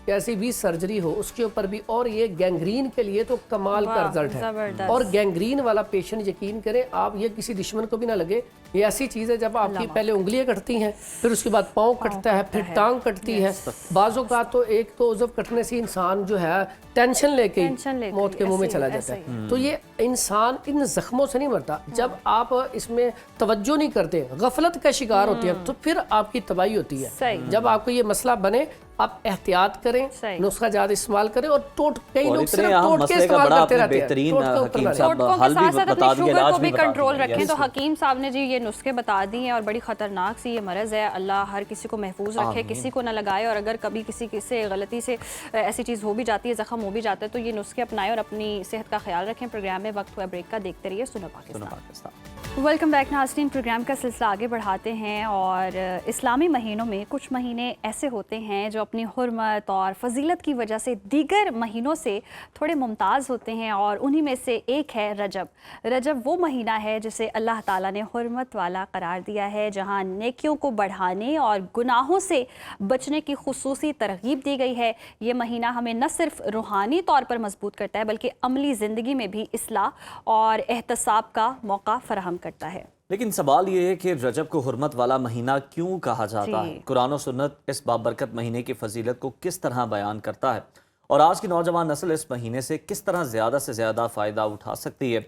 कैसी भी सर्जरी हो, उसके ऊपर भी, और ये गैंग्रीन के लिए तो कमाल का रिजल्ट है। और गैंग्रीन वाला पेशेंट यकीन करें आप, ये किसी दुश्मन को भी ना लगे। ये ऐसी चीज़ है जब आपकी पहले उंगलियां कटती हैं, फिर उसके बाद पाँव कटता है, फिर टांग कटती है। बाजों का तो एक तो उज़व कटने से इंसान जो है टेंशन लेके मौत के मुंह में चला जाता है। तो ये इंसान इन जख्मों से नहीं मरता। जब आप इसमें तवज्जो नहीं करते, गफलत का शिकार होते हैं, तो फिर आपकी तबाही होती है। जब आपको ये मसला बने, आप एहतियात करें, नुस्खा ज्यादा इस्तेमाल करें, और कई लोग सिर्फ टोट के इस्तेमाल करते रहते हैं। टोटकों के साथ साथ अपनी शुगर को भी कंट्रोल रखें। तो हकीम साहब ने जी ये नुस्खे बता दिए हैं, और बड़ी खतरनाक सी ये मरज़ है। अल्लाह हर किसी को महफूज रखे, किसी को ना लगाए, और अगर कभी किसी से गलती से ऐसी चीज़ हो भी जाती है, जख्म हो भी जाता है, तो ये नुस्खे अपनाएं और अपनी सेहत का ख्याल रखें। प्रोग्राम में वक्त हुआ ब्रेक का, देखते रहिए सुनो पाकिस्तान। वेलकम बैक नाज़रीन, प्रोग्राम का सिलसिला आगे बढ़ाते हैं। और इस्लामी महीनों में कुछ महीने ऐसे होते हैं जो अपनी हुर्मत और फजीलत की वजह से दीगर महीनों से थोड़े मुमताज़ होते हैं, और उन्हीं में से एक है रजब। रजब वो महीना है जिसे अल्लाह ताला ने हुर्मत वाला करार दिया है, जहाँ नेकियों को बढ़ाने और गुनाहों से बचने की खुसूसी तरगीब दी गई है। ये महीना हमें न सिर्फ रूहानी तौर पर मजबूत करता है, बल्कि अमली ज़िंदगी में भी इस्लाह और एहतसाब का मौका फराहम करता है। लेकिन सवाल ये है कि रजब को हुर्मत वाला महीना क्यों कहा जाता है? कुरान और सुन्नत इस बाबरकत महीने की फजीलत को किस तरह बयान करता है, और आज की नौजवान नस्ल इस महीने से किस तरह ज़्यादा से ज़्यादा फ़ायदा उठा सकती है?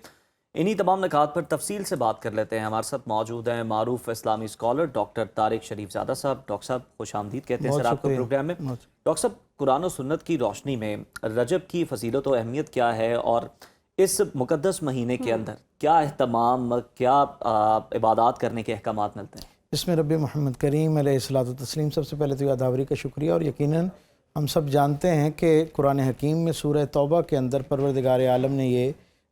इन्हीं तमाम निकात पर तफसील से बात कर लेते हैं। हमारे साथ मौजूद हैं मारूफ इस्लामी स्कॉलर डॉक्टर तारिक शरीफजादा साहब। डॉक्टर साहब खुश आमदीद कहते हैं सर आपको प्रोग्राम में। डॉक्टर साहब, कुरान और सुन्नत की रोशनी में रजब की फजीलत और अहमियत क्या है, और इस मुकद्दस महीने के अंदर क्या अहतमाम, क्या इबादत करने के अहकामात मिलते हैं? इसमें रब्बी मोहम्मद करीम अलैहिस्सलातु तस्लीम, सबसे पहले तो यादावरी का शुक्रिया। और यकीनन हम सब जानते हैं कि कुरान हकीम में सूरह तौबा के अंदर परवरदिगार आलम ने ये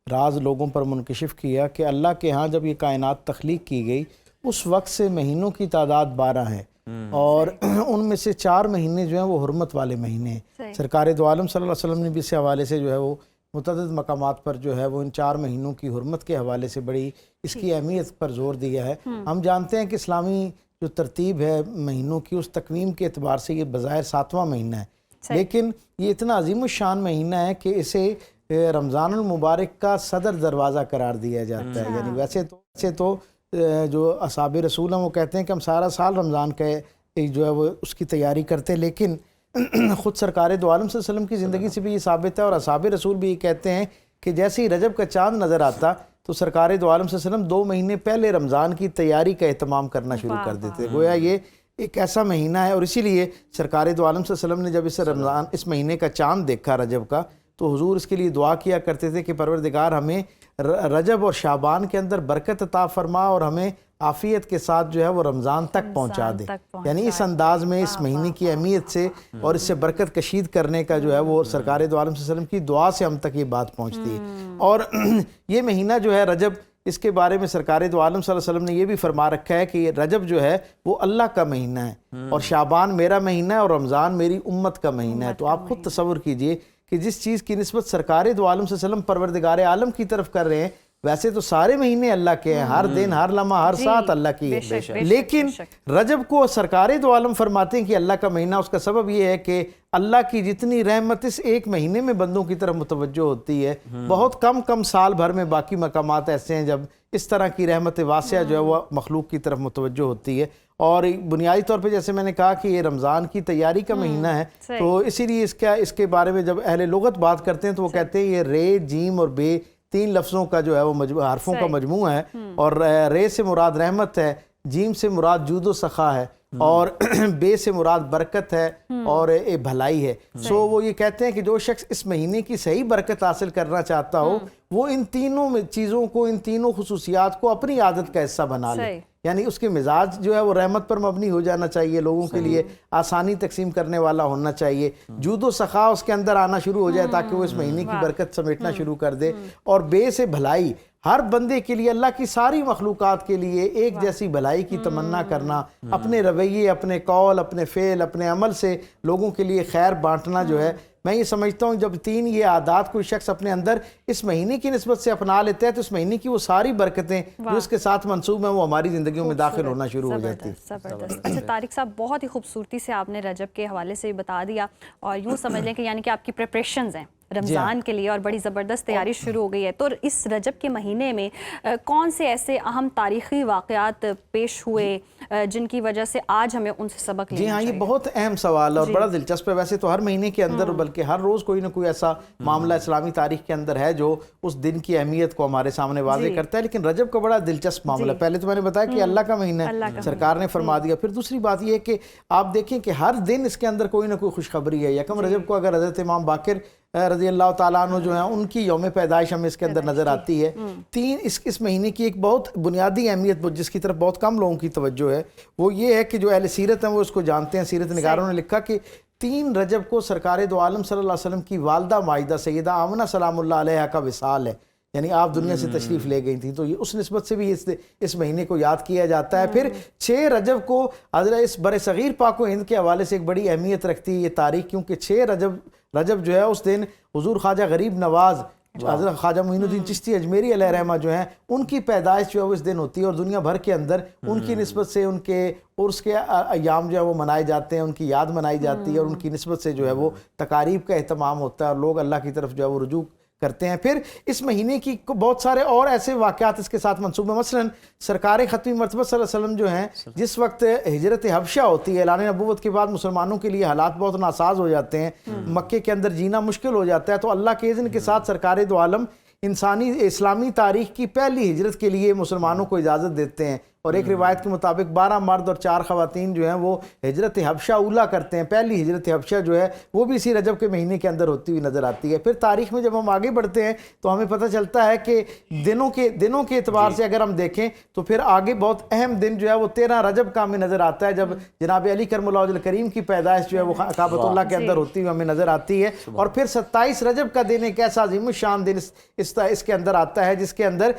राज लोगों पर मुनकशिफ किया कि अल्लाह के यहाँ जब ये कायनात तख्लीक की गई, उस वक्त से महीनों की तादाद 12 है, और उनमें से 4 महीने जो हैं वो हुर्मत वाले महीने हैं। सरकार दो आलम सल्लल्लाहु अलैहि वसल्लम ने भी इस हवाले से जो है वो मुतअद्दिद मकामात पर जो है वो इन 4 महीनों की हुर्मत के हवाले से बड़ी इसकी अहमियत पर जोर दिया है। हम जानते हैं कि इस्लामी जो तरतीब है महीनों की, उस तकवीम के एतबार से ये बज़ाहिर 7वां महीना है, लेकिन ये इतना अजीम शान महीना है कि इसे रमज़ानुल मुबारक का सदर दरवाज़ा करार दिया जाता है। यानी वैसे तो जो असहाब रसूल हैं वो कहते हैं कि हम सारा साल रमज़ान के जो है वो उसकी तैयारी करते हैं, लेकिन ख़ुद सरकार दो आलम सल्लल्लाहु अलैहि वसल्लम की ज़िंदगी से भी ये साबित है, और असहाब रसूल भी ये कहते हैं कि जैसे ही रजब का चाँद नज़र आता तो सरकार दो आलम सल्लल्लाहु अलैहि वसल्लम 2 महीने पहले रमज़ान की तैयारी का एहतमाम करना शुरू कर देते। गोया ये एक ऐसा महीना है, और इसीलिए सरकार दो आलम सल्लल्लाहु अलैहि वसल्लम ने जब इस महीने का चाँद देखा रजब का, तो हुजूर इसके लिए दुआ किया करते थे कि परवरदिगार हमें रजब और शाबान के अंदर बरकत अता फरमा, और हमें आफियत के साथ जो है वो रमज़ान तक पहुंचा दे। यानी इस अंदाज में इस महीने की अहमियत से और इससे बरकत कशीद करने का जो है वो सरकार दो आलम सल्लल्लाहु अलैहि वसल्लम की दुआ से हम तक ये बात पहुंचती है। और ये महीना जो है रजब, इसके बारे में सरकार दो आलम सल्लल्लाहु अलैहि वसल्लम ने ये भी फरमा रखा है कि रजब जो है वो अल्लाह का महीना है, और शाबान मेरा महीना है, और रमज़ान मेरी उम्मत का महीना है। तो आप खुद तसव्वुर कीजिए कि जिस चीज़ की निस्बत सरकार दो आलम सल्लल्लाहु अलैहि वसल्लम परवरदिगार आलम की तरफ कर रहे हैं, वैसे तो सारे महीने अल्लाह के हैं, हर दिन हर लम्हा हर साथ अल्लाह की है, लेकिन रजब को सरकार दो आलम फरमाते हैं कि अल्लाह का महीना। उसका सबब ये है कि अल्लाह की जितनी रहमत इस एक महीने में बंदों की तरफ मुतवज्जो होती है, बहुत कम साल भर में बाकी मकामात ऐसे हैं जब इस तरह की रहमत वासिया जो है वह मखलूक की तरफ मुतवज्जो होती है। और बुनियादी तौर पे जैसे मैंने कहा कि ये रमज़ान की तैयारी का महीना है, तो इसीलिए इसके बारे में जब अहले लुगत बात करते हैं तो वो कहते हैं ये रे, जीम और बे 3 लफ्ज़ों का जो है वो हरफों का मजमूआ है, और रे से मुराद रहमत है, जीम से मुराद जूदो सखा है, और बे से मुराद बरकत है, और ए भलाई है। सो वो ये कहते हैं कि जो शख्स इस महीने की सही बरकत हासिल करना चाहता हो, वो इन तीनों चीज़ों को, इन तीनों खुसूसियात को अपनी आदत का हिस्सा बना ले। यानी उसके मिजाज जो है वो रहमत पर मबनी हो जाना चाहिए, लोगों के लिए आसानी तकसीम करने वाला होना चाहिए, जूदो सखा उसके अंदर आना शुरू हो जाए ताकि वो इस महीने की बरकत समेटना शुरू कर दे, और बे से भलाई, हर बंदे के लिए, अल्लाह की सारी मखलूक़ात के लिए एक जैसी भलाई की तमन्ना करना, अपने रवैये, अपने कौल, अपने फ़ेल, अपने अमल से लोगों के लिए खैर बांटना जो है, मैं ये समझता हूँ जब 3 ये आदात कोई शख्स अपने अंदर इस महीने की निस्बत से अपना लेता है तो इस महीने की वो सारी बरकतें जो इसके साथ मंसूब हैं वो हमारी ज़िंदगियों में दाखिल होना शुरू हो जाती है। ज़बरदस्त। अच्छा तारिक साहब, बहुत ही खूबसूरती से आपने रजब के हवाले से बता दिया, और यूँ समझ लें कि यानी कि आपकी प्रिपरेशंस हैं रमज़ान के लिए और बड़ी ज़बरदस्त तैयारी शुरू हो गई है। तो इस रजब के महीने में कौन से ऐसे अहम तारीख़ी वाक़यात पेश हुए जिनकी वजह से आज हमें उनसे सबक लेना जी हाँ, ये चाहिए? बहुत अहम सवाल है और बड़ा दिलचस्प है। वैसे तो हर महीने के अंदर बल्कि हर रोज़ कोई ना कोई ऐसा मामला इस्लामी तारीख के अंदर है जो उस दिन की अहमियत को हमारे सामने वाज़ेह करता है, लेकिन रजब का बड़ा दिलचस्प मामला है। पहले तो मैंने बताया कि अल्लाह का महीना है, सरकार ने फरमा दिया। फिर दूसरी बात यह है कि आप देखें कि हर दिन इसके अंदर कोई ना कोई खुशखबरी है। यकम रजब को अगर हज़रत इमाम बाकिर रज़ी अल्लाह ताला अन्हु जो है उनकी यौम पैदाइश हमें इसके अंदर नज़र आती है। 3 इस महीने की एक बहुत बुनियादी अहमियत जिसकी तरफ बहुत कम लोगों की तवज्जो है वो ये है कि जो अहले सीरत हैं वो इसको जानते हैं। सीरत निगारों ने लिखा कि 3 रजब को सरकार दो आलम सल्लल्लाहु अलैहि वसल्लम की वालदा माइदा सैयदा आमना सलामुल्लाह अलैहा का विसाल है, यानी आप दुनिया से तशरीफ़ ले गई थी। तो ये उस निस्बत से भी इस महीने को याद किया जाता है। फिर 6 रजब को हज़रत इस बड़े सग़ीर पाक व हिंद के हवाले से एक बड़ी अहमियत रखती है ये तारीख, क्योंकि 6 रजब जो है उस दिन हुज़ूर ख्वाजा गरीब नवाज़ हज़रत ख्वाजा मोइनुद्दीन चिश्ती अजमेरी अलैहि रहमा जो हैं उनकी पैदाइश जो है वो इस दिन होती है और दुनिया भर के अंदर उनकी निस्बत से उनके उर्स के अयाम जो है वो मनाए जाते हैं, उनकी याद मनाई जाती है और उनकी निस्बत से जो है वो तकारीब का एहतमाम होता है और लोग अल्लाह की तरफ जो है वो रुजू करते हैं। फिर इस महीने की बहुत सारे और ऐसे वाक़यात इसके साथ मंसूब हैं। मसलन सरकार ख़त्मी मरतबा सल्लल्लाहु अलैहि वसल्लम जो हैं जिस वक्त हिजरत हबशा होती है, ऐलान नबूवत के बाद मुसलमानों के लिए हालात बहुत नासाज हो जाते हैं, मक्के के अंदर जीना मुश्किल हो जाता है, तो अल्लाह के इज़्न के साथ सरकार दो आलम इस्लामी तारीख की पहली हिजरत के लिए मुसलमानों को इजाज़त देते हैं और एक रिवायत के मुताबिक 12 मर्द और 4 ख़वातीन जो हैं वो हिजरत हबशा उला करते हैं। पहली हिजरत हबशा जो है वो भी इसी रजब के महीने के अंदर होती हुई नज़र आती है। फिर तारीख़ में जब हम आगे बढ़ते हैं तो हमें पता चलता है कि दिनों के एतबार से अगर हम देखें तो फिर आगे बहुत अहम दिन जो है वो 13 रजब का हमें नज़र आता है, जब जनाब अली करमुल्लाह वजहुल करीम की पैदाइश जो है वो काबतुल्लाह के अंदर होती हुई हमें नज़र आती है। और फिर 27 रजब का दिन एक ऐसा अज़ीमुश्शान दिन इसके अंदर आता है जिसके अंदर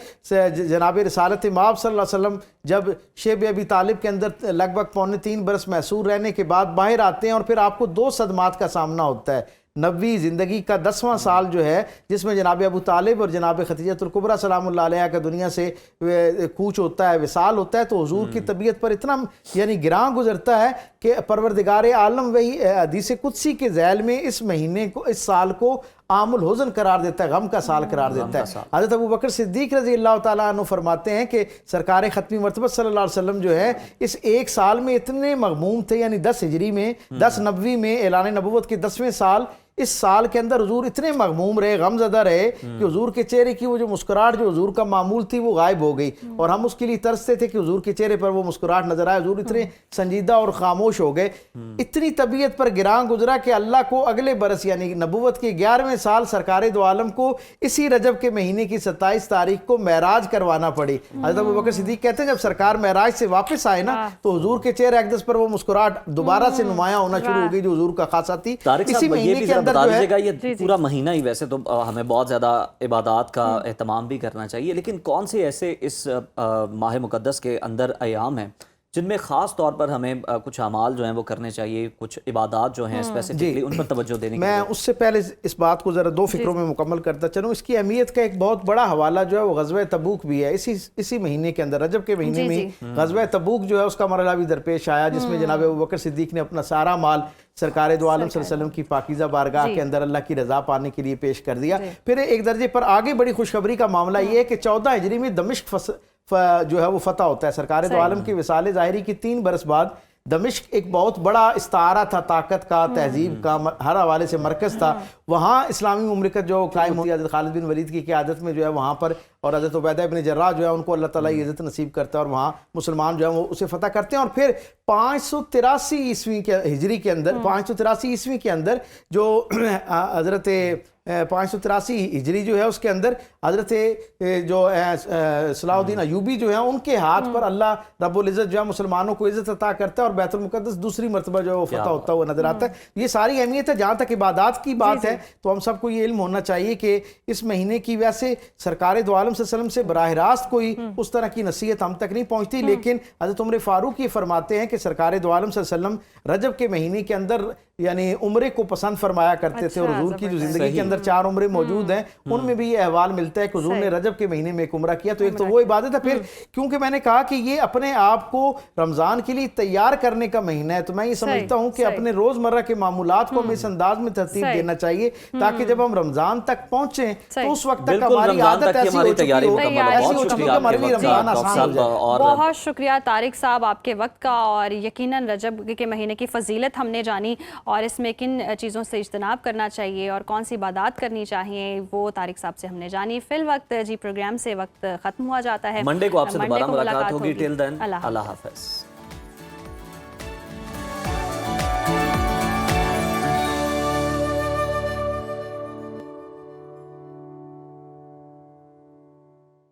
जनाब रिसालत इमाम सल्लल्लाहु अलैहि वसल्लम जब शेब अबी तालिब के अंदर लगभग 3.25 बरस महसूर रहने के बाद बाहर आते हैं और फिर आपको 2 सदमात का सामना होता है। नबी ज़िंदगी का 10वां साल जो है जिसमें जनाब अबू तालिब और जनाब खदीजतुल कुबरा सलामुल्लाह अलैहा का दुनिया से कूच होता है, विसाल होता है, तो हुजूर की तबीयत पर इतना यानी गिरां गुजरता है कि परवरदिगार आलम वही हदीस कुदसी के ज़ैल में इस महीने को, इस साल को आमुल हुज़न करार देता है, गम का साल करार देता है। हज़रत अबू बकर सिद्दीक़ रज़ी अल्लाह ताला अन्हु फरमाते हैं कि सरकार ख़त्मी मरतबा सल्लल्लाहु अलैहि वसल्लम जो है इस एक साल में इतने मग़मूम थे, यानी 10 हिजरी में 10 नबवी में ऐलान नबूवत के 10वें साल, इस साल के अंदर हुजूर इतने मग़मूम रहे, गमज़दा रहे कि हुजूर के चेहरे की वो जो मुस्कुराहट जो हुजूर का मामूल थी वो गायब हो गई और हम उसके लिए तरसते थे कि हुजूर के चेहरे पर वो मुस्कुराहट नजर आए। हुजूर इतने संजीदा और खामोश हो गए, इतनी तबीयत पर गिरां गुजरा कि अल्लाह को अगले बरस यानी नबूवत के 11वें साल सरकार दो आलम को इसी रजब के महीने की 27 तारीख को महराज करवाना पड़ी। हज़रत अबू बकर सिद्दीक़ कहते हैं जब सरकार महराज से वापस आए ना तो हुजूर के चेहरे अक़दस पर वो मुस्कुराहट दोबारा से नुमायां होना शुरू हो गई जो हुजूर का खासा थी। इसी महीने के अंदर जो है ये पूरा महीना ही वैसे तो हमें बहुत ज़्यादा इबादत का एहतमाम भी करना चाहिए, लेकिन कौन से ऐसे इस माह मुक़द्दस के अंदर अयाम हैं जिनमें ख़ास तौर पर हमें कुछ अमाल जो हैं वो करने चाहिए, कुछ इबादत जो हैं स्पेसिफिकली उन पर तवज्जो देने की? मैं उससे पहले इस बात को ज़रा 2 फ़िक्रों में मुकम्मल करता चलूँ। इसकी अहमियत का एक बहुत बड़ा हवाला जो है वो ग़ज़वा तबूक भी है। इसी महीने के अंदर रजब के महीने में ग़ज़वा तबूक जो है उसका मरहला भी दरपेश आया जिसमें जनाब अबू बकर सिद्दीक़ ने अपना सारा माल सरकार दो आलम सल्लल्लाहु अलैहि वसल्लम की पाकीज़ा बारगाह के अंदर अल्लाह की रज़ा पाने के लिए पेश कर दिया। फिर एक दर्जे पर आगे बड़ी खुशखबरी का मामला ये है कि 14 हिजरी में दमिश्क जो है वो फतह होता है। सरकार दो आलम की विसाल ज़ाहिरी की 3 बरस बाद दमिश्क एक बहुत बड़ा इस्तारा था, ताकत का, तहजीब का, हर हवाले से मरकज़ था। वहाँ इस्लामी मुमलिकत जो कायम हुई हज़रत खालिद बिन वलीद की क़यादत में जो है वहाँ पर, और हज़रत उबैदा इब्न जर्राह जो है उनको अल्लाह ताला इज़्ज़त नसीब करता है और वहाँ मुसलमान जो है वो उसे फ़तह करते हैं। और फिर 583 ईस्वी के हिजरी के अंदर 583 ईस्वी के अंदर जो हज़रत 583 हिजरी जो है उसके अंदर हज़रत जो सलाहुद्दीन अयूबी जो है उनके हाथ पर अल्लाह रब्बुल इज़्ज़त जो है मुसलमानों को इज़्ज़त अता करता है और बैतुल मुक़द्दस दूसरी मरतबा जो है वो फतह होता हुआ नजर आता है। ये सारी अहमियत है। जहाँ तक इबादत की बात है तो हम सबको ये इल्म होना चाहिए कि इस महीने की वैसे सरकार दो आलम आलम सल्लल्लाहु अलैहि वसल्लम से बराह रास्त कोई उस तरह की नसीहत हम तक नहीं पहुंचती, लेकिन हज़रत उमर फारूक ये फरमाते हैं कि सरकार दो आलम सल्लल्लाहु अलैहि वसल्लम रजब के महीने के अंदर यानी उम्रे को पसंद फरमाया करते थे, और हुजूर की जो जिंदगी के अंदर 4 उम्रे मौजूद हैं उनमें भी ये अहवाल मिलता है कि हुजूर ने रजब के महीने में एक उम्रा किया। तो एक तो वो इबादत है, फिर क्योंकि मैंने कहा कि ये अपने आप को रमज़ान के लिए तैयार करने का महीना है, तो मैं ये समझता हूँ कि अपने रोज़मर्रा के मामूलात को हमें इस अंदाज में तरतीब देना चाहिए ताकि जब हम रमज़ान तक पहुँचे तो उस वक्त तक हमारी आदत ऐसी हो चुकी हो हमारे लिए रमज़ान आसान हो जाए। बहुत शुक्रिया तारिक साहब आपके वक्त का, और यकीनन रजब के महीने की फजीलत हमने जानी और इसमें किन चीज़ों से इज्तनाब करना चाहिए और कौन सी इबादत करनी चाहिए वो तारिक साहब से हमने जानी। फिल वक्त जी प्रोग्राम से वक्त ख़त्म हुआ जाता है। मंडे को आपसे दोबारा मुलाकात होगी। टिल देन अल्लाह हाफ़िज़।